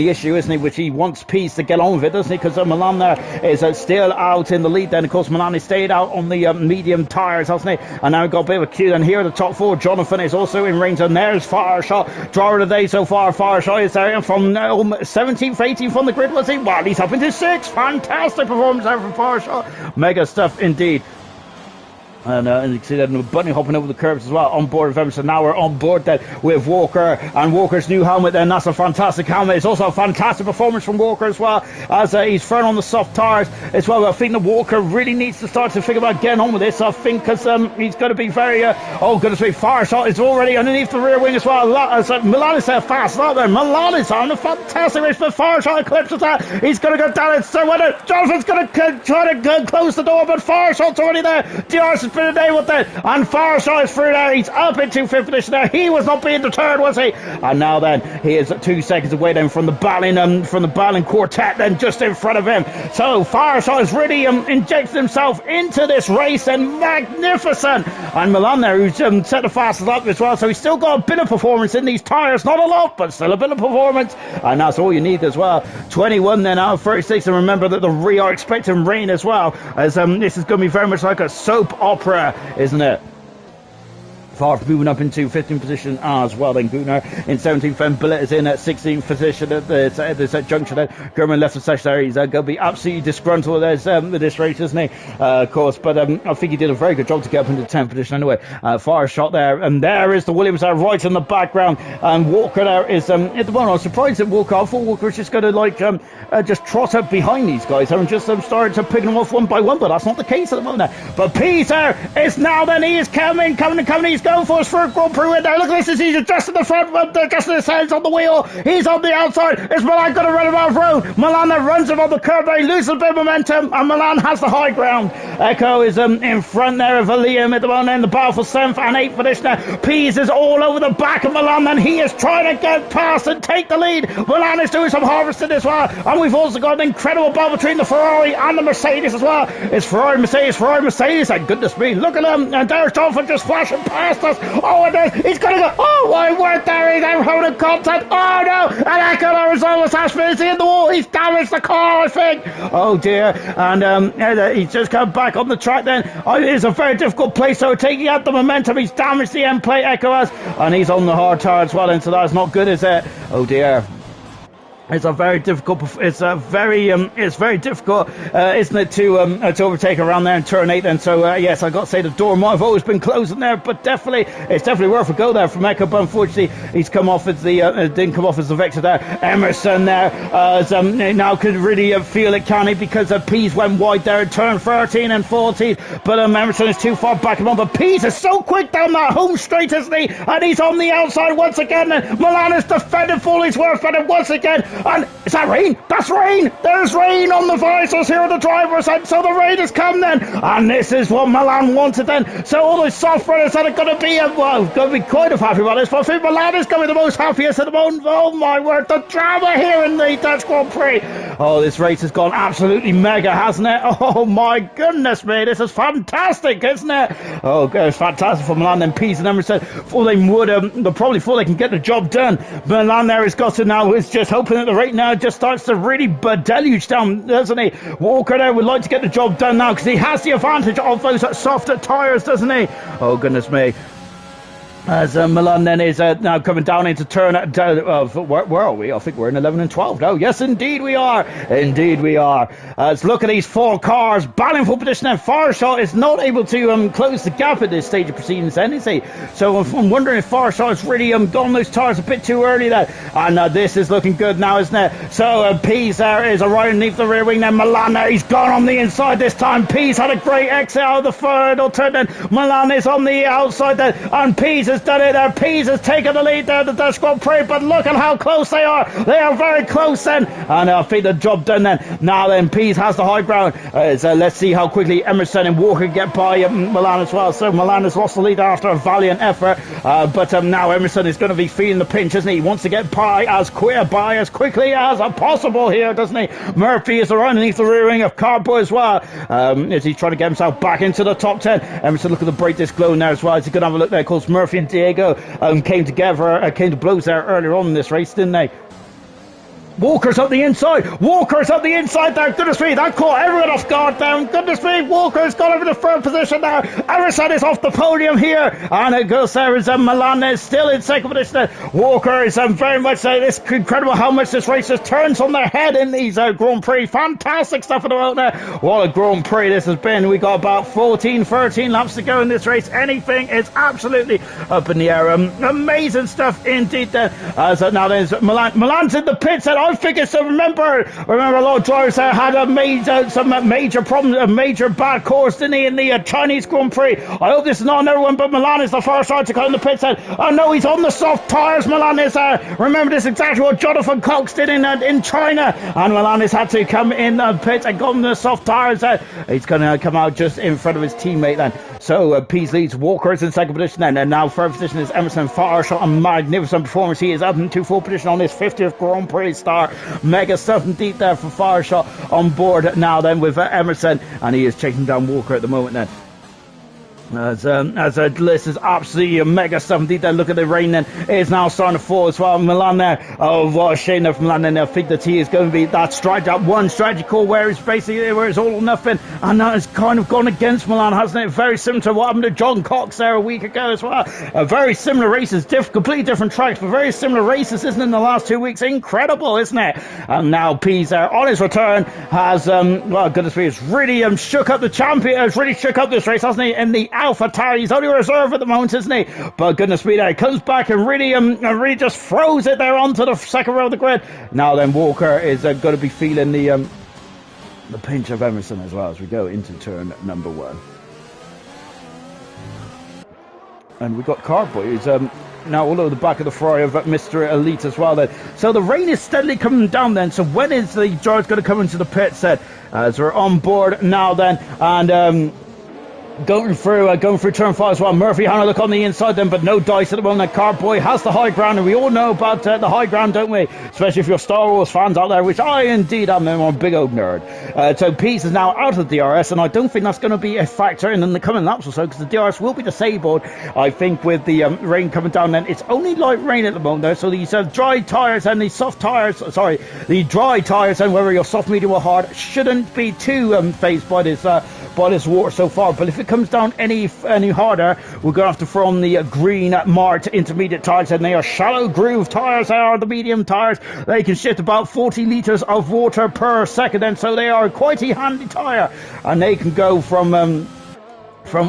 Speaker 1: issue, isn't he? Which he wants Pease to get on with it, doesn't he? Because Milan there is still out in the lead. Then of course Milan has stayed out on the medium tyres, hasn't he? And now we've got a bit of a queue. And here are the top 4. Jonathan is also in range. And there's Fireshot, driver of the day so far. Fireshot is there from 17th, 18th from the grid. Was he? Well, he's up into 6th. Fantastic performance there from Fireshot. Mega stuff indeed. And you can see that Bunny hopping over the curbs as well, on board with Emerson. Now we're on board then with Walker, and Walker's new helmet then, that's a fantastic helmet. It's also a fantastic performance from Walker as well, as he's thrown on the soft tyres as well. I think that Walker really needs to start to think about getting on with this, I think, because he's going to be very, oh goodness me, Fireshot is already underneath the rear wing as well. Milan is there fast, not there. Milan is on a fantastic race, but Fireshot eclipses that. He's going to go down, so whether Jonathan's going to try to close the door, but Fireshot's already there. DRS has been enabled there, and Fireshot is through there. He's up into fifth position there. He was not being deterred, was he? And now then, he is 2 seconds away then from the battling quartet then just in front of him. So Fireshot has really injected himself into this race, and magnificent. And Milan there, who's set the fastest lap as well, so he's still got a bit of performance in these tyres, not a lot, but still a bit of performance, and that's all you need as well. 21 then out of 36, and remember that the Re are expecting rain as well, as this is going to be very much like a soap opera, isn't it? Favre moving up into 15th position as well. Then Gutner in 17th, and Bullet is in at 16th position at this junction. Then German left the session there. He's going to be absolutely disgruntled with this race, isn't he? Of course, but I think he did a very good job to get up into the 10th position anyway. Fireshot there, and there is the Williams there right in the background, and Walker there is at the moment. I was surprised at Walker. I thought Walker was just going to just trot up behind these guys and just started to pick them off one by one, but that's not the case at the moment. But Peter is now, then he is coming. He's going for us for a Grand Prix win there. Look at this, he's adjusting the front, adjusting his hands on the wheel. He's on the outside. Is Milan going to run him off road? Milan runs him on the curb there. He loses a bit of momentum, and Milan has the high ground. Echo is in front there of Liam at the moment, in the battle for 7th and 8th position there. Pease is all over the back of Milan, and he is trying to get past and take the lead. Milan is doing some harvesting as well, and we've also got an incredible battle between the Ferrari and the Mercedes as well. It's Ferrari, Mercedes, and goodness me, look at him, and there's Jonathan just flashing past us. Oh, and then he's going to go, oh my word, there he's holding contact. Oh no, and Echo is almost actually in the wall. He's damaged the car, I think. Oh dear, and he's just come back on the track then. It is a very difficult place, so taking out the momentum, he's damaged the end plate, Echo has, and he's on the hard tire as well, and so that's not good, is it? Oh dear. It's very difficult, isn't it, to overtake around there in turn 8 then. So yes, I got to say the door might have always been closing there, but it's definitely worth a go there from Echo. But unfortunately, he's come off as didn't come off as the vector there. Emerson there now could really feel it, can he? Because Pease went wide there in turn 13 and 14, but Emerson is too far back him on. But Pease is so quick down that home straight, isn't he? And he's on the outside once again. And Milan is defending for his worth, and once again. And is that rain? That's rain! There's rain on the visors here on the driver's side, so the rain has come then, and this is what Milan wanted then. So all the soft runners that are going to be going to be quite happy about this, but I think Milan is going to be the most happiest at the moment. Oh my word, the drama here in the Dutch Grand Prix. Oh, this race has gone absolutely mega, hasn't it? Oh my goodness me, this is fantastic, isn't it? Oh, it's fantastic for Milan. Then Pease and Emerson, before they can get the job done. Milan there has got to now, is just hoping that the rate now just starts to really deluge down, doesn't he? Walker there would like to get the job done now, because he has the advantage of those softer tyres, doesn't he? Oh goodness me. As Milan then is now coming down into turn where are we? I think we're in 11 and 12 now. Yes, indeed we are. Indeed we are. Let's look at these 4 cars battling for position, and Fireshot is not able to close the gap at this stage of proceedings then, is he? So I'm wondering if Fireshot has really gone those tyres a bit too early there. And this is looking good now, isn't it? So Pease there is right underneath the rear wing. Then Milan there, he's gone on the inside this time. Pease had a great exit out of the third turn then. Milan is on the outside there, and Pease has done it there. Pease has taken the lead there, the Dutch Grand Prix, but look at how close they are. They are very close then, and I think the job done then. Now then, Pease has the high ground. So let's see how quickly Emerson and Walker get by Milan as well. So Milan has lost the lead after a valiant effort, but now Emerson is going to be feeling the pinch, isn't he? He wants to get by as quickly as possible here, doesn't he? Murphy is around underneath the rear wing of Carbo as well, as he's trying to get himself back into the top 10. Emerson, look at the brake disc glowing there as well. Is he going to have a look there? Of course, Murphy and Diego came to blows there earlier on in this race, didn't they? Walker's up the inside. Walker's up the inside there. Goodness me, that caught everyone off guard down. Goodness me, Walker's got over the third position now. Emerson is off the podium here. And it goes there as Milan is still in second position. Walker is very much, it's incredible how much this race has turned on their head in these Grand Prix. Fantastic stuff at the moment there. What a Grand Prix this has been. We got about 14, 13 laps to go in this race. Anything is absolutely up in the air. Amazing stuff indeed there. So now there's Milan's in the pits, and I think it's remember a lot of drivers there had some major problems, a major bad course, didn't he, in the Chinese Grand Prix. I hope this is not another one, but Milan is the first driver to come in the pits. Oh no, he's on the soft tyres. Milan is remember this is exactly what Jonathan Cox did in China, and Milan has had to come in the pits and go on the soft tyres. He's going to come out just in front of his teammate then. So Pease leads. Walker is in second position then, and now third position is Emerson. Fireshot, a magnificent performance. He is up into full position on his 50th Grand Prix start. Mega stuff indeed there for Fireshot on board now then with Emerson, and he is chasing down Walker at the moment then. As this is absolutely a mega stuff indeed. Then look at the rain then. It is now starting to fall as well. Milan there. Oh, what a shame there for Milan then. I think that he is going to be that one strategy call where it's basically where it's all or nothing. And that has kind of gone against Milan, hasn't it? Very similar to what happened to John Cox there a week ago as well. Very similar races, completely different tracks, but very similar races, isn't it, in the last 2 weeks? Incredible, isn't it? And now Pease there on his return has, well, goodness me, it's really shook up the champion, has really shook up this race, hasn't he? In the Alpha Tower, he's only reserve at the moment, isn't he? But goodness me, there he comes back and really just throws it there onto the second row of the grid. Now then, Walker is going to be feeling the pinch of Emerson as well as we go into turn number 1. And we've got Carboy, who's now all over the back of the Ferrari of Mr. Elite as well then. So the rain is steadily coming down then. So when is the driver's going to come into the pit set? As we're on board now then, and going through turn 5 as well. Murphy having a look on the inside then, but no dice at the moment. Carboy has the high ground, and we all know about the high ground, don't we? Especially if you're Star Wars fans out there, which I indeed am. I'm a big old nerd. So Pease is now out of the DRS, and I don't think that's going to be a factor in the coming laps or so, because the DRS will be disabled, I think, with the rain coming down then. It's only light rain at the moment though, so these dry tyres and the soft tyres, the dry tyres, and whether you're soft, medium or hard, shouldn't be too phased by this water so far. But if it comes down any harder, we're going to have to throw on the green Mart intermediate tyres, and they are shallow groove tyres. They are the medium tyres. They can shift about 40 litres of water per second, and so they are quite a handy tyre, and they can go from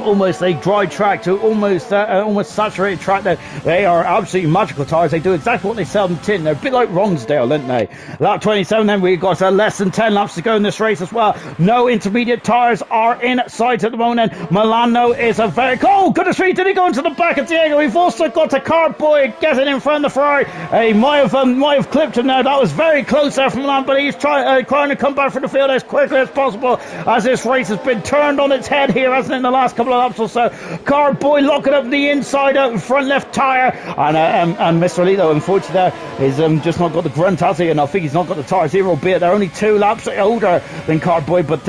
Speaker 1: almost a dry track to almost saturated track. They are absolutely magical tyres. They do exactly what they sell them tin. They're a bit like Ronsdale, aren't they? Lap 27 then, we've got less than 10 laps to go in this race as well. No intermediate tyres are in sight at the moment. Milano is a very... Oh, goodness me, did he go into the back of Diego? We've also got a Carboy getting in front of the Ferrari. He might have clipped him now. That was very close there from Milan, but he's trying to come back from the field as quickly as possible, as this race has been turned on its head here, hasn't it, in the last couple of laps or so. Carboy locking up the inside out front left tyre, and Mr. Alito, unfortunately, there is just not got the grunt, has he? And I think he's not got the tyre zero, albeit they're only 2 laps older than Carboy. But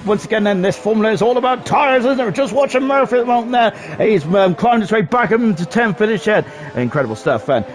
Speaker 1: once again, then this formula is all about tyres, isn't it? Just watching Murphy at the moment there. He's climbed his way back up into 10th finish yet. Incredible stuff, man.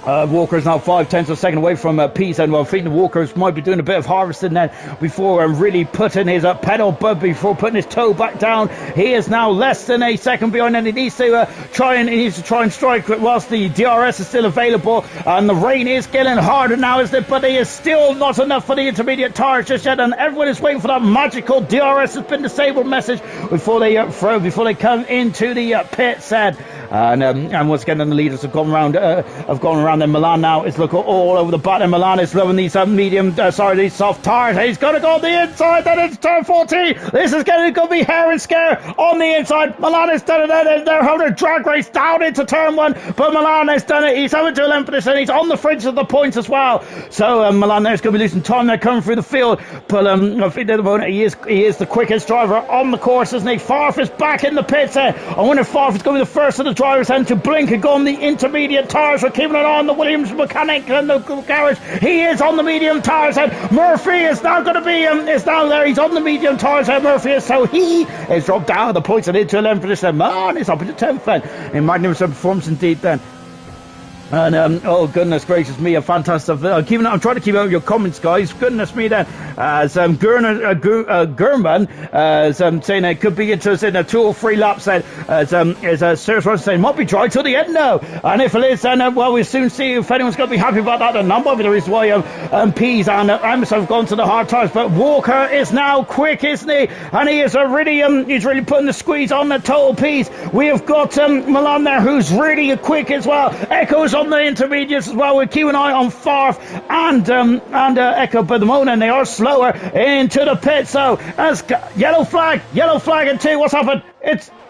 Speaker 1: Walker is now 5/10 of a second away from Pease, and I think the Walkers might be doing a bit of harvesting then before really putting his pedal before putting his toe back down. He is now less than a second behind, and he needs to try and strike whilst the DRS is still available, and the rain is getting harder now, isn't it? But it is still not enough for the intermediate tyres just yet, and everyone is waiting for that magical DRS has been disabled message before they come into the pit set. And once again, then the leaders have gone around. Then Milan now is looking all over the back, and Milan is loving these these soft tyres. He's going to go on the inside. Then it's turn 14. This is going to be hair and scare on the inside. Milan has done it. They're holding a drag race down into turn 1, but Milan has done it. He's over to 11th position. He's on the fringe of the points as well. So Milan there's going to be losing time. They're coming through the field, but I think at the moment he is the quickest driver on the course, isn't he? Farf is back in the pits. I wonder if Farf is going to be the first of the drivers then to blink and go on the intermediate tyres. We're keeping it on the Williams mechanic and the garage. He is on the medium tyres, and Murphy is now going to be is now there. He's on the medium tyres, and Murphy is, so he is dropped down the points and into 11th position. Man, he's up into 10th then. In magnificent performance indeed then. And oh goodness gracious me, a fantastic! I'm trying to keep out your comments, guys. Goodness me, then as Gurman saying it could be interested in a 2 or 3 laps. Then as Serious Rush saying might be dry till the end now, and if it is, then well we'll soon see if anyone's going to be happy about that. And number of the reasons why Pease and Emerson have gone to the hard tires, but Walker is now quick, isn't he? And he is he's really putting the squeeze on the Total Pease. We have got Milan there, who's really quick as well. Echo's on the intermediates as well. We'll keep an eye on Farf and Echo, but the moment they are slower into the pit. So as yellow flag and 2. What's happened?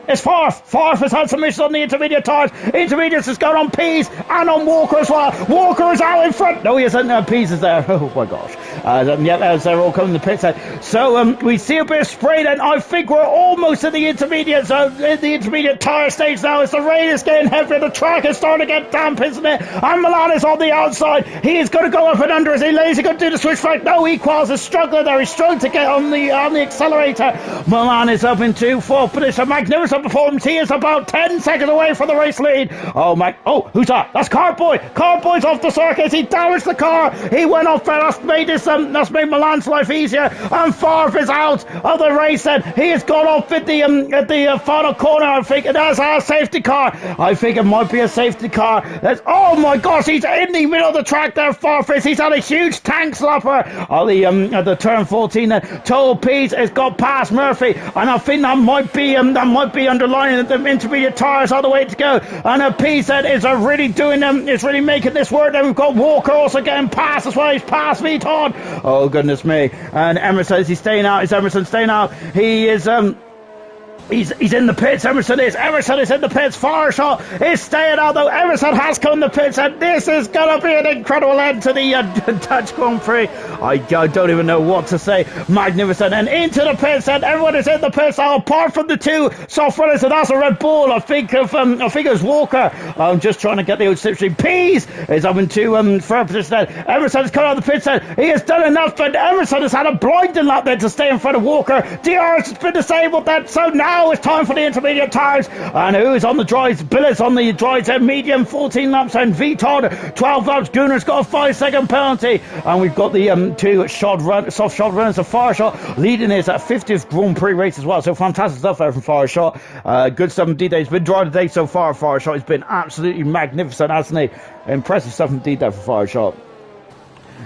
Speaker 1: It's Farf. Farf has had some issues on the intermediate tires. Intermediates has gone on Pease and on Walker as well. Walker is out in front. No, he isn't. Pease is there. Oh my gosh. As they're all coming to the pit side. So we see a bit of spray then. I think we're almost at the intermediate zone, in the intermediate tire stage now. As the rain is getting heavier, the track is starting to get damp, isn't it? And Milan is on the outside. He is going to go up and under. Is he lazy? Going to do the switch back? No, Equals is struggling there. He's struggling to get on the accelerator. Milan is up into 4th position. Magnificent performance. He is about 10 seconds away from the race lead. Oh who's that? That's Carboy. Carboy's off the circuit. He damaged the car. He went off there. That's made Milan's life easier. And Favre is out of the race. Then he has gone off at the final corner. I think that's our safety car. I think it might be a safety car. Oh my gosh, he's in the middle of the track there. Favre. He's had a huge tank slapper at the turn 14. Total Pease has got past Murphy, and I think that might be underlining the intermediate tires are the way to go. And Pease is really making this work. Then we've got Walker also getting past as well. He's past Vuitton. Oh goodness me. And Emerson, is he staying out? Is Emerson staying out? He is He's in the pits. Emerson is in the pits. Farshot is staying out, though. Emerson has come in the pits, and this is going to be an incredible end to the Dutch Grand Prix. I don't even know what to say. Magnificent. And into the pits, and everyone is in the pits now, apart from the 2 soft runners, and that's a Red Bull. I think it was Walker. I'm just trying to get the old slipstream. Pease is up into 3rd position then. Emerson's come out of the pits then. He has done enough, but Emerson has had a blinding lap there to stay in front of Walker. DRS has been disabled then, so now it's time for the intermediate tires. And who's on the dries? Billet's on the dries at medium, 14 laps, and Vuitton 12 laps. Gunner's got a 5-second penalty, and we've got the 2 soft shot runners. A Farshot leading his 50th Grand Prix race as well. So fantastic stuff there from Farshot. Good stuff indeed. He's been driving today so far. Farshot has been absolutely magnificent, hasn't he? Impressive stuff indeed there for Farshot.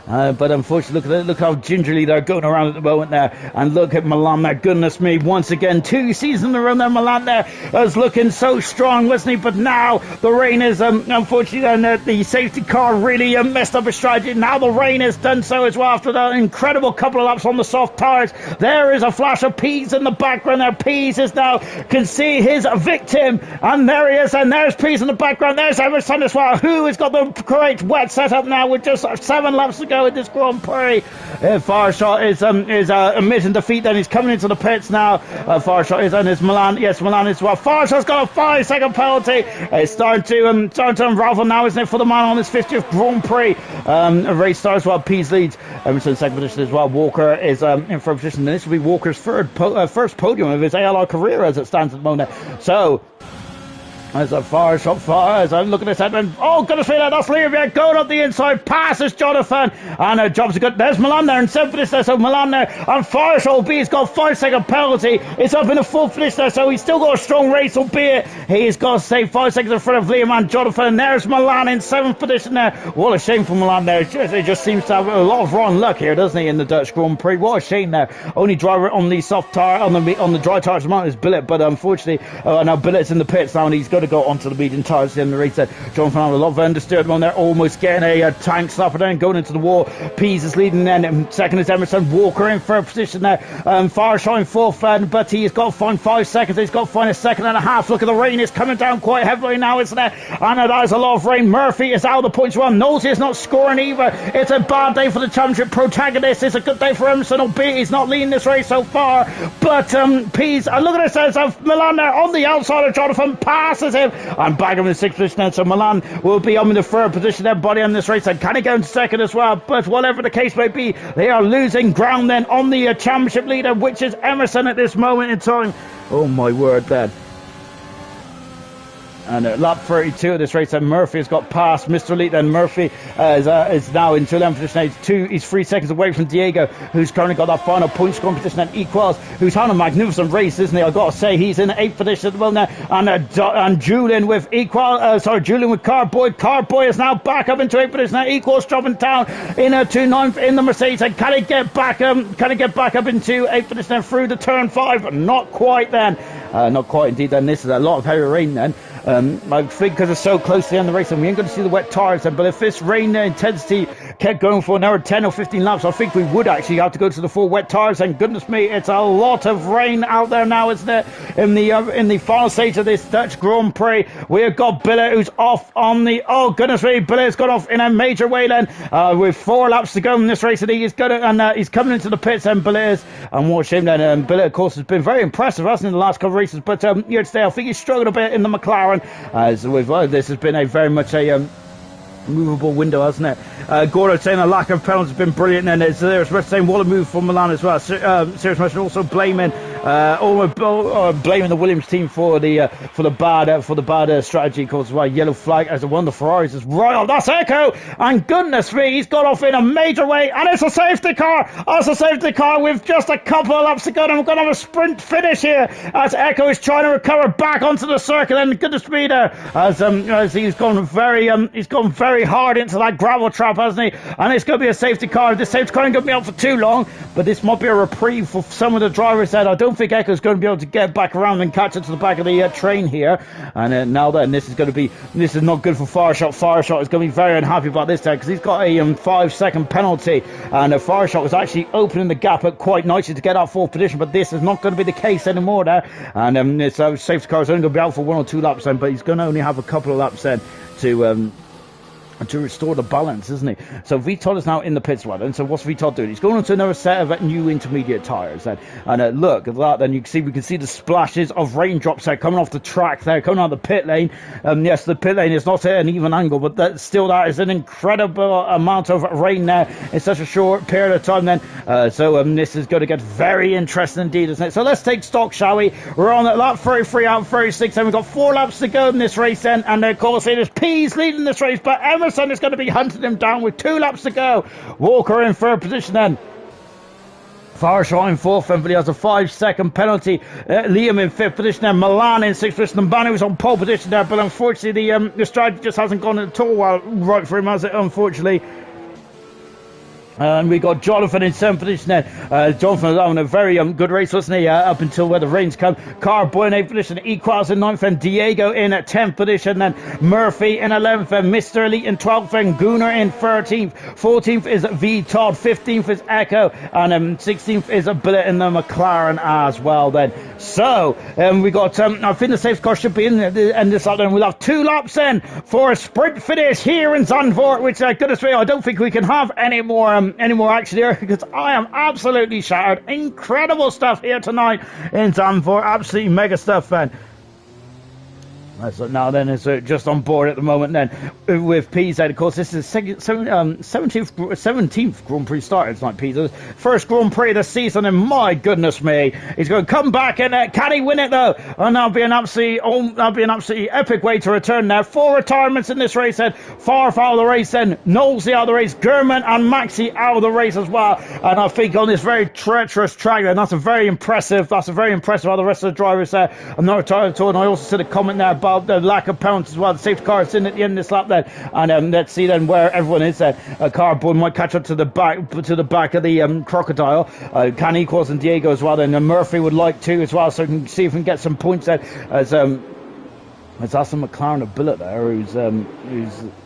Speaker 1: But unfortunately, look how gingerly they're going around at the moment there. And look at Milan there. Goodness me, once again, 2 seasons in a row there. Milan there was looking so strong, wasn't he? But now the rain is, unfortunately, and the safety car really messed up his strategy. Now the rain has done so as well after that incredible couple of laps on the soft tyres. There is a flash of Pease in the background there. Pease is now, can see his victim. And there he is. And there's Pease in the background. There's Emerson as well, who has got the correct wet setup now with just 7 laps to go in this Grand Prix. Farshot is admitting defeat. Then he's coming into the pits now. Farshot is, and it's Milan. Yes, Milan is well. Farshot's got a 5-second penalty. It's starting to unravel now, isn't it, for the man on his 50th Grand Prix race starts while Pease leads. Emerson second position as well. Walker is in first position, and this will be Walker's first podium of his ALR career as it stands at the moment. So as a Farshot as I'm looking at this head, and oh goodness me, that's Liam going up the inside, passes Jonathan, and jobs are good. There's Milan there in 7th finish there, so Milan there, and Farshot he's got 5-second penalty. It's up in the 4th finish there, so he's still got a strong race, albeit he's got to stay 5 seconds in front of Liam and Jonathan. And there's Milan in 7th position there. What a shame for Milan there. It just seems to have a lot of wrong luck here, doesn't he, in the Dutch Grand Prix? What a shame there. Only driver on the soft tire, on the dry tires at the moment is Billet, but unfortunately now Billet's in the pits now, and he's got to go onto the medium tires in the race there. John Fernando, a lot of understeered on there, almost getting a tank slapper down, going into the wall. Pease is leading then. Second is Emerson. Walker in 3rd position there. Farshot in 4th, but he's got to find 5 seconds. He's got to find a 1.5 seconds. Look at the rain, is coming down quite heavily now, isn't it? And that is a lot of rain. Murphy is out of the points well. Nosey is not scoring either. It's a bad day for the championship protagonist. It's a good day for Emerson, albeit he's not leading this race so far. But Pease, look at this, there's Milan there on the outside of Jonathan, passes him. And back in the 6th position then, so Milan will be on the 3rd position then, body on this race, and can he go into 2nd as well? But whatever the case may be, they are losing ground then on the championship leader, which is Emerson at this moment in time. Oh my word then. And lap 32 of this race, and Murphy has got past Mr. Elite. Then Murphy is now into 11th position. He's 3 seconds away from Diego, who's currently got that final point scoring position. And Equals, who's had a magnificent race, isn't he? I've got to say, he's in 8th position at the moment now. And Julian with Julian with Carboy. Carboy is now back up into 8th position. Now Equals dropping down to 9th in the Mercedes. And can he get back up into 8th position and through the turn 5? Not quite then. Not quite indeed then. This is a lot of heavy rain then. I think because it's so close to the end of the race, and we ain't going to see the wet tires then. But if this rain intensity kept going for another 10 or 15 laps, I think we would actually have to go to the full wet tires. And goodness me, it's a lot of rain out there now, isn't it? In the final stage of this Dutch Grand Prix, we've got Biller, who's off on the, oh goodness me, Biller's gone off in a major way then, with 4 laps to go in this race, and he's coming into the pits, and Biller is, and what a shame then. Biller, of course, has been very impressive, hasn't he, in the last couple of races, but here today, I think he's struggled a bit in the McLaren. This has been very much a movable window, hasn't it? Gordo saying a lack of penalties has been brilliant, and it's Serious Motion saying what a move from Milan as well. Serious Motion also blaming the Williams team for the bad strategy, caused by yellow flag as one of the Ferraris is right on. That's Echo, and goodness me, he's got off in a major way, and it's a safety car. It's a safety car with just a couple of laps to go, and we're going to have a sprint finish here as Echo is trying to recover back onto the circuit, and goodness me there, as he's gone very hard into that gravel trap, hasn't he? And it's going to be a safety car. This safety car ain't going to be out for too long, but this might be a reprieve for some of the drivers that I don't think Echo's going to be able to get back around and catch it to the back of the train here. And now then, this is not good for Fireshot. Fireshot is going to be very unhappy about this time because he's got a 5-second penalty, and Fireshot was actually opening the gap up quite nicely to get out 4th position, but this is not going to be the case anymore there. And this safety car is only going to be out for 1 or 2 laps then, but he's going to only have a couple of laps then to restore the balance, isn't he? So Vital is now in the pits, well, and so what's Vital doing? He's going on to another set of new intermediate tyres then, and look at that. Then we can see the splashes of raindrops there coming off the track there, coming out of the pit lane. Yes, the pit lane is not at an even angle, but that is an incredible amount of rain there in such a short period of time then. So this is going to get very interesting indeed, isn't it? So let's take stock, shall we? We're on at lap 33 out of 36, and we've got 4 laps to go in this race then, and of course it is Pease leading this race, but Emerson is going to be hunting him down with 2 laps to go. Walker in 3rd position then. Fireshot in 4th, but he has a 5-second penalty. Liam in 5th position there. Milan in 6th position. And Banu was on pole position there, but unfortunately the strategy just hasn't gone at all well right for him, has it? Unfortunately. And we got Jonathan in 7th position there. Jonathan was having a very good race, wasn't he? Up until where the rains come. Carboy in 8th position. Equals in 9th, and Diego in 10th position. Then Murphy in 11th, and Mr. Elite in 12th, and Gunnar in 13th. 14th is V Todd. 15th is Echo, and 16th is a Billet in the McLaren as well. Then so we got. I think the safe car should be in the end of this lap. Then we'll have 2 laps then for a sprint finish here in Zandvoort, which goodness me, I don't think we can have any more action here because I am absolutely shattered. Incredible stuff here tonight in Zandvoort. Absolutely mega stuff, man. So now then it's just on board at the moment then with PZ. Of course, this is 17th Grand Prix start. It's not PZ's first Grand Prix of the season, and my goodness me, he's going to come back and can he win it though? And that'll be an absolutely epic way to return now. 4 retirements in this race then. Farf out of the race then. Knowlesy out of the race. Gurman and Maxi out of the race as well. And I think on this very treacherous track then, that's a very impressive how the rest of the drivers there. I'm not retired at all, and I also said a comment there about the lack of pounds as well. The safety car is in at the end of this lap then, and let's see then where everyone is then. Carboy might catch up to the back of the Crocodile. Can Equals and Diego as well then, and Murphy would like to as well, so we can see if we can get some points there as Aston McLaren a Billet there, who's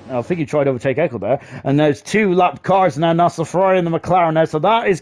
Speaker 1: I think he tried to overtake Echo there, and there's 2 lap cars now. That's the Ferrari and the McLaren now, so that is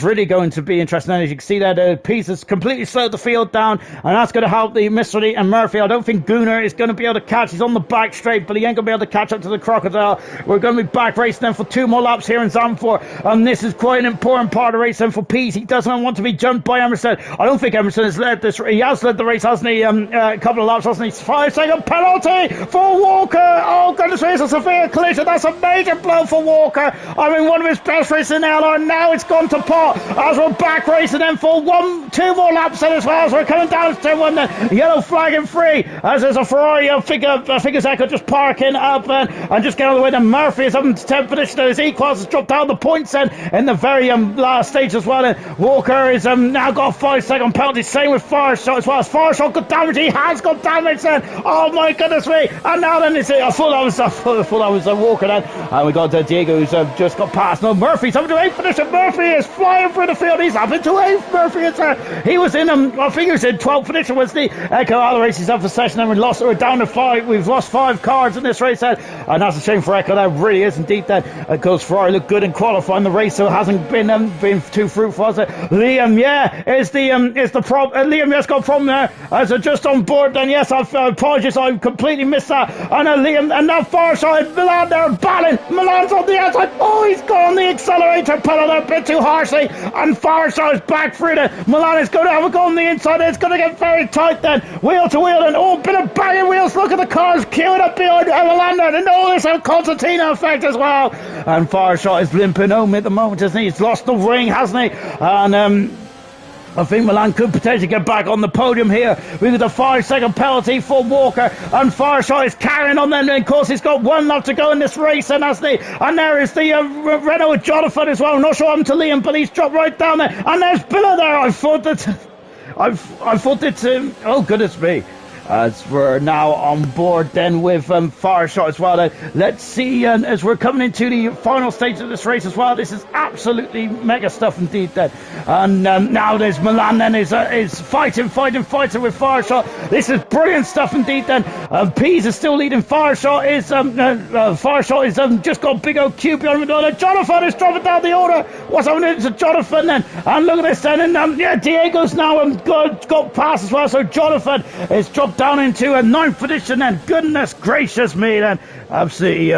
Speaker 1: really going to be interesting. And as you can see there, the piece has completely slowed the field down, and that's going to help the Mr. Lee and Murphy. I don't think Gunnar is going to be able to catch. He's on the back straight, but he ain't going to be able to catch up to the Crocodile. We're going to be back racing then for 2 more laps here in Zandvoort, and this is quite an important part of the race then for Pease. He doesn't want to be jumped by Emerson. I don't think Emerson has led this. He has led the race, hasn't he? A couple of laps, hasn't he? 5-second penalty for Walker. Oh, goodness me, it's a severe collision. That's a major blow for Walker. I mean, one of his best races in ALR. Now it's gone to pot as we're back racing then for 2 more laps in as well. As we're coming down to 1 then. Yellow flag in 3 as there's a Ferrari figures Echo just parking up and just getting out of the way. Then Murphy is up in 10th position. His Equals has dropped down the points then in the very last stage as well. And Walker is now got a 5-second penalty. Same with Fireshot as well. As Fireshot got damage, he has got damage then. Oh my goodness me! And now then it's I thought that was Walker then. And we got Diego who's just got past. No, Murphy's up to 8th position. Murphy is flying through the field. He's up into 8th. Murphy is he was in I think he was in 12th position was the Echo out of the race. He's up for session and we're down to 5. We've lost 5 cars in this race then. And that's a shame for Echo. That really is indeed that because Ferrari looked good in qualifying the race, so it hasn't been too fruitful, has it? Liam, is the problem. Liam, yes, got a problem there. As just on board, then yes, I apologise, I completely missed that. And Liam, and now far side, Milan there battling. Milan's on the outside. Oh, he's gone on the accelerator pedal there a bit too harshly. And far side's back through there. Milan is going to have a go on the inside. It's going to get very tight then. Wheel to wheel, and oh, bit of banging wheels. Look at the cars queuing up behind Milan there. And oh, there's a Constantino effect as well. And Fireshot is limping home at the moment, isn't he? He's lost the ring, hasn't he? And I think Milan could potentially get back on the podium here with a 5-second penalty for Walker, and Fireshot is carrying on then. And of course, he's got 1 lap to go in this race, and there is the Renault with Jonathan as well. I'm not sure what happened to Liam, but he's dropped right down there. And there's Billa there. I thought that oh goodness me. As we're now on board then with Fireshot as well. Let's see, as we're coming into the final stage of this race as well. This is absolutely mega stuff indeed then. And now there's Milan then is fighting with Fireshot. This is brilliant stuff indeed then. Pease is still leading. Fireshot is just got big old Q behind him. Jonathan is dropping down the order. What's happening to Jonathan then? And look at this then. And Diego's now got past as well. So Jonathan is dropped down into a 9th position then. Goodness gracious me then. Absolutely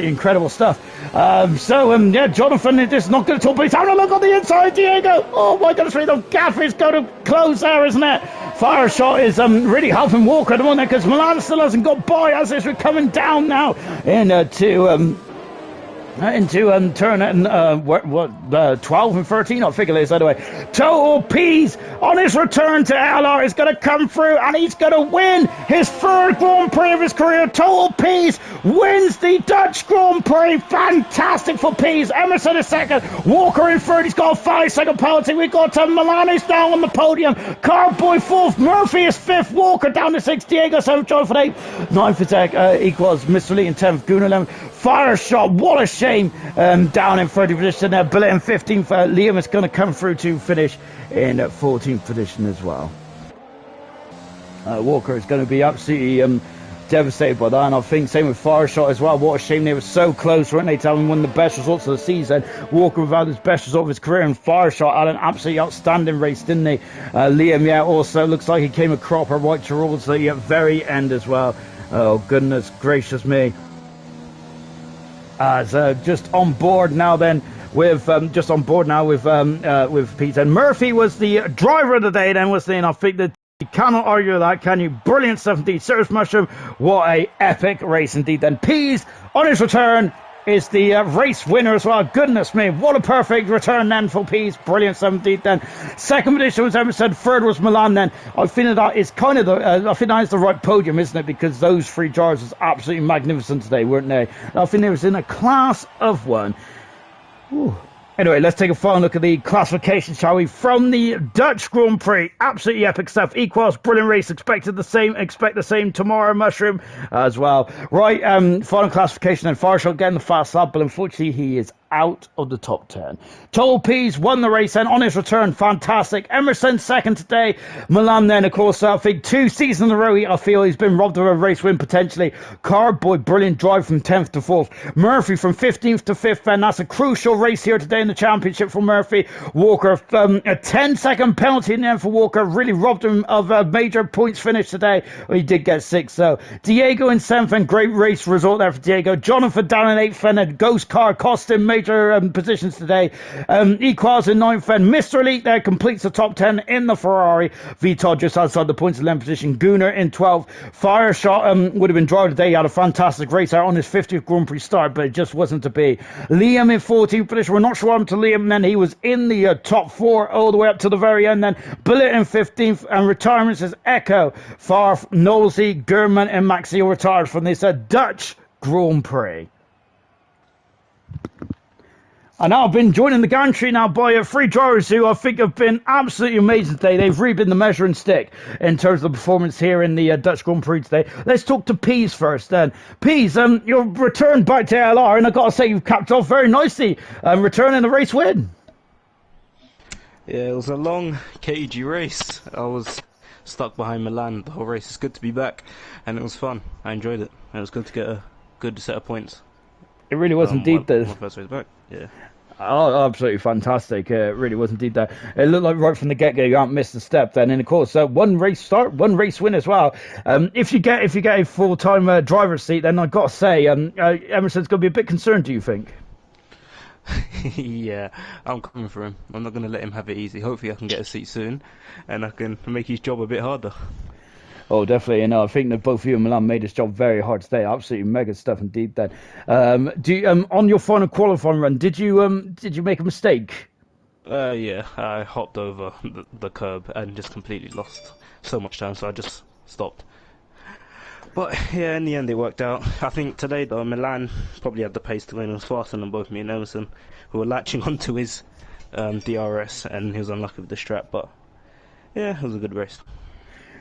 Speaker 1: incredible stuff. Jonathan is just not going to talk, but he's having a look on the inside. Diego, oh my goodness me, the gaff is going to close there, isn't it? Fireshot is really helping Walker at the moment because Milan still hasn't got by as we're coming down now into turn 12 and 13, I figure it is anyway. Total Pease on his return to ALR is going to come through and he's going to win his 3rd Grand Prix of his career. Total Pease wins the Dutch Grand Prix. Fantastic for Pease. Emerson is 2nd, Walker in 3rd. He's got a 5-second penalty. We've got Milan is down on the podium. Carboy 4th, Murphy is 5th, Walker down to 6th, Diego 7th, Jonathan 8th, 9th is Equals, Mr. Lee in 10th, Gunnar 11th. Fireshot, what a shame, down in 30th position there. Billet in 15th. Liam is going to come through to finish in 14th position as well. Walker is going to be absolutely devastated by that, and I think same with Fireshot as well. What a shame, they were so close, weren't they, to having one of the best results of the season. Walker without his best result of his career, and Fireshot had an absolutely outstanding race, didn't he? Liam, also looks like he came a cropper right towards the very end as well. Oh goodness gracious me. Just on board now then with Pete, and Murphy was the driver of the day then, was and I think that you cannot argue that, can you? Brilliant stuff indeed. Cirrus Mushroom, what a epic race indeed then. Pease on his return is the race winner as well. Goodness me, what a perfect return then for Pease. Brilliant stuff indeed then. 2nd position was Emerson, 3rd was Milan then. I think that is kind of I think that is the right podium, isn't it? Because those 3 drivers was absolutely magnificent today, weren't they? I think they was in a class of one. Ooh. Anyway, let's take a final look at the classification, shall we? From the Dutch Grand Prix, absolutely epic stuff. Equals, brilliant race. Expect the same tomorrow, Mushroom, as well. Right, final classification, and Fireshot getting the fast lap, but unfortunately he is out of the top 10. Total Pease won the race and on his return, fantastic. Emerson 2nd today. Milan then, of course, I think 2 seasons in a row, I feel he's been robbed of a race win potentially. Carboy, brilliant drive from 10th to 4th. Murphy from 15th to 5th, and that's a crucial race here today in the championship for Murphy. Walker, a 10-second penalty in the end for Walker, really robbed him of a major points finish today. Well, he did get 6, so Diego in 7th, and great race result there for Diego. Jonathan down in 8th, and a ghost car cost him major positions today. Equals in 9th, and Mr. Elite there completes the top 10 in the Ferrari. Vitor just outside the points 11 position. Gunnar in 12th. Fireshot would have been dry today. He had a fantastic race out on his 50th Grand Prix start, but it just wasn't to be. Liam in 14th position. We're not sure what happened to Liam. Then he was in the top 4 all the way up to the very end. Then Bullet in 15th, and retirements is Echo, Farf, Knowlesy, Gurman, and Maxi retired from this Dutch Grand Prix. And now I've been joined in the gantry now by 3 drivers who I think have been absolutely amazing today. They've really been the measuring stick in terms of the performance here in the Dutch Grand Prix today. Let's talk to Pease first then. Pease, your return back to ALR, and I've got to say you've capped off very nicely, returning the race win.
Speaker 2: Yeah, it was a long, cagey race. I was stuck behind Milan the whole race. It's good to be back, and it was fun. I enjoyed it. It was good to get a good set of points.
Speaker 1: It really was indeed
Speaker 2: my first race back. Yeah.
Speaker 1: Oh, absolutely fantastic. It really was indeed that. It looked like right from the get-go you haven't missed a step then. And of course, one race start, one race win as well. If you get a full-time driver's seat, then I've got to say, Emerson's going to be a bit concerned, do you think?
Speaker 2: Yeah, I'm coming for him. I'm not going to let him have it easy. Hopefully I can get a seat soon, and I can make his job a bit harder.
Speaker 1: Oh, definitely. I think that both of you and Milan made this job very hard today. Absolutely mega stuff indeed. Then, on your final qualifying run, did you make a mistake?
Speaker 2: Yeah, I hopped over the curb and just completely lost so much time, so I just stopped. But yeah, in the end it worked out. I think today though, Milan probably had the pace to win. It was faster than both me and Emerson, who were latching onto his DRS, and he was unlucky with the strap. But yeah, it was a good race.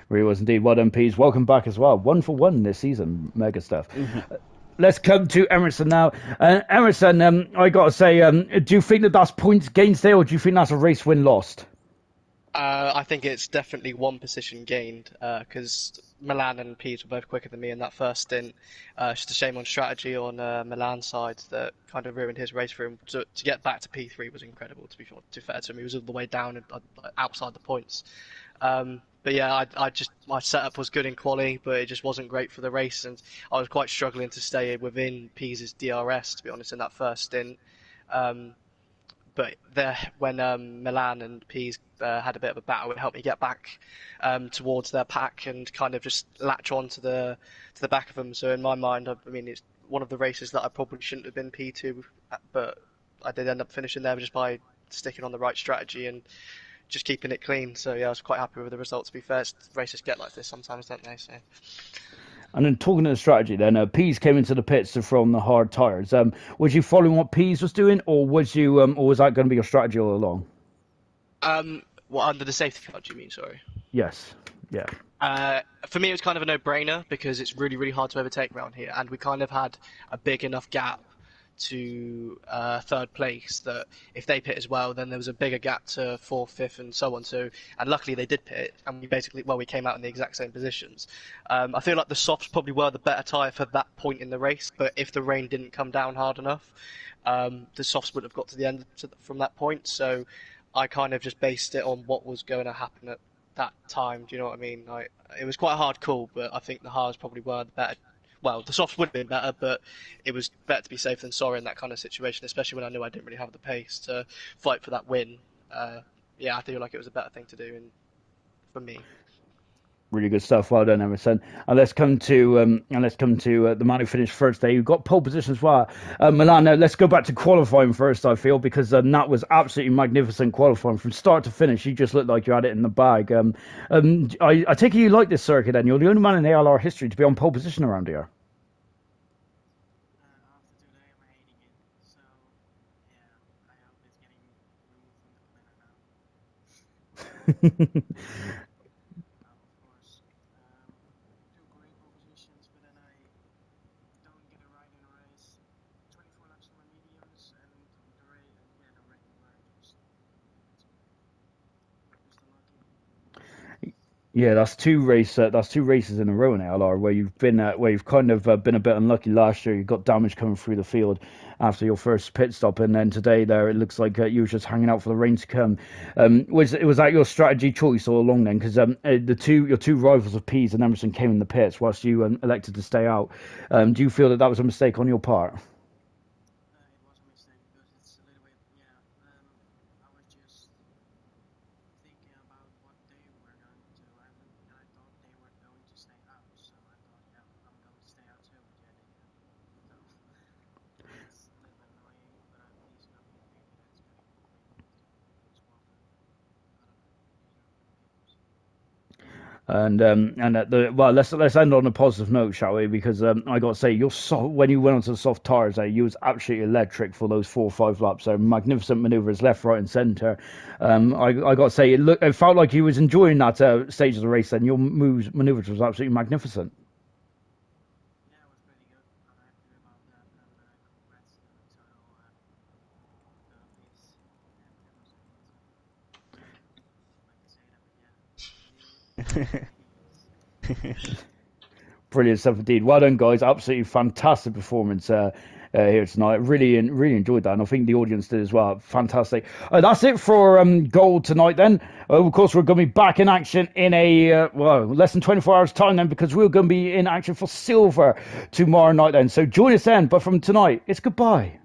Speaker 1: Really was indeed. Well done, Pease. Welcome back as well. 1 for 1 this season. Mega stuff. Mm-hmm. Let's come to Emerson now. Emerson, I got to say, do you think that that's points gained today, or do you think that's a race win lost?
Speaker 3: I think it's definitely 1 position gained, because Milan and Pease were both quicker than me in that first stint. Just a shame on strategy on Milan's side that kind of ruined his race for him. To get back to P3 was incredible, to be fair to him. He was all the way down and outside the points. But yeah, my setup was good in quali, but it just wasn't great for the race, and I was quite struggling to stay within Pease's DRS, to be honest, in that first stint. But when Milan and Pease had a bit of a battle, it helped me get back towards their pack and kind of just latch on to the back of them. So in my mind, I mean, it's one of the races that I probably shouldn't have been P2, but I did end up finishing there just by sticking on the right strategy and just keeping it clean. So yeah, I was quite happy with the result, to be fair. Races get like this sometimes, don't they? So.
Speaker 1: And then talking to the strategy, then Pease came into the pits to throw on the hard tyres. Was you following what Pease was doing, or was you, or was that going to be your strategy all along?
Speaker 3: Well, under the safety car, do you mean? Sorry.
Speaker 1: Yes. Yeah.
Speaker 3: For me, it was kind of a no-brainer because it's really, really hard to overtake around here, and we kind of had a big enough gap to 3rd place that if they pit as well, then there was a bigger gap to 4th, 5th, and so on. So, and luckily they did pit, and we came out in the exact same positions. I feel like the softs probably were the better tyre for that point in the race, but if the rain didn't come down hard enough, the softs would have got to the end from that point. So, I kind of just based it on what was going to happen at that time. Do you know what I mean? It was quite a hard call, but I think the hards probably were the better. Well, the softs would have been better, but it was better to be safe than sorry in that kind of situation, especially when I knew I didn't really have the pace to fight for that win. Yeah, I feel like it was a better thing to do for me.
Speaker 1: Really good stuff. Well done, Emerson. And let's come to the man who finished first there. You got pole position as well, Milan. Now let's go back to qualifying first. I feel because that was absolutely magnificent qualifying from start to finish. You just looked like you had it in the bag. I take it you like this circuit, and you're the only man in ALR history to be on pole position around here. Yeah, that's two races in a row in ALR where where you've kind of been a bit unlucky last year. You got damage coming through the field after your first pit stop, and then today there it looks like you were just hanging out for the rain to come. Was that your strategy choice all along then? Because your two rivals of Pease and Emerson came in the pits whilst you elected to stay out. Do you feel that that was a mistake on your part? And at the well, let's end on a positive note, shall we? Because I got to say, when you went onto the soft tires, there, you was absolutely electric for those 4 or 5 laps. There, magnificent manoeuvres, left, right, and centre. I got to say, it felt like you was enjoying that stage of the race. Then your manoeuvres was absolutely magnificent. Brilliant stuff indeed. Well done, guys. Absolutely fantastic performance here tonight. Really enjoyed that, and I think the audience did as well. Fantastic. That's it for gold tonight. Then, of course, we're going to be back in action in less than 24 hours time. Then, because we're going to be in action for silver tomorrow night. Then, so join us then. But from tonight, it's goodbye.